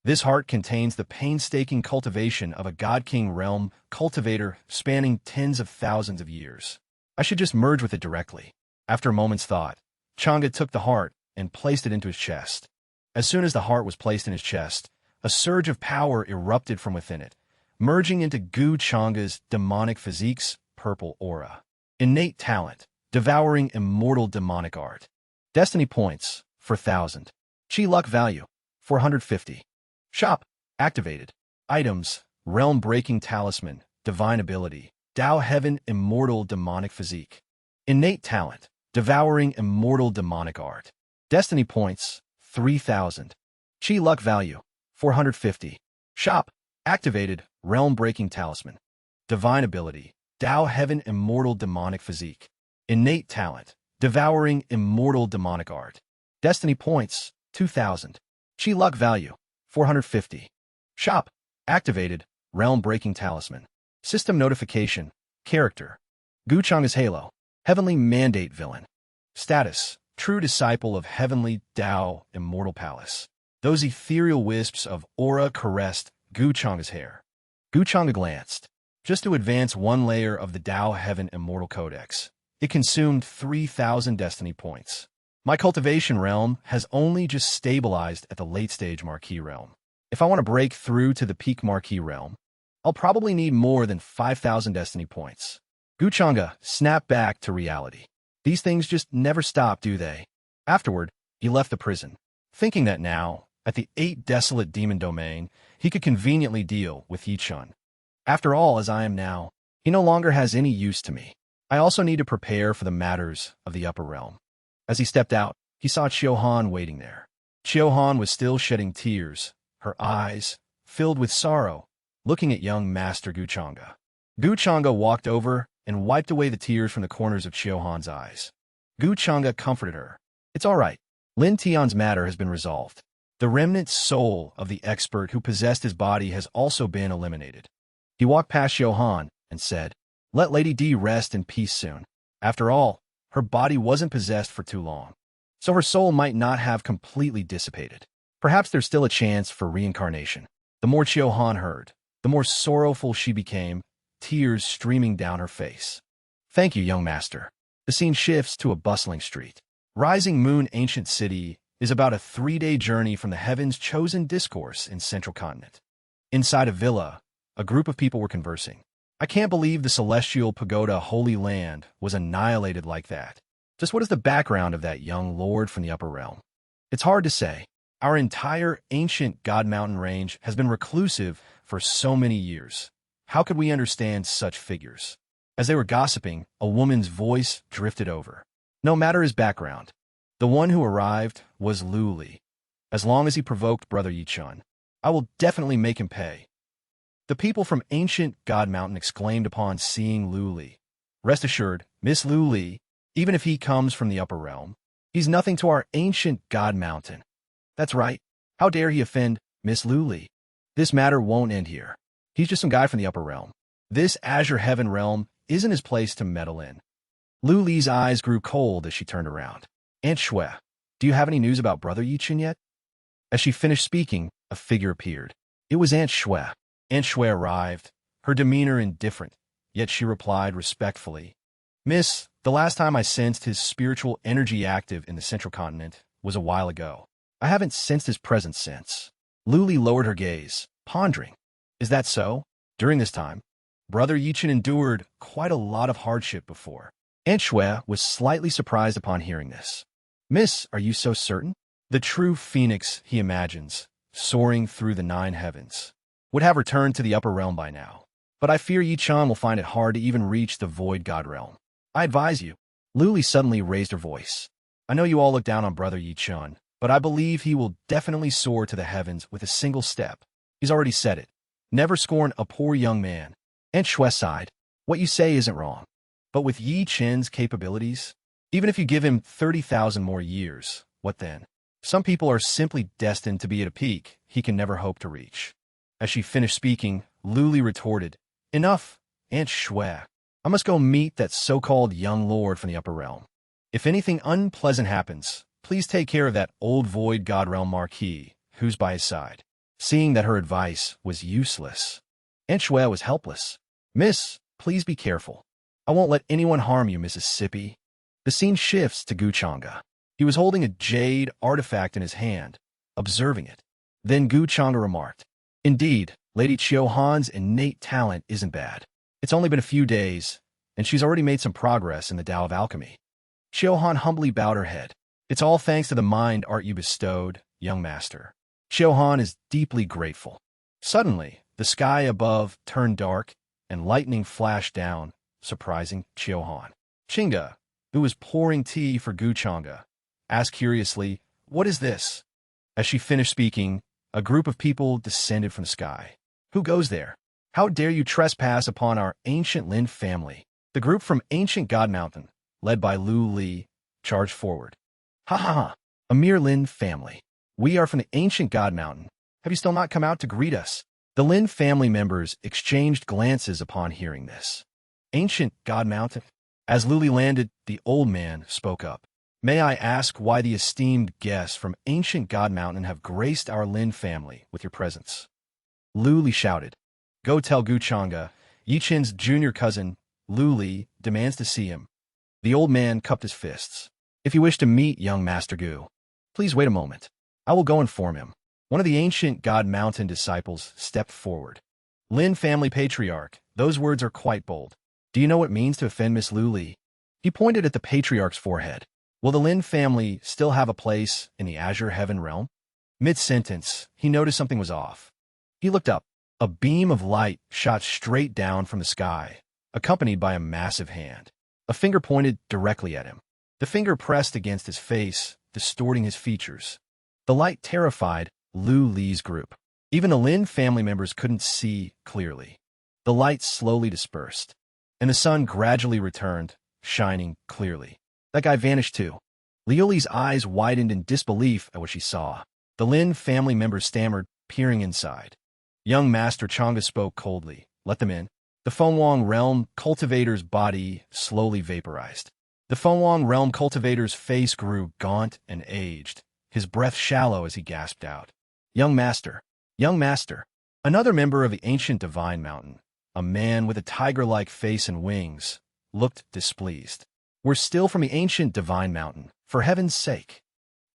This heart contains the painstaking cultivation of a God King realm cultivator spanning tens of thousands of years. I should just merge with it directly. After a moment's thought, Changa took the heart and placed it into his chest. As soon as the heart was placed in his chest, a surge of power erupted from within it, merging into Gu Changa's demonic physique's purple aura. Innate talent, devouring immortal demonic art. Destiny points, 4,000. Chi luck value, 450. Shop, activated. Items, realm-breaking talisman, divine ability, Tao Heaven immortal demonic physique. Innate talent, devouring immortal demonic art. Destiny points, 3,000. Chi luck value, 450. Shop, activated, realm-breaking talisman. Divine ability, Tao Heaven immortal demonic physique. Innate talent, devouring immortal demonic art. Destiny points, 2,000. Chi luck value, 450. Shop, activated, realm-breaking talisman. System notification, character. Gu Changa's Halo, heavenly mandate villain. Status, true disciple of heavenly Tao immortal palace. Those ethereal wisps of aura caressed Gu Changa's hair. Gu Changa glanced. Just to advance one layer of the Tao Heaven Immortal Codex, it consumed 3,000 destiny points. My cultivation realm has only just stabilized at the late-stage Marquis realm. If I want to break through to the peak Marquis realm, I'll probably need more than 5,000 destiny points. Gu Changa snapped back to reality. These things just never stop, do they? Afterward, he left the prison, thinking that now, at the 8 desolate demon domain, he could conveniently deal with Yi-chun. After all, as I am now, he no longer has any use to me. I also need to prepare for the matters of the upper realm. As he stepped out, he saw Chiohan waiting there. Chiohan was still shedding tears, her eyes filled with sorrow, looking at young Master Gu Changa. Gu Changa walked over and wiped away the tears from the corners of Chiohan's eyes. Gu Changa comforted her. It's all right. Lin Tian's matter has been resolved. The remnant soul of the expert who possessed his body has also been eliminated. He walked past Johan and said, "Let Lady D rest in peace soon. After all, her body wasn't possessed for too long, so her soul might not have completely dissipated. Perhaps there's still a chance for reincarnation." The more Johan heard, the more sorrowful she became, tears streaming down her face. "Thank you, young master." The scene shifts to a bustling street. Rising Moon Ancient City is about a 3-day journey from the heavens' chosen discourse in Central Continent. Inside a villa, a group of people were conversing. "I can't believe the celestial pagoda Holy Land was annihilated like that. Just what is the background of that young lord from the upper realm? It's hard to say. Our entire ancient God Mountain range has been reclusive for so many years. How could we understand such figures?" As they were gossiping, a woman's voice drifted over. "No matter his background, the one who arrived was Lu Li. As long as he provoked Brother Yichun, I will definitely make him pay." The people from ancient God Mountain exclaimed upon seeing Lu Li. "Rest assured, Miss Lu Li, even if he comes from the upper realm, he's nothing to our ancient God Mountain." "That's right. How dare he offend Miss Lu Li? This matter won't end here. He's just some guy from the upper realm. This Azure Heaven realm isn't his place to meddle in." Lu Li's eyes grew cold as she turned around. "Aunt Shui, do you have any news about Brother Yichun yet?" As she finished speaking, a figure appeared. It was Aunt Shui. Aunt Shui arrived, her demeanor indifferent, yet she replied respectfully, "Miss, the last time I sensed his spiritual energy active in the Central Continent was a while ago. I haven't sensed his presence since." Lu Li lowered her gaze, pondering. "Is that so? During this time, Brother Yichun endured quite a lot of hardship before." Aunt Shui was slightly surprised upon hearing this. "Miss, are you so certain? The true phoenix, he imagines, soaring through the 9 heavens, would have returned to the upper realm by now. But I fear Yichun will find it hard to even reach the void god realm. I advise you." Lu Li suddenly raised her voice. "I know you all look down on Brother Yichun, but I believe he will definitely soar to the heavens with a single step. He's already said it. Never scorn a poor young man." Aunt Shui sighed. "What you say isn't wrong. But with Yi Chen's capabilities, even if you give him 30,000 more years, what then? Some people are simply destined to be at a peak he can never hope to reach." As she finished speaking, Lu Li retorted, "Enough, Aunt Shui. I must go meet that so-called young lord from the upper realm. If anything unpleasant happens, please take care of that old void god realm marquis who's by his side." Seeing that her advice was useless, Aunt Shui was helpless. "Miss, please be careful. I won't let anyone harm you, Mississippi." The scene shifts to Guchanga. He was holding a jade artifact in his hand, observing it. Then Guchanga remarked, "Indeed, Lady Chiohan's innate talent isn't bad. It's only been a few days, and she's already made some progress in the Tao of Alchemy." Chiohan humbly bowed her head. "It's all thanks to the mind art you bestowed, young master." Chiohan is deeply grateful. Suddenly, the sky above turned dark, and lightning flashed down, surprising Chiohan. Chinga, who was pouring tea for Guchanga, asked curiously, "What is this?" As she finished speaking, a group of people descended from the sky. "Who goes there? How dare you trespass upon our ancient Lin family?" The group from ancient God Mountain, led by Lu Li, charged forward. "Ha ha ha! A mere Lin family. We are from the ancient God Mountain. Have you still not come out to greet us?" The Lin family members exchanged glances upon hearing this. "Ancient God Mountain?" As Lu Li landed, the old man spoke up. "May I ask why the esteemed guests from ancient God Mountain have graced our Lin family with your presence?" Lu Li shouted. "Go tell Guchanga, Yichen's junior cousin, Lu Li, demands to see him." The old man cupped his fists. "If you wish to meet young Master Gu, please wait a moment. I will go inform him." One of the ancient God Mountain disciples stepped forward. "Lin family patriarch, those words are quite bold. Do you know what it means to offend Miss Lu Li?" He pointed at the patriarch's forehead. "Will the Lin family still have a place in the Azure Heaven realm?" Mid-sentence, he noticed something was off. He looked up. A beam of light shot straight down from the sky, accompanied by a massive hand. A finger pointed directly at him. The finger pressed against his face, distorting his features. The light terrified Lu Li's group. Even the Lin family members couldn't see clearly. The light slowly dispersed, and the sun gradually returned, shining clearly. That guy vanished too. Liuli's eyes widened in disbelief at what she saw. The Lin family members stammered, peering inside. Young Master Chang'e spoke coldly. Let them in. The Fenghuang realm cultivator's body slowly vaporized. The Fenghuang realm cultivator's face grew gaunt and aged, his breath shallow as he gasped out. Young Master. Young Master. Another member of the ancient divine mountain, a man with a tiger-like face and wings, looked displeased. We're still from the ancient divine mountain, for heaven's sake.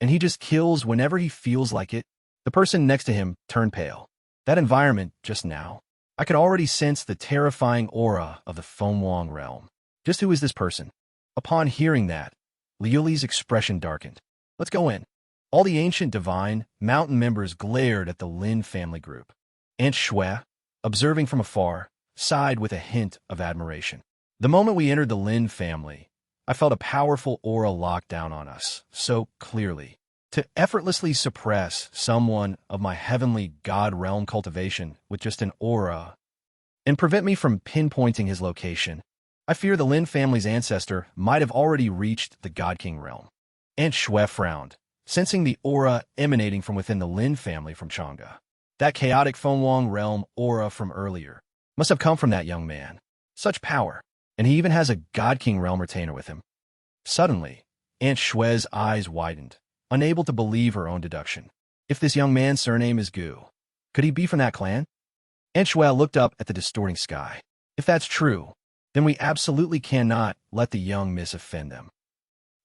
And he just kills whenever he feels like it. The person next to him turned pale. That environment just now. I could already sense the terrifying aura of the Fenghuang realm. Just who is this person? Upon hearing that, Liuli's expression darkened. Let's go in. All the ancient divine mountain members glared at the Lin family group. Aunt Shui, observing from afar, sighed with a hint of admiration. The moment we entered the Lin family, I felt a powerful aura lock down on us, so clearly. To effortlessly suppress someone of my heavenly god realm cultivation with just an aura and prevent me from pinpointing his location, I fear the Lin family's ancestor might have already reached the God King realm. Aunt Shui frowned, sensing the aura emanating from within the Lin family from Chang'e. That chaotic Fenghuang realm aura from earlier must have come from that young man. Such power, and he even has a God King realm retainer with him. Suddenly, Aunt Shui's eyes widened, unable to believe her own deduction. If this young man's surname is Gu, could he be from that clan? Aunt Shui looked up at the distorting sky. If that's true, then we absolutely cannot let the young miss offend them.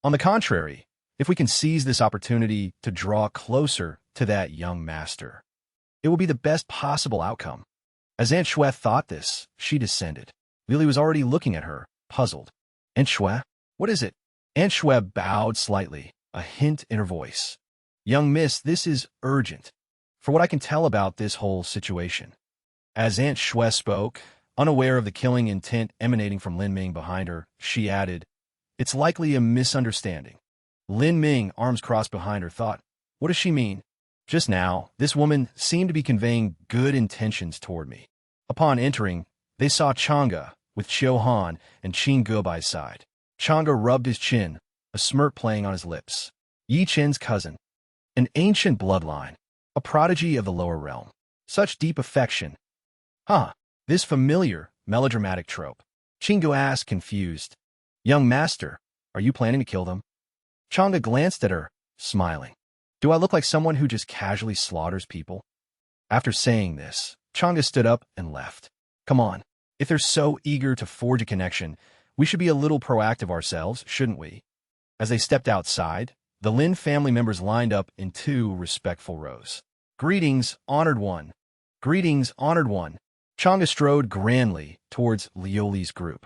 On the contrary, if we can seize this opportunity to draw closer to that young master, it will be the best possible outcome. As Aunt Shui thought this, she descended. Lily was already looking at her, puzzled. Aunt Shui, what is it? Aunt Shui bowed slightly, a hint in her voice. Young miss, this is urgent, for what I can tell about this whole situation. As Aunt Shui spoke, unaware of the killing intent emanating from Lin Ming behind her, she added, it's likely a misunderstanding. Lin Ming, arms crossed behind her, thought, what does she mean? Just now, this woman seemed to be conveying good intentions toward me. Upon entering, they saw Chang'e with Qiu Han and Qin Ge by his side. Chang'e rubbed his chin, a smirk playing on his lips. Yi Qin's cousin, an ancient bloodline, a prodigy of the lower realm. Such deep affection. This familiar, melodramatic trope. Qin Ge asked, confused. Young master, are you planning to kill them? Chang'e glanced at her, smiling. Do I look like someone who just casually slaughters people? After saying this, Chang'e stood up and left. Come on, if they're so eager to forge a connection, we should be a little proactive ourselves, shouldn't we? As they stepped outside, the Lin family members lined up in 2 respectful rows. Greetings, honored one. Greetings, honored one. Chang'e strode grandly towards Liuli's group.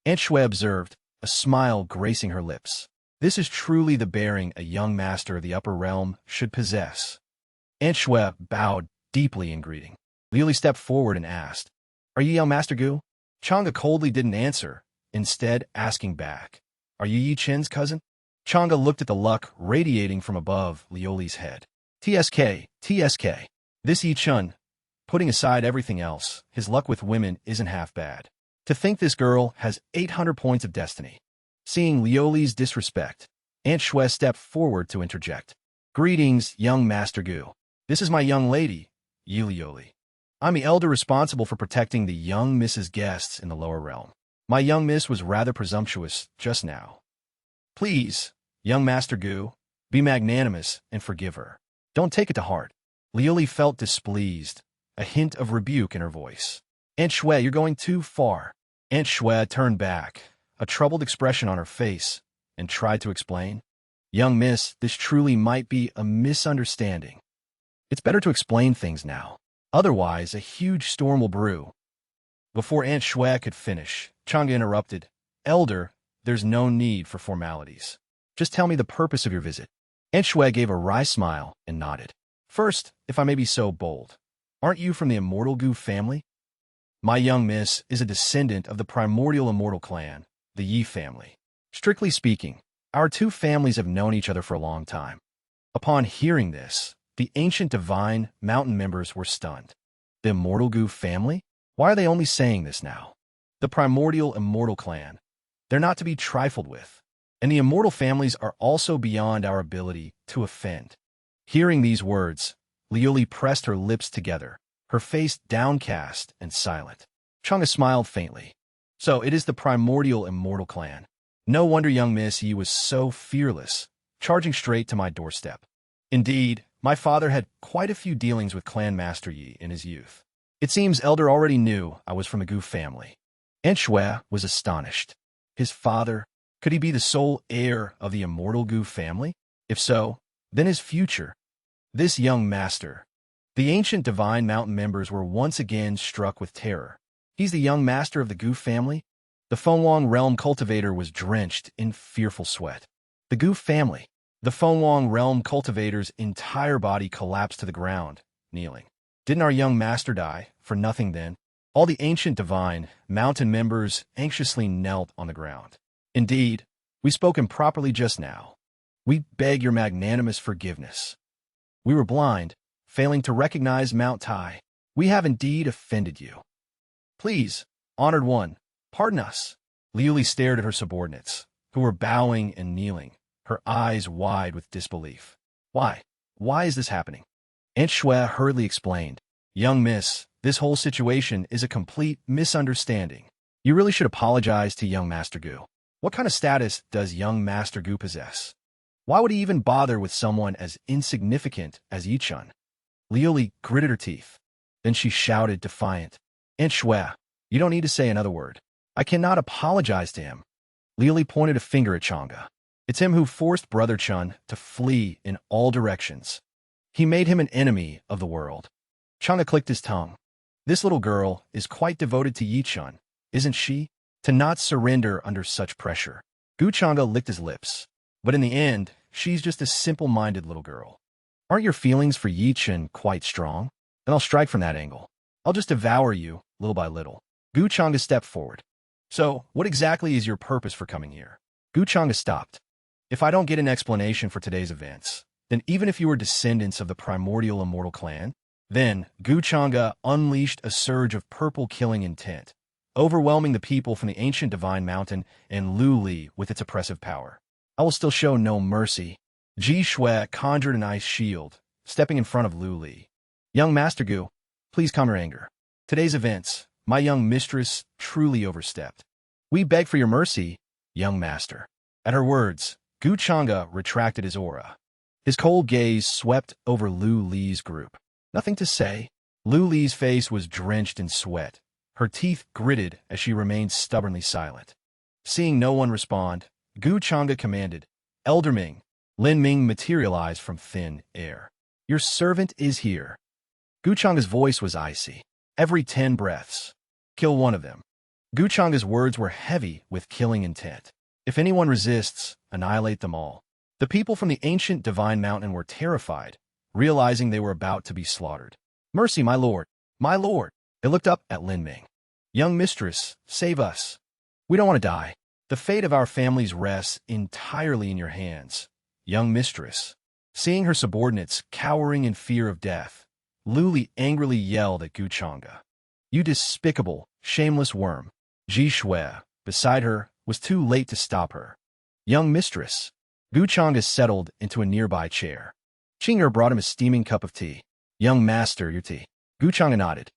Aunt Shui observed, a smile gracing her lips. This is truly the bearing a young master of the upper realm should possess. Aunt Shui bowed deeply in greeting. Liuli stepped forward and asked, Are you young Master Gu? Chang'e coldly didn't answer, instead asking back, Are you Yi Qin's cousin? Chang'e looked at the luck radiating from above Liuli's head. TSK. This Yi Qin, putting aside everything else, his luck with women isn't half bad. To think this girl has 800 points of destiny. Seeing Liuli's disrespect, Aunt Shui stepped forward to interject. Greetings, young Master Gu. This is my young lady, Yi Liuli. I'm the elder responsible for protecting the young Miss's guests in the lower realm. My young miss was rather presumptuous just now. Please, young Master Gu, be magnanimous and forgive her. Don't take it to heart. Liuli felt displeased, a hint of rebuke in her voice. Aunt Shui, you're going too far. Aunt Shui turned back, a troubled expression on her face, and tried to explain. Young miss, this truly might be a misunderstanding. It's better to explain things now. Otherwise, a huge storm will brew. Before Aunt Shui could finish, Chang'e interrupted. Elder, there's no need for formalities. Just tell me the purpose of your visit. Aunt Shui gave a wry smile and nodded. First, if I may be so bold, aren't you from the immortal Gu family? My young miss is a descendant of the primordial immortal clan, the Yi family. Strictly speaking, our 2 families have known each other for a long time. Upon hearing this, the ancient divine mountain members were stunned. The immortal Gu family? Why are they only saying this now? The primordial immortal clan. They're not to be trifled with. and the immortal families are also beyond our ability to offend. Hearing these words, Liuli pressed her lips together, her face downcast and silent. Chang'e smiled faintly. So it is the primordial immortal clan. No wonder young Miss Yi was so fearless, charging straight to my doorstep. Indeed, my father had quite a few dealings with Clan Master Yi in his youth. It seems Elder already knew I was from a Gu family. Aunt Shui was astonished. His father, could he be the sole heir of the immortal Gu family? If so, then his future. This young master. The ancient Divine Mountain members were once again struck with terror. He's the young master of the Gu family? The Fengwang realm cultivator was drenched in fearful sweat. The Gu family. The Fengwang realm cultivator's entire body collapsed to the ground, kneeling. Didn't our young master die for nothing then? All the ancient Divine Mountain members anxiously knelt on the ground. Indeed, we spoke improperly just now. We beg your magnanimous forgiveness. We were blind, failing to recognize Mount Tai. We have indeed offended you. Please, honored one, pardon us. Liuli stared at her subordinates, who were bowing and kneeling, her eyes wide with disbelief. Why? Why is this happening? Aunt Shui hurriedly explained. Young miss, this whole situation is a complete misunderstanding. You really should apologize to young Master Gu. What kind of status does young Master Gu possess? Why would he even bother with someone as insignificant as Yichun? Liuli gritted her teeth. Then she shouted defiant. Aunt Shui, you don't need to say another word. I cannot apologize to him. Liuli pointed a finger at Chang'e. It's him who forced Brother Chun to flee in all directions. He made him an enemy of the world. Chang'e clicked his tongue. This little girl is quite devoted to Yichun, isn't she? To not surrender under such pressure. Gu Chang'e licked his lips. But in the end, she's just a simple-minded little girl. Aren't your feelings for Yichun quite strong? Then I'll strike from that angle. I'll just devour you, little by little. Gu Chang'e stepped forward. So, what exactly is your purpose for coming here? Gu Chang'e stopped. If I don't get an explanation for today's events, then even if you were descendants of the primordial immortal clan, then Gu Chang'e unleashed a surge of purple killing intent, overwhelming the people from the ancient Divine Mountain and Lu Li with its oppressive power. I will still show no mercy. Ji Shui conjured an ice shield, stepping in front of Lu Li. Young Master Gu, please calm your anger. Today's events, my young mistress truly overstepped. We beg for your mercy, young master. At her words, Gu Chang'e retracted his aura. His cold gaze swept over Lu Li's group. Nothing to say. Lu Li's face was drenched in sweat. Her teeth gritted as she remained stubbornly silent. Seeing no one respond, Gu Chang'e commanded, Elder Ming. Lin Ming materialized from thin air. Your servant is here. Gu Chang'e's voice was icy. Every 10 breaths. Kill one of them. Gu Chang'e's words were heavy with killing intent. If anyone resists, annihilate them all. The people from the ancient Divine Mountain were terrified, realizing they were about to be slaughtered. Mercy, my lord! My lord! They looked up at Lin Ming. Young mistress, save us. We don't want to die. The fate of our families rests entirely in your hands, young mistress. Seeing her subordinates cowering in fear of death, Lu Li angrily yelled at Gu Chang'e. You despicable, shameless worm. Ji Shui, beside her, was too late to stop her. Young mistress. Gu Chang'e settled into a nearby chair. Qing'er brought him a steaming cup of tea. Young master, your tea. Gu Chang'e nodded.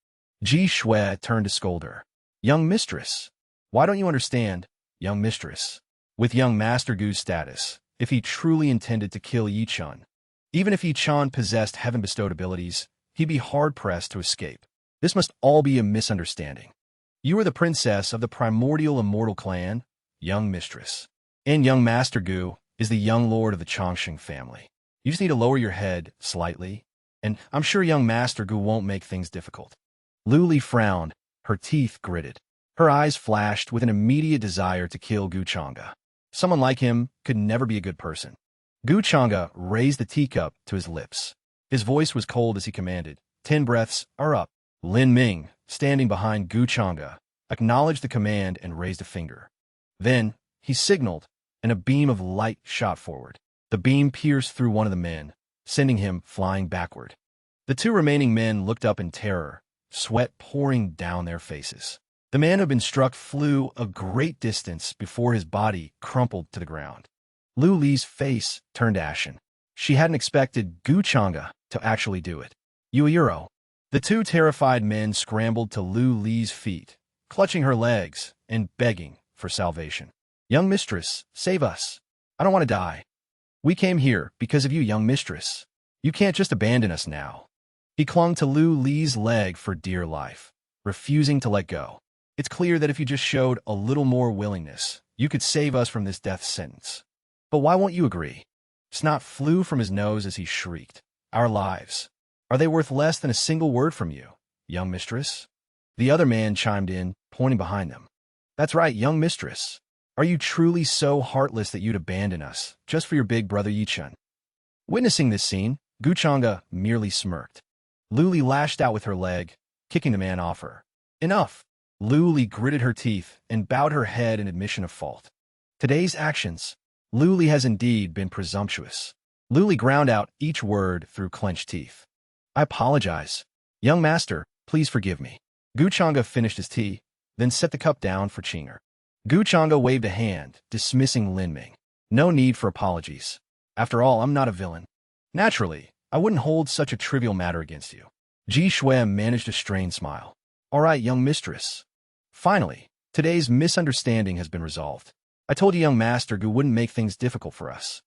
Ji Shui turned to scold her. Young mistress. Why don't you understand, young mistress? With young Master Gu's status, if he truly intended to kill Yichun, even if Yichun possessed heaven-bestowed abilities, he'd be hard-pressed to escape. This must all be a misunderstanding. You are the princess of the primordial immortal clan, young mistress. And young Master Gu is the young lord of the Chongqing family. You just need to lower your head slightly, and I'm sure young Master Gu won't make things difficult. Lu Li frowned, her teeth gritted. Her eyes flashed with an immediate desire to kill Gu Chang'e. Someone like him could never be a good person. Gu Chang'e raised the teacup to his lips. His voice was cold as he commanded, 10 breaths are up. Lin Ming, standing behind Gu Chang'e, acknowledged the command and raised a finger. Then, he signaled, and a beam of light shot forward. The beam pierced through one of the men, sending him flying backward. The 2 remaining men looked up in terror, sweat pouring down their faces. The man who had been struck flew a great distance before his body crumpled to the ground. Lu Li's face turned ashen. She hadn't expected Gu Chang'e to actually do it. Yuehiro. The two terrified men scrambled to Lu Li's feet, clutching her legs and begging for salvation. Young mistress, save us. I don't want to die. We came here because of you, young mistress. You can't just abandon us now. He clung to Lu Li's leg for dear life, refusing to let go. It's clear that if you just showed a little more willingness, you could save us from this death sentence. But why won't you agree? Snot flew from his nose as he shrieked. Our lives. Are they worth less than a single word from you, young mistress? The other man chimed in, pointing behind them. That's right, young mistress. Are you truly so heartless that you'd abandon us, just for your big brother Yichun? Witnessing this scene, Gu Chang'e merely smirked. Lu Li lashed out with her leg, kicking the man off her. Enough! Lu Li gritted her teeth and bowed her head in admission of fault. Today's actions. Lu Li has indeed been presumptuous. Lu Li ground out each word through clenched teeth. I apologize. Young master, please forgive me. Gu Chang'e finished his tea, then set the cup down for Chinger. Gu Chang'e waved a hand, dismissing Lin Ming. No need for apologies. After all, I'm not a villain. Naturally, I wouldn't hold such a trivial matter against you. Ji Shui managed a strained smile. All right, young mistress. Finally, today's misunderstanding has been resolved. I told you young master Gu wouldn't make things difficult for us.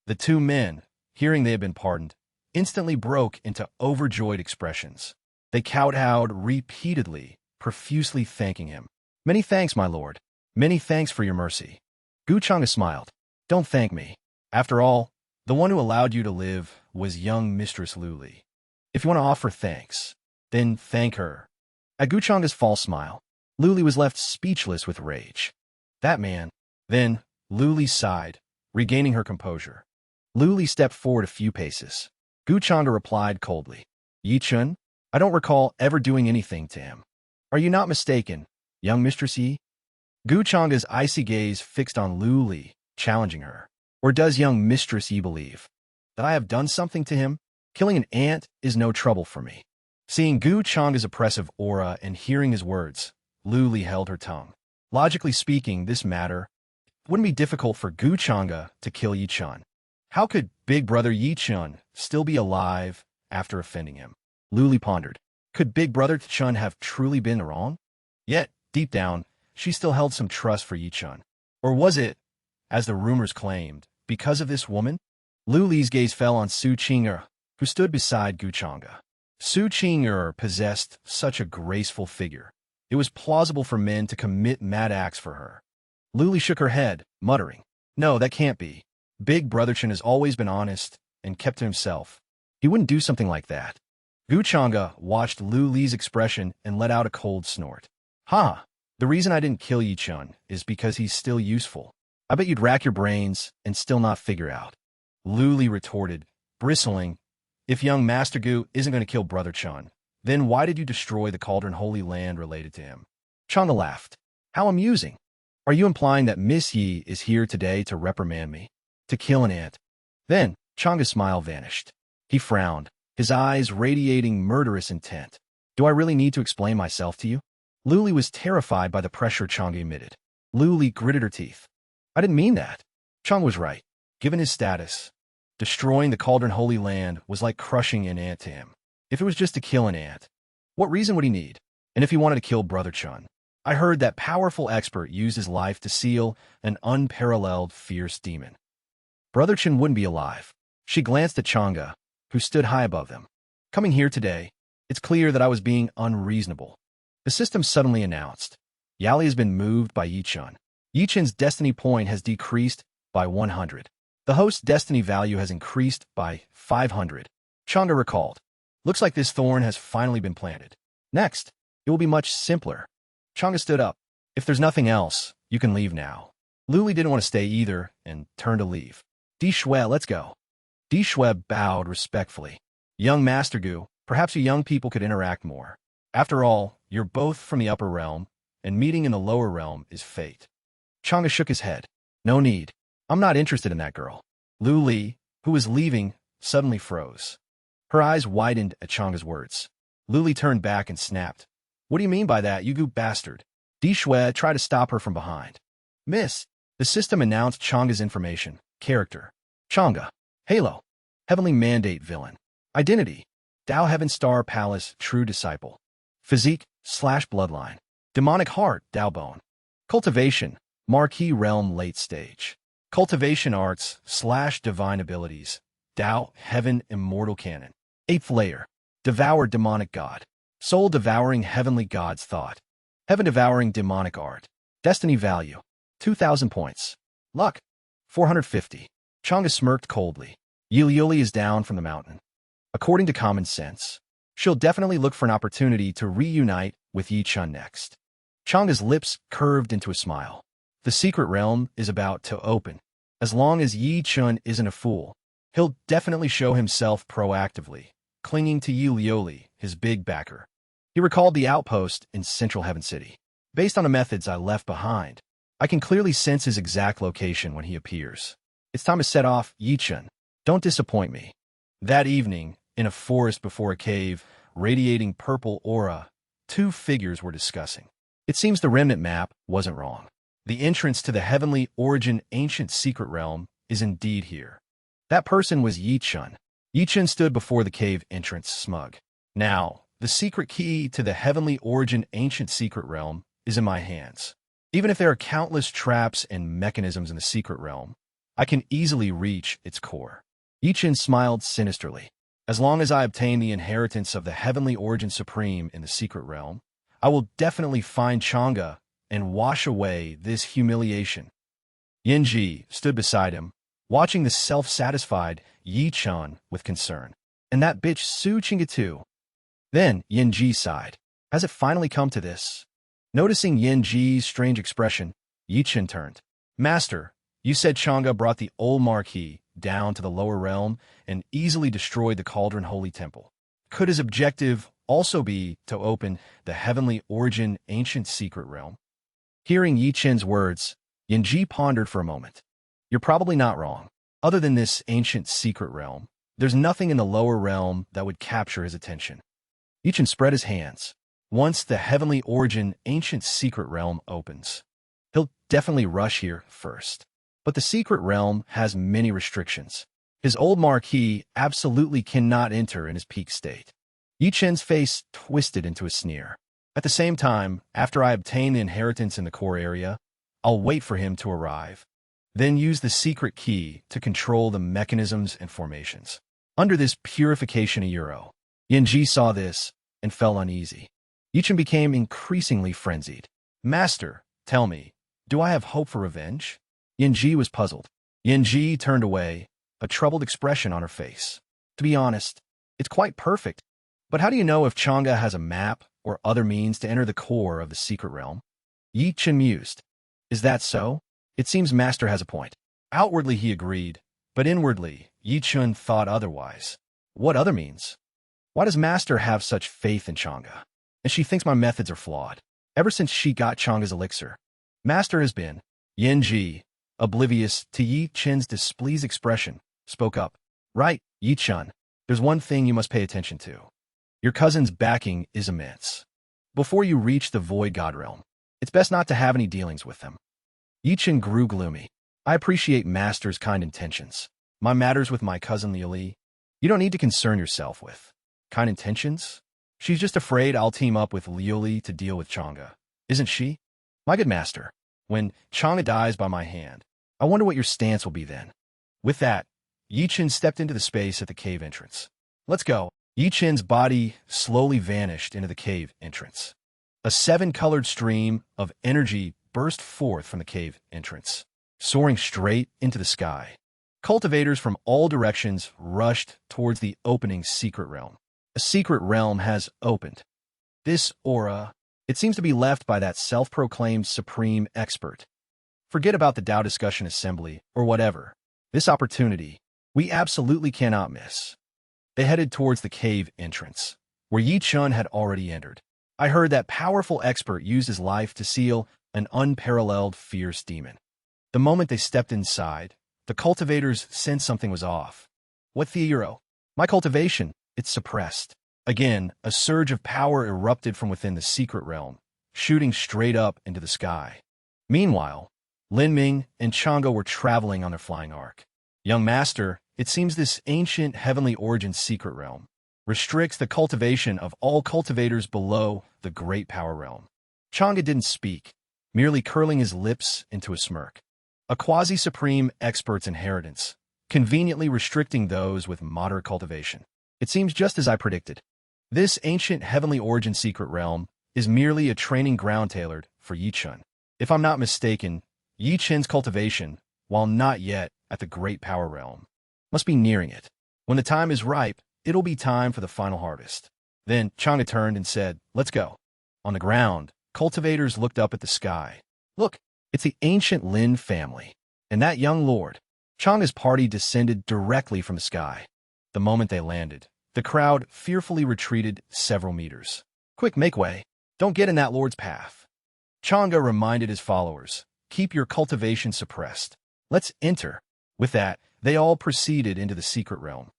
The two men, hearing they had been pardoned, instantly broke into overjoyed expressions. They kowtowed repeatedly, profusely thanking him. Many thanks, my lord. Many thanks for your mercy. Gu Chang'e smiled. Don't thank me. After all, the one who allowed you to live was young Mistress Lu Li. If you want to offer thanks, then thank her. At Gu Chang'e's false smile, Lu Li was left speechless with rage. That man. Then, Lu Li sighed, regaining her composure. Lu Li stepped forward a few paces. Gu Chang'e replied coldly. Yichun, I don't recall ever doing anything to him. Are you not mistaken, young Mistress Yi? Gu Chang'e's icy gaze fixed on Lu Li, challenging her. Or does young Mistress Yi believe that I have done something to him? Killing an ant is no trouble for me. Seeing Gu Chang'e's oppressive aura and hearing his words, Lu Li held her tongue. Logically speaking, this matter wouldn't be difficult for Gu Chang'e to kill Yichun. How could Big Brother Yichun still be alive after offending him? Lu Li pondered. Could Big Brother Chun have truly been wrong? Yet, deep down, she still held some trust for Yichun. Or was it, as the rumors claimed, because of this woman? Lu Li's gaze fell on Su Qing'er, who stood beside Gu Chang'e. Su Qing'er possessed such a graceful figure. It was plausible for men to commit mad acts for her. Lu Li shook her head, muttering, No, that can't be. Big Brother Chen has always been honest and kept to himself. He wouldn't do something like that. Gu Chang'e watched Lu Li's expression and let out a cold snort. Ha! The reason I didn't kill Yichun is because he's still useful. I bet you'd rack your brains and still not figure out. Lu Li retorted, bristling, If young Master Gu isn't going to kill Brother Chun, then why did you destroy the Cauldron Holy Land related to him? Chang'e laughed. How amusing. Are you implying that Miss Yi is here today to reprimand me? To kill an ant? Then, Chang'e's smile vanished. He frowned, his eyes radiating murderous intent. Do I really need to explain myself to you? Lu Li was terrified by the pressure Chang'e emitted. Lu Li gritted her teeth. I didn't mean that. Chang'e was right. Given his status, destroying the Cauldron Holy Land was like crushing an ant to him. If it was just to kill an ant, what reason would he need? And if he wanted to kill Brother Chun? I heard that powerful expert used his life to seal an unparalleled fierce demon. Brother Chen wouldn't be alive. She glanced at Chang'e, who stood high above them. Coming here today, it's clear that I was being unreasonable. The system suddenly announced. Yahello has been moved by Yichun. Yichun's destiny point has decreased by 100. The host's destiny value has increased by 500. Chang'e recalled. Looks like this thorn has finally been planted. Next, it will be much simpler. Chang'e stood up. If there's nothing else, you can leave now. Lu Li didn't want to stay either and turned to leave. Di Shui, let's go. Di Shui bowed respectfully. Young Master Gu, perhaps you young people could interact more. After all, you're both from the upper realm, and meeting in the lower realm is fate. Chang'e shook his head. No need. I'm not interested in that girl. Lu Li, who was leaving, suddenly froze. Her eyes widened at Chang'e's words. Lu Li turned back and snapped. What do you mean by that, you goop bastard? Di Shui tried to stop her from behind. Miss, the system announced Changa's information. Character: Changa. Halo. Heavenly Mandate Villain. Identity: Tao Heaven Star Palace True Disciple. Physique / Bloodline. Demonic Heart Tao Bone. Cultivation: Marquee Realm Late Stage. Cultivation Arts / Divine Abilities: Tao Heaven Immortal Canon. 8th Layer: Devour Demonic God. Soul Devouring Heavenly God's Thought. Heaven Devouring Demonic Art. Destiny Value: 2,000 points. Luck: 450. Changa smirked coldly. Yuli is down from the mountain. According to common sense, she'll definitely look for an opportunity to reunite with Yi Chun next. Changa's lips curved into a smile. The secret realm is about to open. As long as Yi Chun isn't a fool, he'll definitely show himself proactively, clinging to Yi Lioli, his big backer. He recalled the outpost in Central Heaven City. Based on the methods I left behind, I can clearly sense his exact location when he appears. It's time to set off, Yi Chun. Don't disappoint me. That evening, in a forest before a cave, radiating purple aura, two figures were discussing. It seems the remnant map wasn't wrong. The entrance to the heavenly origin ancient secret realm is indeed here. That person was Yi Chun. Yi Chun stood before the cave entrance, smug. Now, the secret key to the heavenly origin ancient secret realm is in my hands. Even if there are countless traps and mechanisms in the secret realm, I can easily reach its core. Yi Chun smiled sinisterly. As long as I obtain the inheritance of the heavenly origin supreme in the secret realm, I will definitely find Changa and wash away this humiliation. Yanji stood beside him, watching the self-satisfied Yi Chun with concern. And that bitch Su Chinga too. Then Yanji sighed. Has it finally come to this? Noticing Yanji's strange expression, Yi Chun turned. Master, you said Changa brought the old marquee down to the lower realm and easily destroyed the Cauldron Holy Temple. Could his objective also be to open the heavenly origin ancient secret realm? Hearing Yi Chun's words, Yanji pondered for a moment. You're probably not wrong. Other than this ancient secret realm, there's nothing in the lower realm that would capture his attention. Yi Chun spread his hands. Once the heavenly origin ancient secret realm opens, he'll definitely rush here first. But the secret realm has many restrictions. His old marquee absolutely cannot enter in his peak state. Yi Chun's face twisted into a sneer. At the same time, after I obtain the inheritance in the core area, I'll wait for him to arrive. Then use the secret key to control the mechanisms and formations. Under this purification of Euro, Yanji saw this and felt uneasy. Yi Chun became increasingly frenzied. Master, tell me, do I have hope for revenge? Yanji was puzzled. Yanji turned away, a troubled expression on her face. To be honest, it's quite perfect. But how do you know if Changa has a map or other means to enter the core of the secret realm? Yi Chun mused. Is that so? It seems Master has a point. Outwardly he agreed, but inwardly Yi Chun thought otherwise. What other means? Why does Master have such faith in Changa? And she thinks my methods are flawed. Ever since she got Changa's elixir, Master has been. Yanji, oblivious to Yi Chun's displeased expression, spoke up. Right, Yi Chun, there's one thing you must pay attention to. Your cousin's backing is immense. Before you reach the Void God realm, it's best not to have any dealings with them. Yi Chun grew gloomy. I appreciate Master's kind intentions. My matters with my cousin Liuli, you don't need to concern yourself with. Kind intentions? She's just afraid I'll team up with Liuli to deal with Changa, isn't she? My good master, when Changa dies by my hand, I wonder what your stance will be then. With that, Yi Chun stepped into the space at the cave entrance. Let's go. Yi Chun's body slowly vanished into the cave entrance. A 7-colored stream of energy burst forth from the cave entrance, soaring straight into the sky. Cultivators from all directions rushed towards the opening secret realm. A secret realm has opened. This aura, it seems to be left by that self-proclaimed supreme expert. Forget about the Tao Discussion Assembly or whatever. This opportunity, we absolutely cannot miss. They headed towards the cave entrance, where Yi Chun had already entered. I heard that powerful expert used his life to seal an unparalleled fierce demon. The moment they stepped inside, the cultivators sensed something was off. What Theoro? My cultivation, it's suppressed. Again, a surge of power erupted from within the secret realm, shooting straight up into the sky. Meanwhile, Lin Ming and Chang'e were traveling on their flying ark. Young master, it seems this ancient heavenly origin secret realm restricts the cultivation of all cultivators below the great power realm. Chang'e didn't speak, merely curling his lips into a smirk. A quasi-supreme expert's inheritance, conveniently restricting those with moderate cultivation. It seems just as I predicted. This ancient heavenly origin secret realm is merely a training ground tailored for Yi Chun. If I'm not mistaken, Yi Chun's cultivation, while not yet at the great power realm, must be nearing it. When the time is ripe, it'll be time for the final harvest. Then Chang'e turned and said, "Let's go." On the ground, cultivators looked up at the sky. Look, it's the ancient Lin family. And that young lord. Chang'e's party descended directly from the sky. The moment they landed, the crowd fearfully retreated several meters. "Quick, make way. Don't get in that lord's path." Chang'e reminded his followers, "Keep your cultivation suppressed. Let's enter." With that, they all proceeded into the secret realm.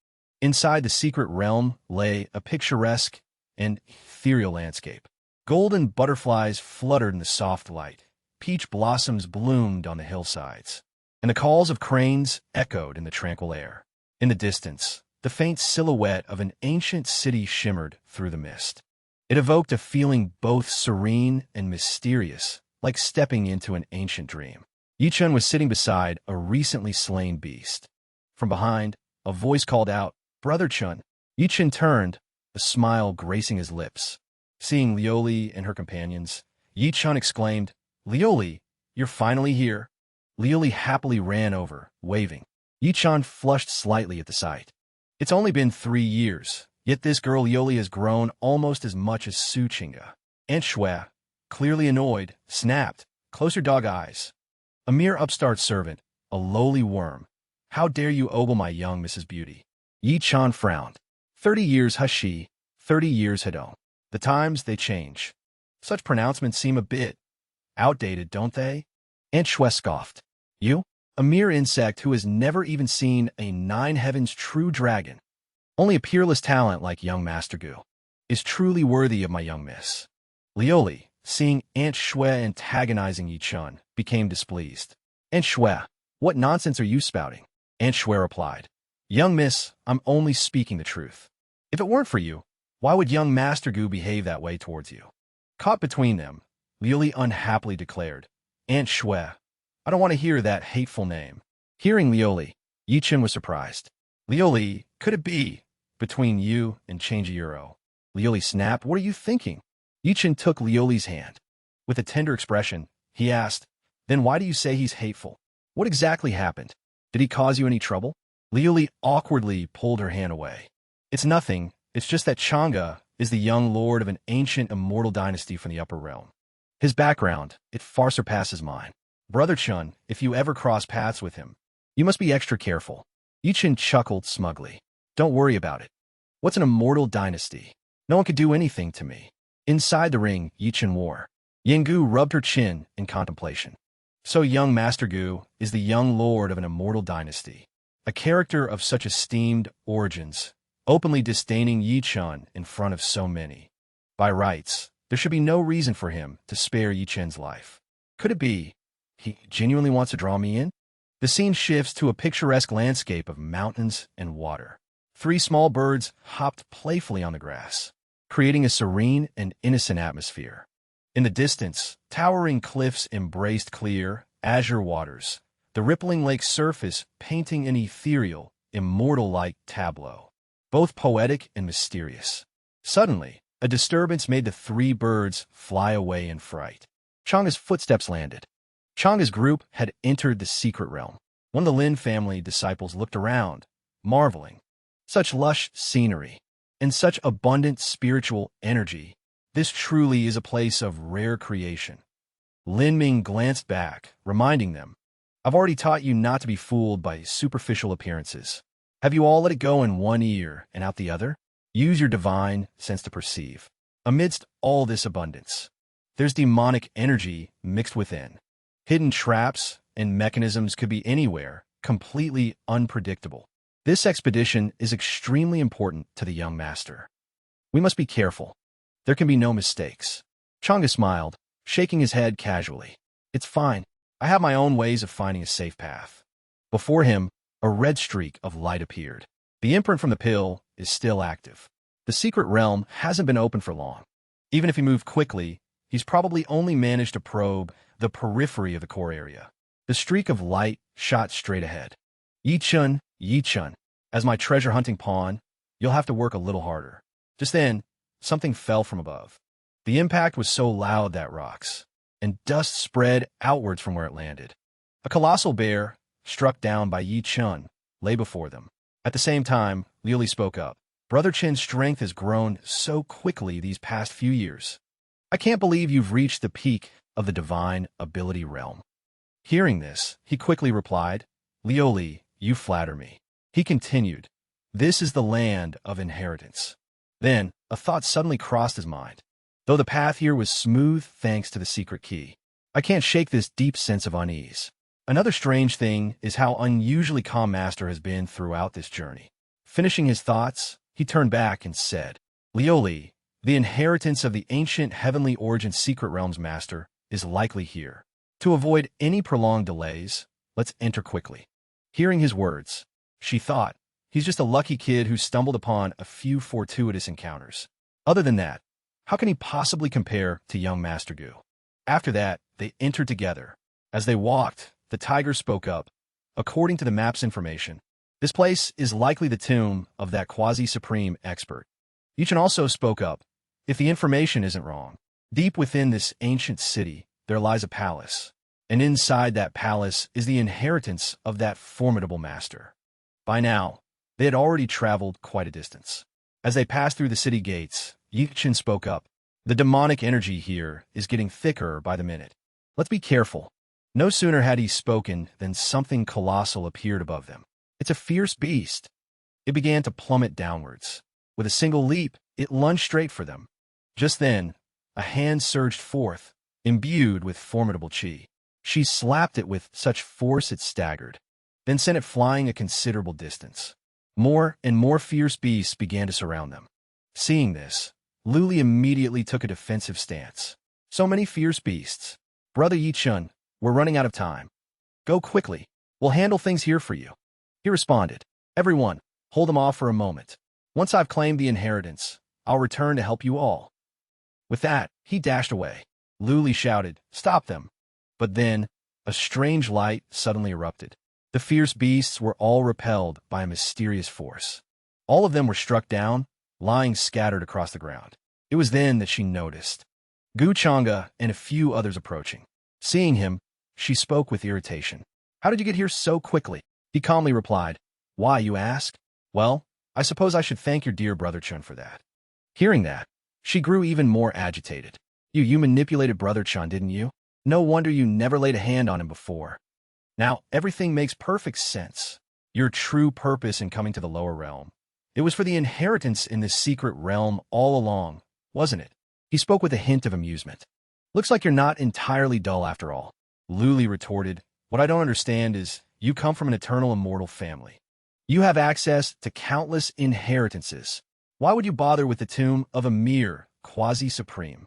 Inside the secret realm lay a picturesque and ethereal landscape. Golden butterflies fluttered in the soft light. Peach blossoms bloomed on the hillsides, and the calls of cranes echoed in the tranquil air. In the distance, the faint silhouette of an ancient city shimmered through the mist. It evoked a feeling both serene and mysterious, like stepping into an ancient dream. Yi Chun was sitting beside a recently slain beast. From behind, a voice called out, "Brother Chun." Yi Chun turned, a smile gracing his lips. Seeing Lioli and her companions, Yi Chun exclaimed, "Lioli, you're finally here." Lioli happily ran over, waving. Yi Chun flushed slightly at the sight. It's only been 3 years, yet this girl Lioli has grown almost as much as Su Chinga. Aunt Shui, clearly annoyed, snapped, "Close your dog eyes. A mere upstart servant, a lowly worm. How dare you ogle my young Mrs. Beauty?" Yi Chun frowned. 30 years Hashi, 30 years Hadon. The times, they change. Such pronouncements seem a bit outdated, don't they? Aunt Shui scoffed. "You? A mere insect who has never even seen a 9 heavens true dragon. Only a peerless talent like young Master Gu is truly worthy of my young miss." Lioli, seeing Aunt Shui antagonizing Yi Chun, became displeased. "Aunt Shui, what nonsense are you spouting?" Aunt Shui replied, "Young miss, I'm only speaking the truth. If it weren't for you, why would young Master Gu behave that way towards you?" Caught between them, Lioli unhappily declared, "Aunt Shui, I don't want to hear that hateful name." Hearing Lioli, Yi Chun was surprised. "Lioli, could it be between you and Changeiro?" Lioli snapped, "What are you thinking?" Yi Chun took Lioli's hand. With a tender expression, he asked, "Then why do you say he's hateful? What exactly happened? Did he cause you any trouble?" Lioli awkwardly pulled her hand away. "It's nothing. It's just that Chang'e is the young lord of an ancient immortal dynasty from the upper realm. His background, it far surpasses mine. Brother Chun, if you ever cross paths with him, you must be extra careful." Yi Chun chuckled smugly. "Don't worry about it. What's an immortal dynasty? No one could do anything to me." Inside the ring, Yi Chun wore. Yinggu rubbed her chin in contemplation. So young Master Gu is the young lord of an immortal dynasty, a character of such esteemed origins, openly disdaining Yi Chun in front of so many. By rights, there should be no reason for him to spare Yi Chun's life. Could it be he genuinely wants to draw me in? The scene shifts to a picturesque landscape of mountains and water. 3 small birds hopped playfully on the grass, creating a serene and innocent atmosphere. In the distance, towering cliffs embraced clear, azure waters, the rippling lake's surface painting an ethereal, immortal-like tableau, both poetic and mysterious. Suddenly, a disturbance made the 3 birds fly away in fright. Chang'e's footsteps landed. Chang'e's group had entered the secret realm. One of the Lin family disciples looked around, marveling. Such lush scenery, and such abundant spiritual energy. This truly is a place of rare creation. Lin Ming glanced back, reminding them, "I've already taught you not to be fooled by superficial appearances. Have you all let it go in one ear and out the other? Use your divine sense to perceive. Amidst all this abundance, there's demonic energy mixed within. Hidden traps and mechanisms could be anywhere, completely unpredictable. This expedition is extremely important to the young master. We must be careful. There can be no mistakes." Chang'e smiled, shaking his head casually. It's fine. I have my own ways of finding a safe path. Before him, a red streak of light appeared. The imprint from the pill is still active. The secret realm hasn't been open for long. Even if he moved quickly, he's probably only managed to probe the periphery of the core area. The streak of light shot straight ahead. Yi-chun, Yi-chun, as my treasure hunting pawn, you'll have to work a little harder. Just then, something fell from above. The impact was so loud that rocks and dust spread outwards from where it landed. A colossal bear, struck down by Yi-chun, lay before them. At the same time, Liu Li spoke up. Brother Chin's strength has grown so quickly these past few years. I can't believe you've reached the peak of the divine ability realm. Hearing this, he quickly replied, Liu Li, you flatter me. He continued, this is the land of inheritance. Then, a thought suddenly crossed his mind. Though the path here was smooth thanks to the secret key, I can't shake this deep sense of unease. Another strange thing is how unusually calm Master has been throughout this journey. Finishing his thoughts, he turned back and said, Liu Li, the inheritance of the ancient heavenly origin secret realms master is likely here. To avoid any prolonged delays, let's enter quickly. Hearing his words, she thought, he's just a lucky kid who stumbled upon a few fortuitous encounters. Other than that, how can he possibly compare to young Master Gu? After that, they entered together. As they walked, the tiger spoke up. According to the map's information, this place is likely the tomb of that quasi-supreme expert. Yi-chun also spoke up. If the information isn't wrong, deep within this ancient city, there lies a palace. And inside that palace is the inheritance of that formidable master. By now, they had already traveled quite a distance. As they passed through the city gates, Yi-chun spoke up. The demonic energy here is getting thicker by the minute. Let's be careful. No sooner had he spoken than something colossal appeared above them. It's a fierce beast. It began to plummet downwards. With a single leap, it lunged straight for them. Just then, a hand surged forth, imbued with formidable chi. She slapped it with such force it staggered, then sent it flying a considerable distance. More and more fierce beasts began to surround them. Seeing this, Liu Li immediately took a defensive stance. So many fierce beasts. Brother Yi-chun, we're running out of time. Go quickly. We'll handle things here for you. He responded. Everyone, hold them off for a moment. Once I've claimed the inheritance, I'll return to help you all. With that, he dashed away. Liu Li shouted, stop them. But then, a strange light suddenly erupted. The fierce beasts were all repelled by a mysterious force. All of them were struck down, lying scattered across the ground. It was then that she noticed Gu Chang'e and a few others approaching. Seeing him, she spoke with irritation. How did you get here so quickly? He calmly replied, why, you ask? Well, I suppose I should thank your dear brother Chun for that. Hearing that, she grew even more agitated. You manipulated brother Chun, didn't you? No wonder you never laid a hand on him before. Now, everything makes perfect sense. Your true purpose in coming to the lower realm. It was for the inheritance in this secret realm all along, wasn't it? He spoke with a hint of amusement. Looks like you're not entirely dull after all. Liu Li retorted, what I don't understand is, you come from an eternal immortal family. You have access to countless inheritances. Why would you bother with the tomb of a mere quasi-supreme?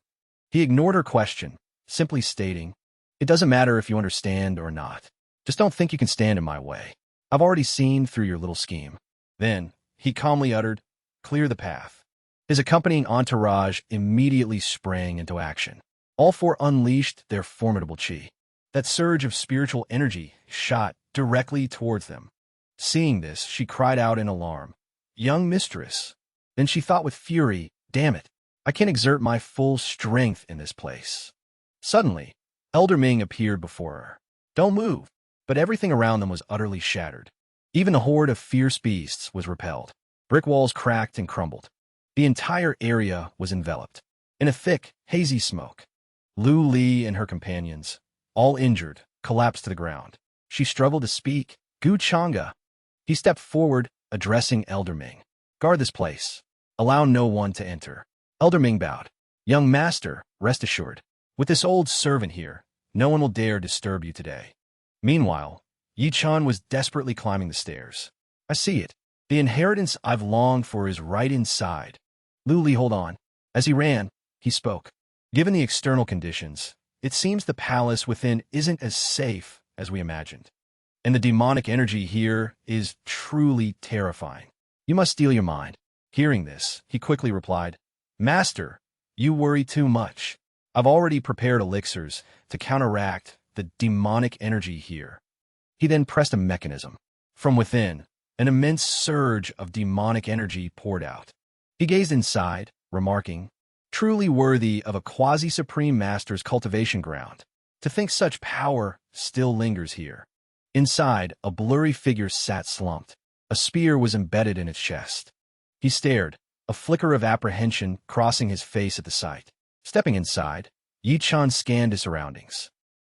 He ignored her question, simply stating, it doesn't matter if you understand or not. Just don't think you can stand in my way. I've already seen through your little scheme. Then, he calmly uttered, clear the path. His accompanying entourage immediately sprang into action. All four unleashed their formidable chi. That surge of spiritual energy shot directly towards them. Seeing this, she cried out in alarm, young mistress. Then she thought with fury, damn it, I can't exert my full strength in this place. Suddenly, Elder Ming appeared before her. Don't move. But everything around them was utterly shattered. Even the horde of fierce beasts was repelled. Brick walls cracked and crumbled. The entire area was enveloped in a thick, hazy smoke. Liu Li and her companions, all injured, collapsed to the ground. She struggled to speak. Gu Chang'e. He stepped forward, addressing Elder Ming. Guard this place. Allow no one to enter. Elder Ming bowed. Young master, rest assured. With this old servant here, no one will dare disturb you today. Meanwhile, Yi-chun was desperately climbing the stairs. I see it. The inheritance I've longed for is right inside. Liu Li, hold on. As he ran, he spoke. Given the external conditions, It seems the palace within isn't as safe as we imagined. And the demonic energy here is truly terrifying. You must steel your mind. Hearing this, he quickly replied, Master, you worry too much. I've already prepared elixirs to counteract the demonic energy here. He then pressed a mechanism. From within, an immense surge of demonic energy poured out. He gazed inside, remarking, truly worthy of a quasi-supreme master's cultivation ground. To think such power still lingers here. Inside, a blurry figure sat slumped. A spear was embedded in its chest. He stared, a flicker of apprehension crossing his face at the sight. Stepping inside, Yi-chan scanned his surroundings.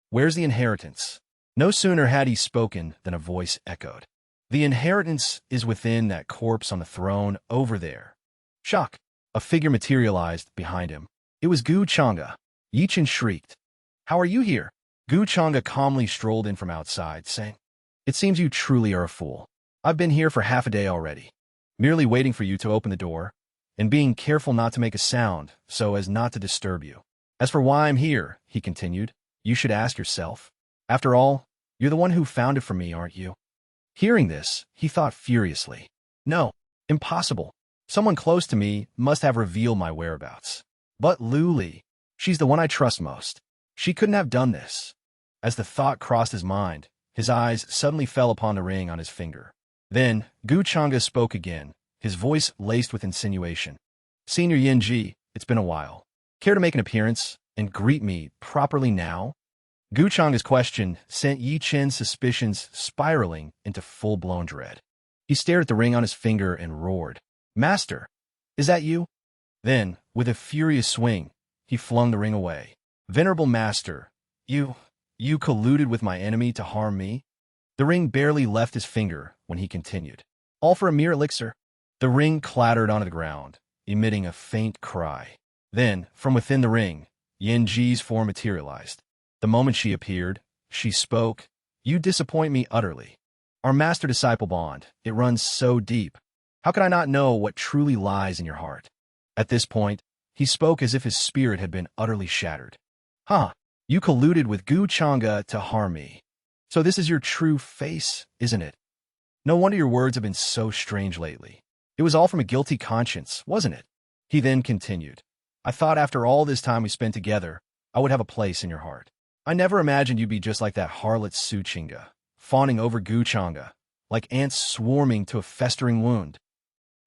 Where's the inheritance? No sooner had he spoken than a voice echoed. The inheritance is within that corpse on the throne over there. Shock! A figure materialized behind him. It was Gu Changa. Yi-chan shrieked. How are you here? Gu Changa calmly strolled in from outside, saying, It seems you truly are a fool. I've been here for half a day already, merely waiting for you to open the door, and being careful not to make a sound so as not to disturb you. As for why I'm here, he continued, you should ask yourself. After all, you're the one who found it for me, aren't you? Hearing this, he thought furiously. No, impossible. Someone close to me must have revealed my whereabouts. But Luli, she's the one I trust most. She couldn't have done this. As the thought crossed his mind, his eyes suddenly fell upon the ring on his finger. Then, Gu Changa spoke again, his voice laced with insinuation. Senior Yinji, it's been a while. Care to make an appearance and greet me properly now? Gu Changa's question sent Yi-chen's suspicions spiraling into full-blown dread. He stared at the ring on his finger and roared, Master, is that you? Then, with a furious swing, he flung the ring away. Venerable Master, you colluded with my enemy to harm me? The ring barely left his finger when he continued. All for a mere elixir? The ring clattered onto the ground, emitting a faint cry. Then, from within the ring, Yin-ji's form materialized. The moment she appeared, she spoke, You disappoint me utterly. Our master-disciple bond, it runs so deep. How could I not know what truly lies in your heart? At this point, he spoke as if his spirit had been utterly shattered. Huh, you colluded with Gu Changa to harm me. So this is your true face, isn't it? No wonder your words have been so strange lately. It was all from a guilty conscience, wasn't it? He then continued. I thought after all this time we spent together, I would have a place in your heart. I never imagined you'd be just like that harlot Su-chinga, fawning over Gu Changa, like ants swarming to a festering wound.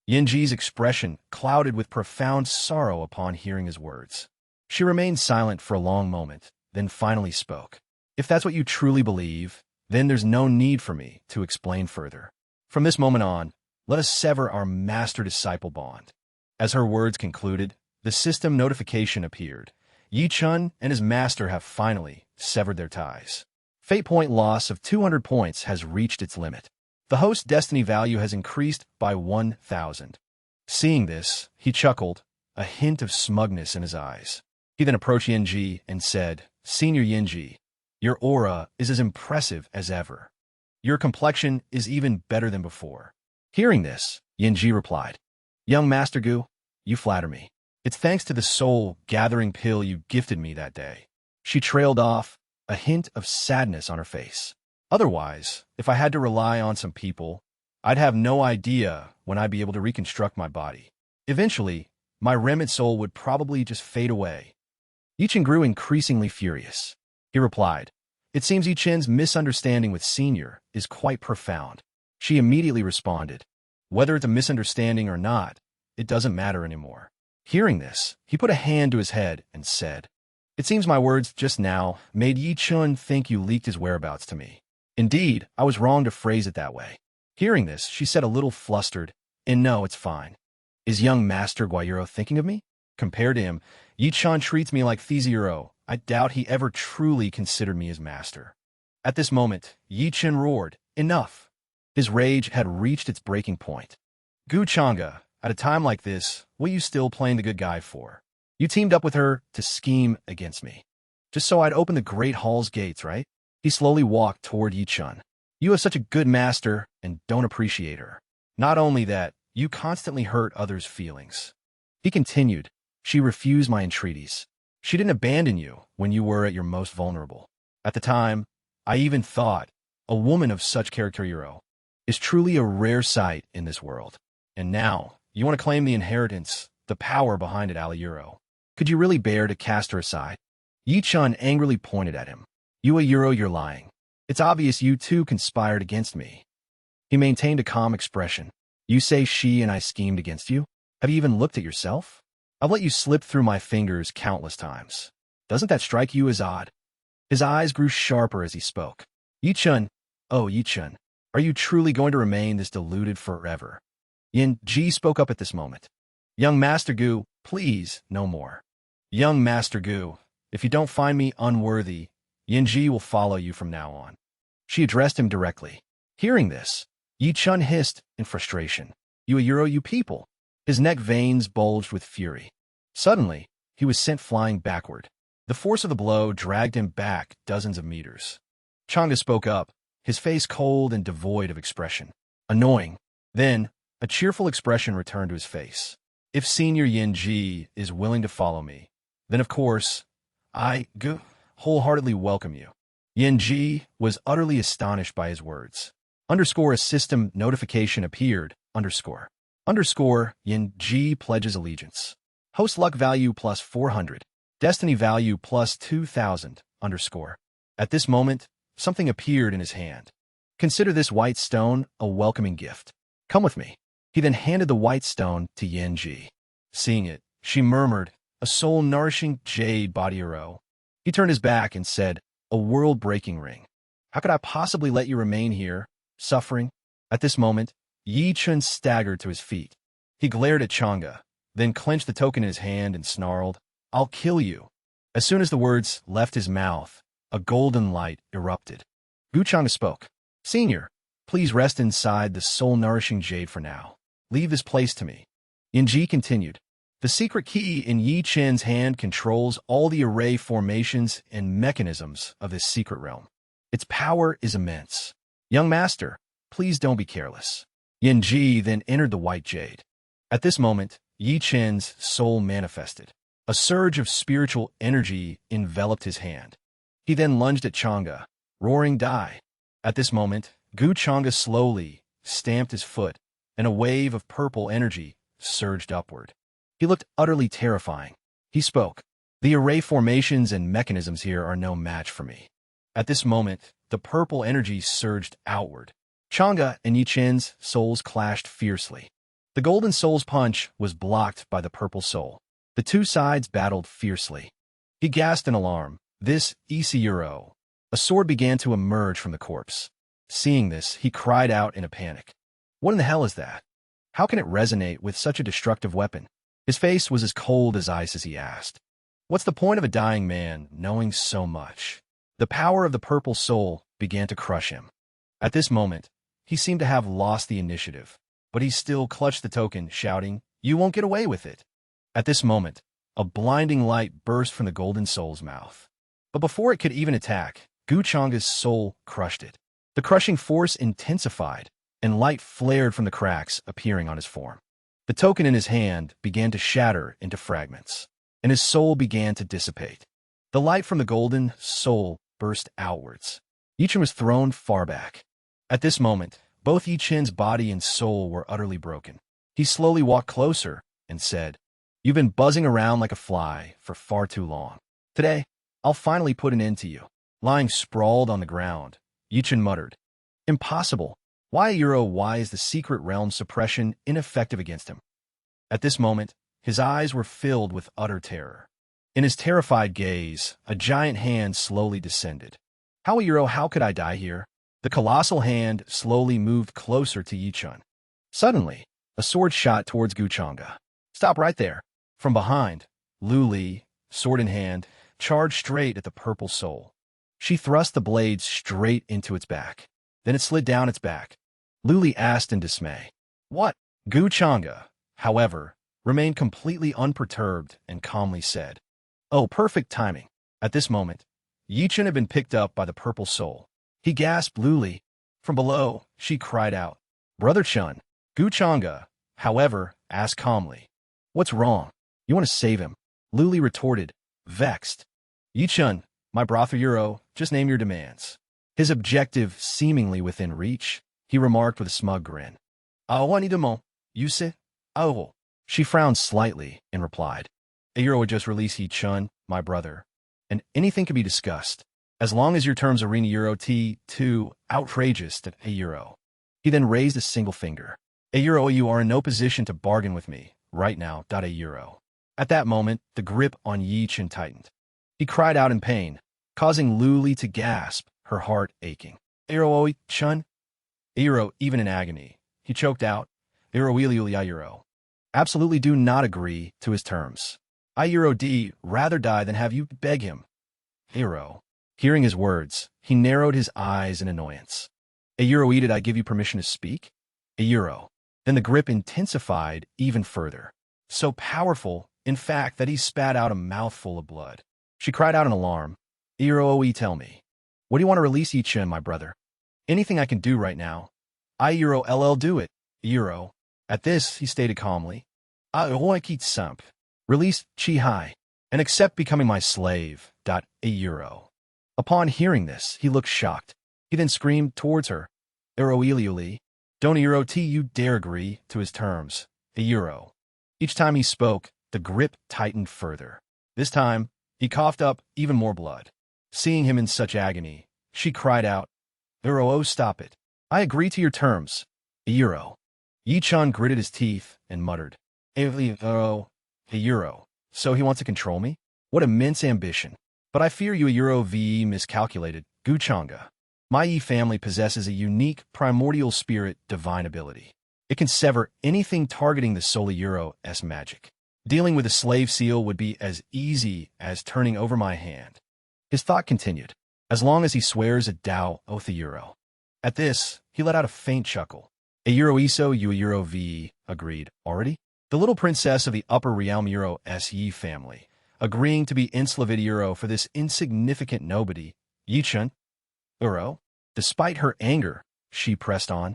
Yin-ji's expression clouded with profound sorrow upon hearing his words. She remained silent for a long moment, then finally spoke. If that's what you truly believe, then there's no need for me to explain further. From this moment on, let us sever our master-disciple bond. As her words concluded, the system notification appeared. Yi-chun and his master have finally severed their ties. Fate point loss of 200 points has reached its limit. The host's destiny value has increased by 1,000. Seeing this, he chuckled, a hint of smugness in his eyes. He then approached Yin-ji and said, Senior Yin-ji, your aura is as impressive as ever. Your complexion is even better than before. Hearing this, Yin-ji replied, Young Master Gu, you flatter me. It's thanks to the soul-gathering pill you gifted me that day. She trailed off, a hint of sadness on her face. Otherwise, if I had to rely on some people, I'd have no idea when I'd be able to reconstruct my body. Eventually, my remnant soul would probably just fade away. Yi-chen grew increasingly furious. He replied, It seems Yi-chen's misunderstanding with Senior is quite profound. She immediately responded, Whether it's a misunderstanding or not, it doesn't matter anymore. Hearing this, he put a hand to his head and said, It seems my words just now made Yi-chun think you leaked his whereabouts to me. Indeed, I was wrong to phrase it that way. Hearing this, she said a little flustered, And no, it's fine. Is young Master Guayuro thinking of me? Compared to him, Yi-chan treats me like Thizero. I doubt he ever truly considered me his master. At this moment, Yi-chen roared, Enough! His rage had reached its breaking point. Gu Changa, at a time like this, what are you still playing the good guy for? You teamed up with her to scheme against me. Just so I'd open the Great Hall's gates, right? He slowly walked toward Yi-chun. You have such a good master and don't appreciate her. Not only that, you constantly hurt others' feelings. He continued, She refused my entreaties. She didn't abandon you when you were at your most vulnerable. At the time, I even thought, a woman of such character hero is truly a rare sight in this world. And now, you want to claim the inheritance, the power behind it, Alayuro. Could you really bear to cast her aside? Yi-chun angrily pointed at him. You Ayuro, you're lying. It's obvious you two conspired against me. He maintained a calm expression. You say she and I schemed against you? Have you even looked at yourself? I've let you slip through my fingers countless times. Doesn't that strike you as odd? His eyes grew sharper as he spoke. Yi-chun, oh Yi-chun, are you truly going to remain this deluded forever? Yin-ji spoke up at this moment. Young Master Gu, please, no more. Young Master Gu, if you don't find me unworthy, Yin-ji will follow you from now on. She addressed him directly. Hearing this, Yi-chun hissed in frustration. You Ayuro, you people. His neck veins bulged with fury. Suddenly, he was sent flying backward. The force of the blow dragged him back dozens of meters. Changa spoke up, his face cold and devoid of expression. Annoying. Then, a cheerful expression returned to his face. If Senior Yin-ji is willing to follow me, then of course, I wholeheartedly welcome you. Yin-ji was utterly astonished by his words. A system notification appeared, Yin-ji pledges allegiance. Host luck value plus 400. Destiny value plus 2000, At this moment, something appeared in his hand. Consider this white stone a welcoming gift. Come with me. He then handed the white stone to Yin-ji. Seeing it, she murmured, a soul-nourishing jade body hero. He turned his back and said, a world-breaking ring. How could I possibly let you remain here, suffering? At this moment, Yi-chun staggered to his feet. He glared at Changa, then clenched the token in his hand and snarled, I'll kill you. As soon as the words left his mouth, a golden light erupted. Gu Changa spoke. Senior, please rest inside the soul-nourishing jade for now. Leave this place to me. Yin-ji continued. The secret key in Yi-chen's hand controls all the array formations and mechanisms of this secret realm. Its power is immense. Young master, please don't be careless. Yin-ji then entered the white jade. At this moment, Yi-chen's soul manifested. A surge of spiritual energy enveloped his hand. He then lunged at Changa, roaring die. At this moment, Gu Changa slowly stamped his foot, and a wave of purple energy surged upward. He looked utterly terrifying. He spoke. The array formations and mechanisms here are no match for me. At this moment, the purple energy surged outward. Changa and Yi-chen's souls clashed fiercely. The golden soul's punch was blocked by the purple soul. The two sides battled fiercely. He gasped in alarm. This Isayuro. A sword began to emerge from the corpse. Seeing this, he cried out in a panic. What in the hell is that? How can it resonate with such a destructive weapon? His face was as cold as ice as he asked. What's the point of a dying man knowing so much? The power of the purple soul began to crush him. At this moment, he seemed to have lost the initiative, but he still clutched the token, shouting, You won't get away with it. At this moment, a blinding light burst from the golden soul's mouth. But before it could even attack, Gu Changa's soul crushed it. The crushing force intensified, and light flared from the cracks appearing on his form. The token in his hand began to shatter into fragments, and his soul began to dissipate. The light from the golden soul burst outwards. Yi-chen was thrown far back. At this moment, both Yi-chen's body and soul were utterly broken. He slowly walked closer and said, You've been buzzing around like a fly for far too long. Today, I'll finally put an end to you. Lying sprawled on the ground, Yi-chen muttered, Impossible. Why is the secret realm suppression ineffective against him? At this moment, his eyes were filled with utter terror. In his terrified gaze, a giant hand slowly descended. How could I die here? The colossal hand slowly moved closer to Yi-chun. Suddenly, a sword shot towards Gu Changa. Stop right there. From behind, Lu Li, sword in hand, charged straight at the purple soul. She thrust the blade straight into its back. Then it slid down its back. Lu Li asked in dismay. What? Gu Changa, however, remained completely unperturbed and calmly said, Oh, perfect timing. At this moment, Yi-chen had been picked up by the purple soul. He gasped Lu Li. From below, she cried out, Brother Chun. Gu Changa, however, asked calmly, What's wrong? You want to save him? Lu Li retorted, vexed. Yi-chun, my brother Euro, just name your demands. His objective seemingly within reach, he remarked with a smug grin. Ni demand, you say? Oh. She frowned slightly and replied. Euro would just release Yi-chun, my brother, and anything can be discussed, as long as your terms arena Euro T2 outrageous to a Euro. He then raised a single finger. A Euro, you are in no position to bargain with me right now. A Euro. At that moment, the grip on Yi-chun tightened. He cried out in pain, causing Luli to gasp, her heart aching. Euro Chun? Euro, even in agony. He choked out. Euro Euro. Absolutely do not agree to his terms. Euro D rather die than have you beg him. Euro. Hearing his words, he narrowed his eyes in annoyance. Euro, did I give you permission to speak? Euro. Then the grip intensified even further. So powerful, in fact, that he spat out a mouthful of blood. She cried out in alarm. Euro, tell me. What do you want to release Yi-chun, my brother? Anything I can do right now. Euro LL do it. Euro. At this, he stated calmly. Simp. Release Chi-hai. And accept becoming my slave. Euro. Upon hearing this, he looked shocked. He then screamed towards her. Euro don't Euro T you dare agree to his terms. Euro. Each time he spoke, the grip tightened further. This time, he coughed up even more blood. Seeing him in such agony, she cried out, Euro, stop it. I agree to your terms. Euro. Yi-chun gritted his teeth and muttered, Euro. So he wants to control me? What immense ambition. But I fear you Euro VE miscalculated, Guchanga. My Yi family possesses a unique, primordial spirit divine ability. It can sever anything targeting the Soli Euro's magic. Dealing with a slave seal would be as easy as turning over my hand. His thought continued, as long as he swears a Tao oath a Euro. At this, he let out a faint chuckle. A Euro Iso you Euro VE, agreed, already? The little princess of the Upper Realm Euro SE family, agreeing to be Inslavid Euro for this insignificant nobody, Yi-chun. Euro. Despite her anger, she pressed on.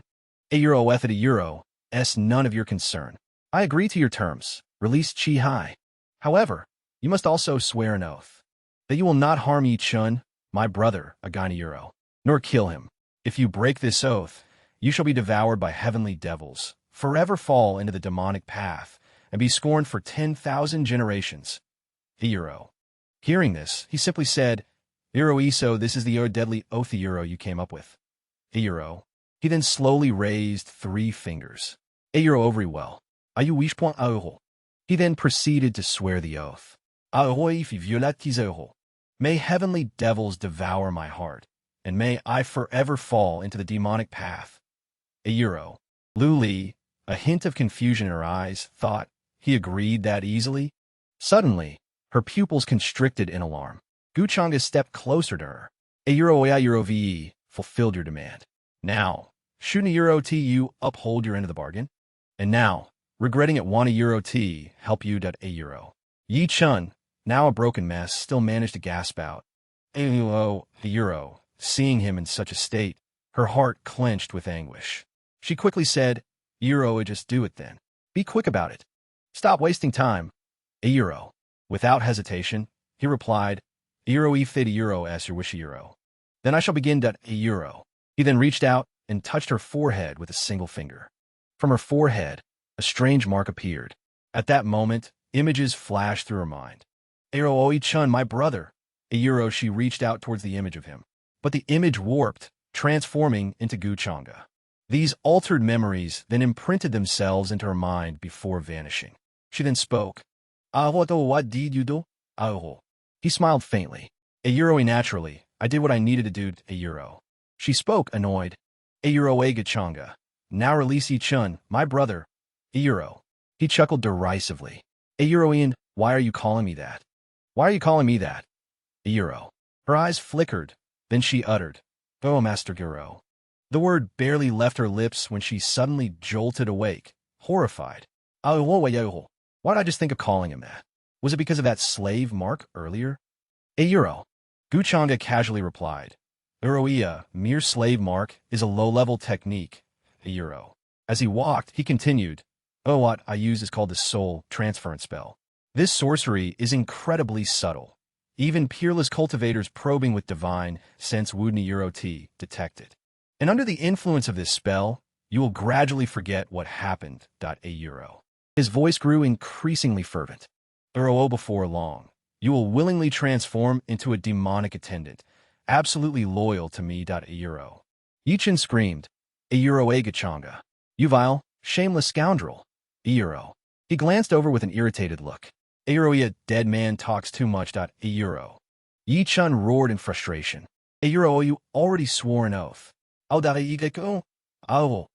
A Euro ethid a Euro, s none of your concern. I agree to your terms. Release Chi-hai. However, you must also swear an oath that you will not harm Yi-chun, my brother, Agani Euro, nor kill him. If you break this oath, you shall be devoured by heavenly devils, forever fall into the demonic path, and be scorned for 10,000 generations. Euro. Hearing this, he simply said, Euro Iso, this is the deadly oath Euro you came up with. Euro. He then slowly raised 3 fingers. Euro overly well. Ayu wish point Auro. He then proceeded to swear the oath. Auroi fi violatis Euro. May heavenly devils devour my heart, and may I forever fall into the demonic path. Euro. Luli, a hint of confusion in her eyes, thought he agreed that easily. Suddenly, her pupils constricted in alarm. Guchanga stepped closer to her. Euro VE fulfilled your demand. Now, shouldn't Euro T you uphold your end of the bargain? And now, regretting it want a Euro T help you a Euro. Yi-chun, now a broken mess, still managed to gasp out. Euro, seeing him in such a state, her heart clenched with anguish. She quickly said, Euro, just do it then. Be quick about it. Stop wasting time. Euro. Without hesitation, he replied, Euro fit Euro as your wish Euro. Then I shall begin Euro. He then reached out and touched her forehead with a single finger. From her forehead, a strange mark appeared. At that moment, images flashed through her mind. Euro Oi-chun, my brother. Euro, she reached out towards the image of him. But the image warped, transforming into Guchanga. These altered memories then imprinted themselves into her mind before vanishing. She then spoke. What did you do? He smiled faintly. Euro naturally, I did what I needed to do Euro. She spoke, annoyed. Euro Guchanga. Now release Yi-chun, my brother. Euro. He chuckled derisively. Euroian, why are you calling me that? Why are you calling me that? Euro. Her eyes flickered, then she uttered, Oh, Master Guro. The word barely left her lips when she suddenly jolted awake, horrified. Why did I just think of calling him that? Was it because of that slave mark earlier? Euro. Guchanga casually replied. Uroia, mere slave mark, is a low-level technique. Euro. As he walked, he continued, what I use is called the soul transference spell. This sorcery is incredibly subtle, Even peerless cultivators probing with divine sense would T detected. And under the influence of this spell, you will gradually forget what happened. A euro. His voice grew increasingly fervent. Before long, you will willingly transform into a demonic attendant, absolutely loyal to me. A euro. Yichin screamed, a euro agachanga. You vile, shameless scoundrel. A euro. He glanced over with an irritated look. A euro, a dead man talks too much. A euro. Yi-chun roared in frustration. A euro, you already swore an oath. Oh.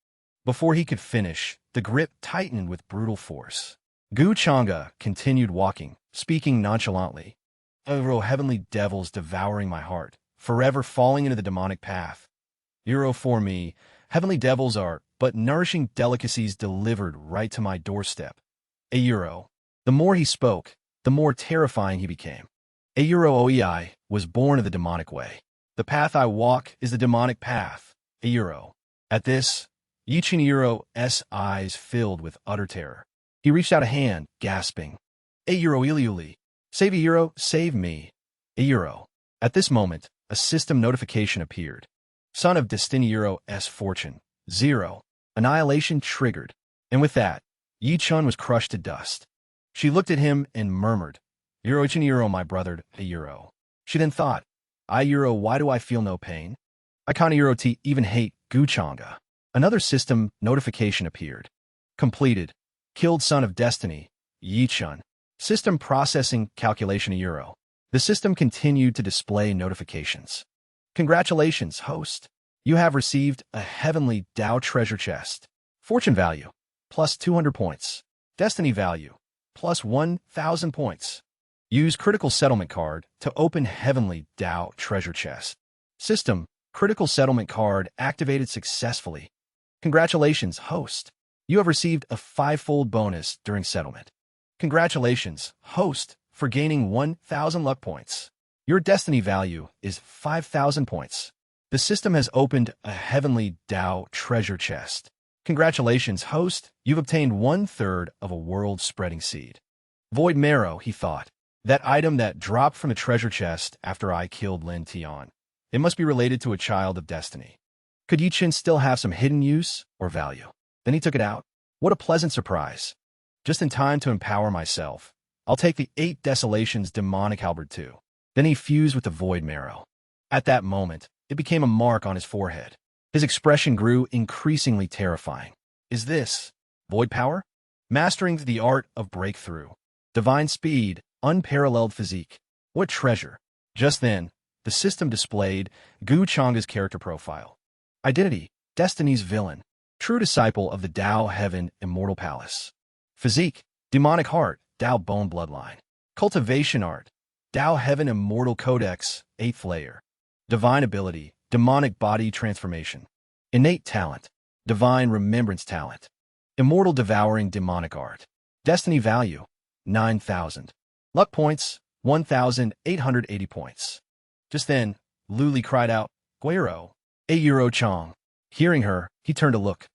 Before he could finish, the grip tightened with brutal force. Gu Changa continued walking, speaking nonchalantly. Oh, heavenly devils devouring my heart, forever falling into the demonic path. Euro, for me, heavenly devils are but nourishing delicacies delivered right to my doorstep. A euro. The more he spoke, the more terrifying he became. A euro oei was born of the demonic way. The path I walk is the demonic path. A euro. At this, Yichin Euro's eyes filled with utter terror. He reached out a hand, gasping. A euro iliuli. Save a euro, save me. A euro. At this moment, a system notification appeared. Son of Destiny Euro's fortune. 0. Annihilation triggered. And with that, Yi-chun was crushed to dust. She looked at him and murmured, Eurochin euro, my brother, a euro. She then thought, I euro, why do I feel no pain? I can't euro t even hate Guchanga. Another system notification appeared. Completed. Killed Son of Destiny, Yi-chun. System processing calculation a euro. The system continued to display notifications. Congratulations, host. You have received a heavenly Tao treasure chest. Fortune value, plus 200 points. Destiny value, plus 1,000 points. Use critical settlement card to open heavenly Tao treasure chest. System, critical settlement card activated successfully. Congratulations, host. You have received a 5-fold bonus during settlement. Congratulations, host, for gaining 1,000 luck points. Your destiny value is 5,000 points. The system has opened a heavenly Tao treasure chest. Congratulations, host. You've obtained 1/3 of a world-spreading seed. Void marrow, he thought. That item that dropped from the treasure chest after I killed Lin Tian. It must be related to a child of destiny. Could Yi-chin still have some hidden use or value? Then he took it out. What a pleasant surprise. Just in time to empower myself. I'll take the 8 Desolations demonic halberd too. Then he fused with the void marrow. At that moment, it became a mark on his forehead. His expression grew increasingly terrifying. Is this void power? Mastering the art of breakthrough. Divine speed, unparalleled physique. What treasure? Just then, the system displayed Gu Changa's character profile. Identity, Destiny's villain. True disciple of the Tao Heaven Immortal Palace. Physique, demonic heart, Tao Bone Bloodline. Cultivation art, Tao Heaven Immortal Codex, 8th layer. Divine ability, demonic body transformation. Innate talent, divine remembrance talent. Immortal devouring demonic art. Destiny value, 9,000. Luck points, 1,880 points. Just then, Luli cried out, Guero, a euro chong. Hearing her, he turned to look.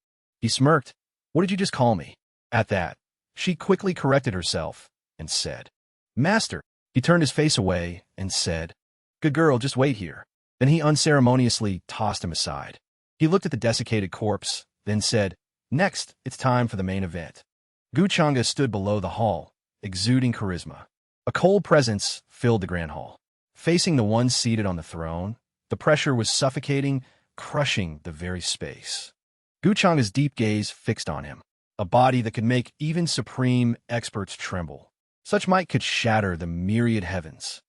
He smirked. What did you just call me? At that, she quickly corrected herself and said, Master. He turned his face away and said, Good girl, just wait here. Then he unceremoniously tossed him aside. He looked at the desiccated corpse, then said, Next, it's time for the main event. Guchanga stood below the hall, exuding charisma. A cold presence filled the grand hall. Facing the one seated on the throne, the pressure was suffocating, crushing the very space. Guchanga's deep gaze fixed on him, a body that could make even supreme experts tremble. Such might could shatter the myriad heavens.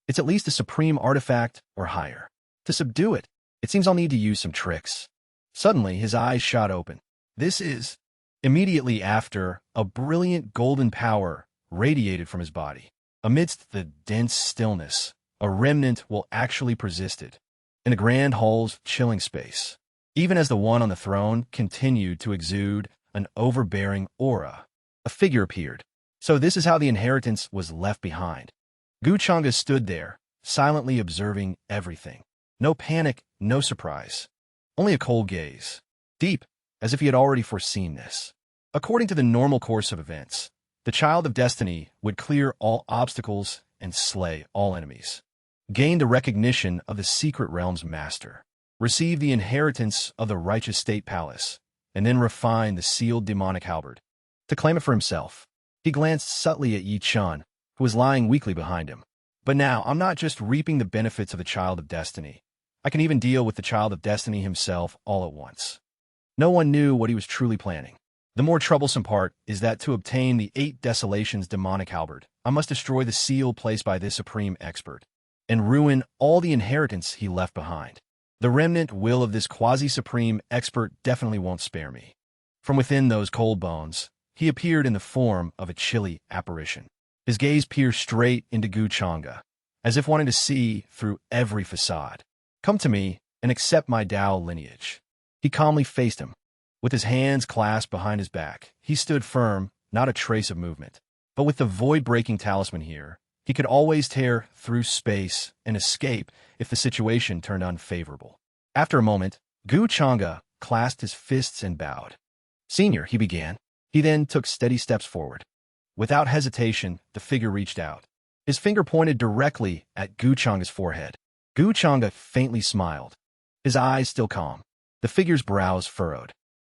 It's at least a supreme artifact or higher. To subdue it, it seems I'll need to use some tricks. Suddenly, his eyes shot open. This is... Immediately after, a brilliant golden power radiated from his body. Amidst the dense stillness, a remnant will actually persisted in the grand hall's chilling space, even as the one on the throne continued to exude an overbearing aura. A figure appeared. So this is how the inheritance was left behind. Guchanga stood there, silently observing everything. No panic, no surprise. Only a cold gaze. Deep, as if he had already foreseen this. According to the normal course of events, the child of destiny would clear all obstacles and slay all enemies. Gain the recognition of the secret realm's master. Receive the inheritance of the righteous state palace, and then refine the sealed demonic halberd. To claim it for himself, he glanced subtly at Yi Chun, who was lying weakly behind him. But now, I'm not just reaping the benefits of the Child of Destiny. I can even deal with the Child of Destiny himself all at once. No one knew what he was truly planning. The more troublesome part is that to obtain the 8 Desolations demonic halberd, I must destroy the seal placed by this supreme expert, and ruin all the inheritance he left behind. The remnant will of this quasi-supreme expert definitely won't spare me. From within those cold bones, he appeared in the form of a chilly apparition. His gaze pierced straight into Gu Changa, as if wanting to see through every facade. Come to me and accept my Dao lineage. He calmly faced him. With his hands clasped behind his back, he stood firm, not a trace of movement. But with the void-breaking talisman here, he could always tear through space and escape if the situation turned unfavorable. After a moment, Gu Changa clasped his fists and bowed. "Senior," he began. He then took steady steps forward. Without hesitation, the figure reached out. His finger pointed directly at Gu Changa's forehead. Gu Changa faintly smiled, his eyes still calm. The figure's brows furrowed.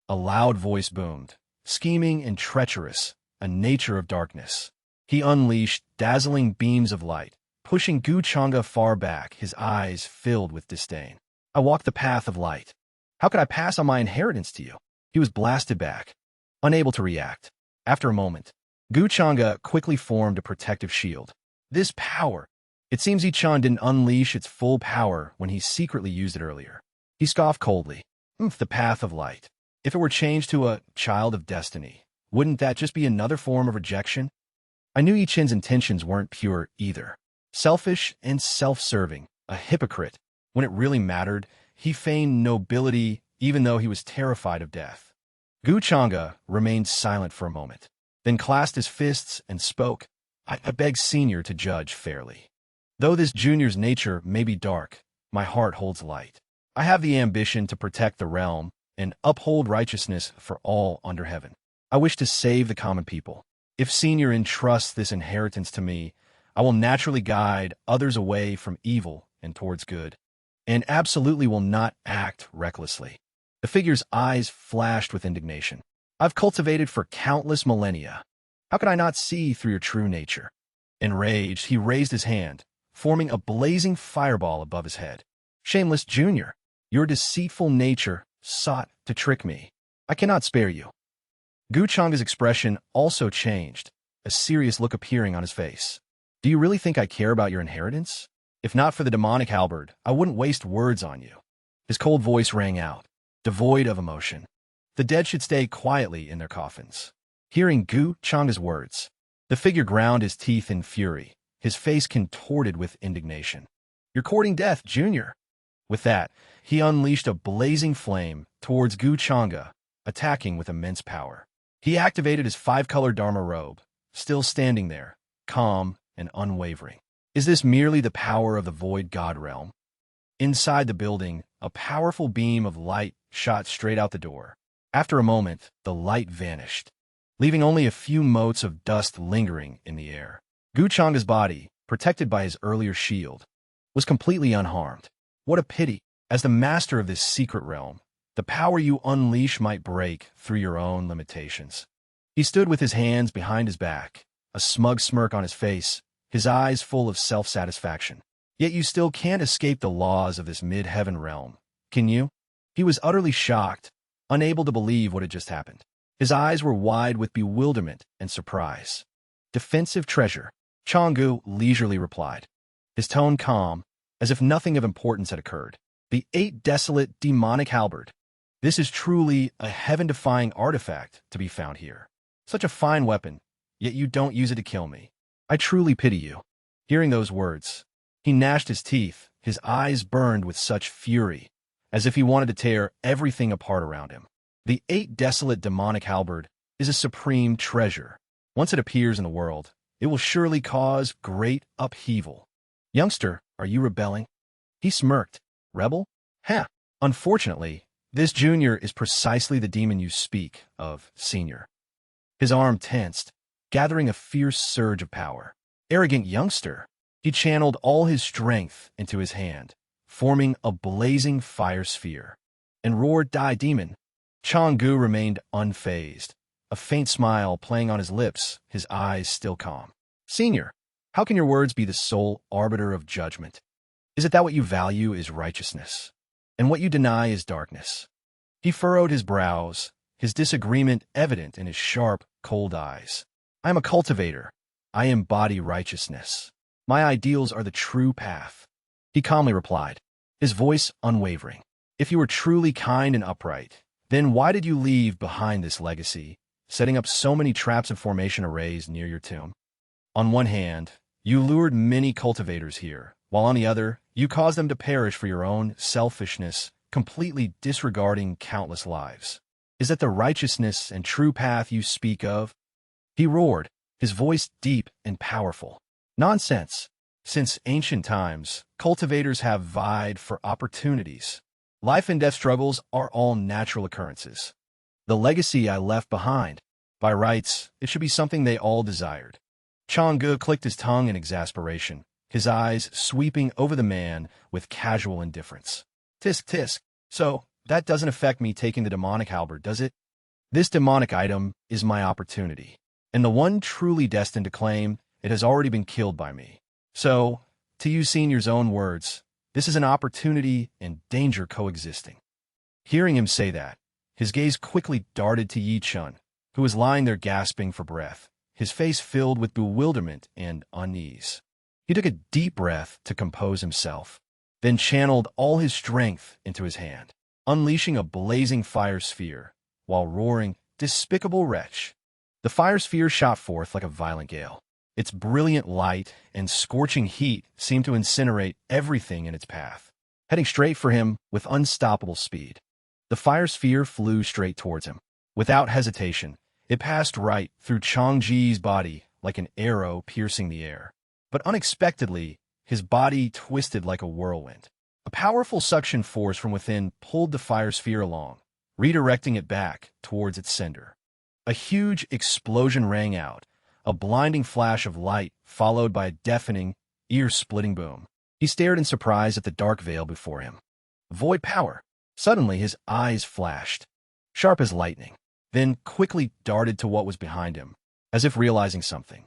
A loud voice boomed, scheming and treacherous, a nature of darkness. He unleashed dazzling beams of light, pushing Gu Changa far back, his eyes filled with disdain. "I walk the path of light. How could I pass on my inheritance to you?" He was blasted back, unable to react. After a moment, Gu Changa quickly formed a protective shield. This power! It seems Yi-chan didn't unleash its full power when he secretly used it earlier. He scoffed coldly. The path of light. If it were changed to a Child of Destiny, wouldn't that just be another form of rejection? I knew Yi-chen's intentions weren't pure either. Selfish and self-serving, a hypocrite. When it really mattered, he feigned nobility even though he was terrified of death. Gu Changa remained silent for a moment, then clasped his fists and spoke. I beg Senior to judge fairly. Though this junior's nature may be dark, my heart holds light. I have the ambition to protect the realm and uphold righteousness for all under heaven. I wish to save the common people. If Senior entrusts this inheritance to me, I will naturally guide others away from evil and towards good, and absolutely will not act recklessly. The figure's eyes flashed with indignation. I've cultivated for countless millennia. How could I not see through your true nature? Enraged, he raised his hand, forming a blazing fireball above his head. Shameless Junior, your deceitful nature sought to trick me. I cannot spare you. Gu Changa's expression also changed, a serious look appearing on his face. Do you really think I care about your inheritance? If not for the demonic halberd, I wouldn't waste words on you. His cold voice rang out, devoid of emotion. The dead should stay quietly in their coffins. Hearing Gu Changa's words, the figure ground his teeth in fury, his face contorted with indignation. You're courting death, Junior. With that, he unleashed a blazing flame towards Gu Changa, attacking with immense power. He activated his 5-color Dharma robe, still standing there, calm and unwavering. Is this merely the power of the Void God realm? Inside the building, a powerful beam of light shot straight out the door. After a moment, the light vanished, leaving only a few motes of dust lingering in the air. Gu Changa's body, protected by his earlier shield, was completely unharmed. What a pity! As the master of this secret realm, the power you unleash might break through your own limitations. He stood with his hands behind his back, a smug smirk on his face, his eyes full of self-satisfaction. Yet you still can't escape the laws of this mid-heaven realm, can you? He was utterly shocked, unable to believe what had just happened. His eyes were wide with bewilderment and surprise. Defensive treasure, Changgu leisurely replied, his tone calm, as if nothing of importance had occurred. The 8 desolate demonic halberd. This is truly a heaven-defying artifact to be found here. Such a fine weapon, yet you don't use it to kill me. I truly pity you. Hearing those words, he gnashed his teeth, his eyes burned with such fury, as if he wanted to tear everything apart around him. The 8 desolate demonic halberd is a supreme treasure. Once it appears in the world, it will surely cause great upheaval. Youngster, are you rebelling? He smirked. Rebel? Ha! Unfortunately, this junior is precisely the demon you speak of, Senior. His arm tensed, gathering a fierce surge of power. Arrogant youngster, He channeled all his strength into his hand, forming a blazing fire sphere, and roared, "Die, demon!" Changgu remained unfazed, a faint smile playing on his lips, his eyes still calm. "Senior, how can your words be the sole arbiter of judgment? Is it that what you value is righteousness, and what you deny is darkness?" He furrowed his brows, his disagreement evident in his sharp, cold eyes. "I am a cultivator. I embody righteousness. My ideals are the true path," he calmly replied, his voice unwavering. "If you were truly kind and upright, then why did you leave behind this legacy, setting up so many traps and formation arrays near your tomb? On one hand, you lured many cultivators here, while on the other, you caused them to perish for your own selfishness, completely disregarding countless lives. Is that the righteousness and true path you speak of?" He roared, his voice deep and powerful. "Nonsense! Since ancient times, cultivators have vied for opportunities. Life and death struggles are all natural occurrences. The legacy I left behind, by rights, it should be something they all desired." Changgu clicked his tongue in exasperation, his eyes sweeping over the man with casual indifference. "Tisk tisk. So, that doesn't affect me taking the demonic halberd, does it? This demonic item is my opportunity, and the one truly destined to claim it has already been killed by me. So, to use Senior's own words, this is an opportunity and danger coexisting." Hearing him say that, his gaze quickly darted to Yi Chun, who was lying there gasping for breath, his face filled with bewilderment and unease. He took a deep breath to compose himself, then channeled all his strength into his hand, unleashing a blazing fire sphere, while roaring, "Despicable wretch!" The fire sphere shot forth like a violent gale. Its brilliant light and scorching heat seemed to incinerate everything in its path, heading straight for him with unstoppable speed. The fire sphere flew straight towards him. Without hesitation, it passed right through Changji's body like an arrow piercing the air. But unexpectedly, his body twisted like a whirlwind. A powerful suction force from within pulled the fire sphere along, redirecting it back towards its sender. A huge explosion rang out, a blinding flash of light followed by a deafening, ear-splitting boom. He stared in surprise at the dark veil before him. Void power. Suddenly his eyes flashed, sharp as lightning, then quickly darted to what was behind him, as if realizing something.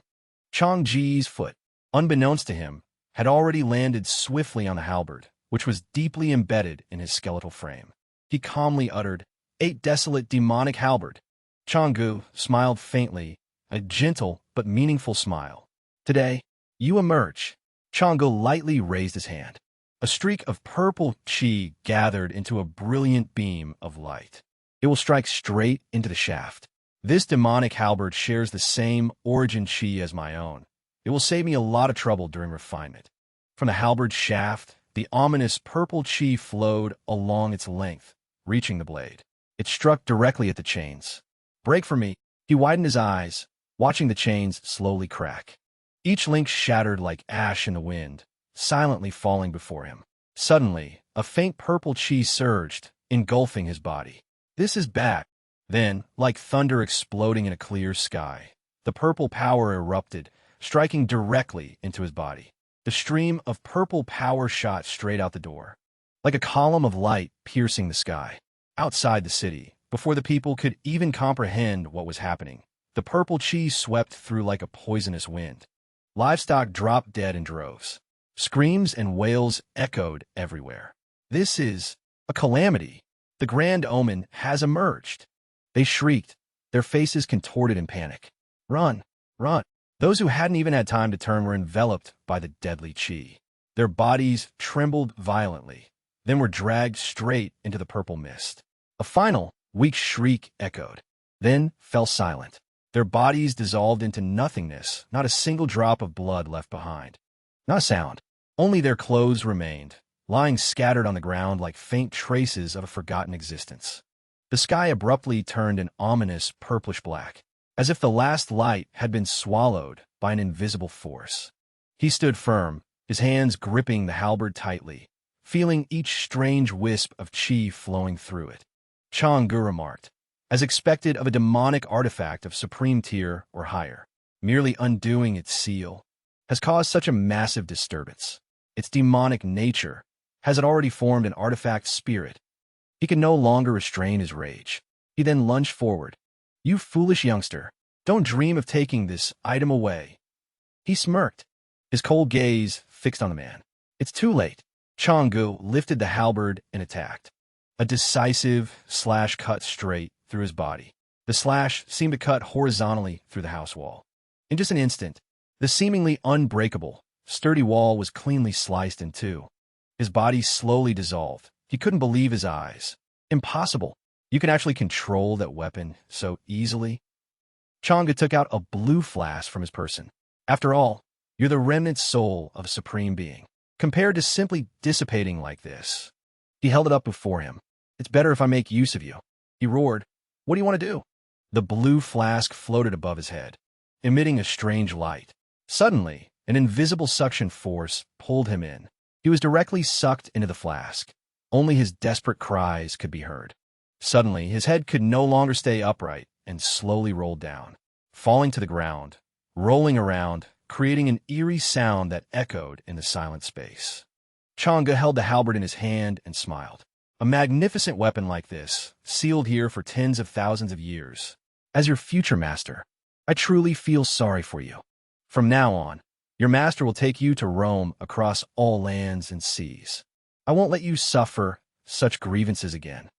Changji's foot, unbeknownst to him, had already landed swiftly on the halberd, which was deeply embedded in his skeletal frame. He calmly uttered, "Eight desolate demonic halberd." Changgu smiled faintly, a gentle but meaningful smile. "Today, you emerge." Changgu lightly raised his hand. A streak of purple chi gathered into a brilliant beam of light. "It will strike straight into the shaft. This demonic halberd shares the same origin chi as my own. It will save me a lot of trouble during refinement." From the halberd's shaft, the ominous purple chi flowed along its length, reaching the blade. It struck directly at the chains. "Break for me." He widened his eyes, watching the chains slowly crack. Each link shattered like ash in the wind, silently falling before him. Suddenly, a faint purple chi surged, engulfing his body. "This is bad." Then, like thunder exploding in a clear sky, the purple power erupted, striking directly into his body. The stream of purple power shot straight out the door, like a column of light piercing the sky. Outside the city, before the people could even comprehend what was happening, the purple chi swept through like a poisonous wind. Livestock dropped dead in droves. Screams and wails echoed everywhere. "This is a calamity. The grand omen has emerged." They shrieked, their faces contorted in panic. "Run! Run!" Those who hadn't even had time to turn were enveloped by the deadly chi. Their bodies trembled violently, then were dragged straight into the purple mist. A final, weak shriek echoed, then fell silent. Their bodies dissolved into nothingness, not a single drop of blood left behind. Not a sound. Only their clothes remained, lying scattered on the ground like faint traces of a forgotten existence. The sky abruptly turned an ominous purplish black, as if the last light had been swallowed by an invisible force. He stood firm, his hands gripping the halberd tightly, feeling each strange wisp of chi flowing through it. Changgu remarked, as expected of a demonic artifact of supreme tier or higher, merely undoing its seal. has caused such a massive disturbance. Its demonic nature has it already formed an artifact spirit. He can no longer restrain his rage. He then lunged forward. "You foolish youngster, don't dream of taking this item away." He smirked, his cold gaze fixed on the man. "It's too late." Changgu lifted the halberd and attacked. A decisive slash cut straight through his body. The slash seemed to cut horizontally through the house wall. In just an instant, the seemingly unbreakable, sturdy wall was cleanly sliced in two. His body slowly dissolved. He couldn't believe his eyes. Impossible. You can actually control that weapon so easily? Changgu took out a blue flask from his person. After all, you're the remnant soul of a supreme being. Compared to simply dissipating like this. He held it up before him. "It's better if I make use of you." He roared. "What do you want to do?" The blue flask floated above his head, emitting a strange light. Suddenly, an invisible suction force pulled him in. He was directly sucked into the flask. Only his desperate cries could be heard. Suddenly, his head could no longer stay upright and slowly rolled down, falling to the ground, rolling around, creating an eerie sound that echoed in the silent space. Changgu held the halberd in his hand and smiled. "A magnificent weapon like this, sealed here for tens of thousands of years. As your future master, I truly feel sorry for you. From now on, your master will take you to roam across all lands and seas. I won't let you suffer such grievances again."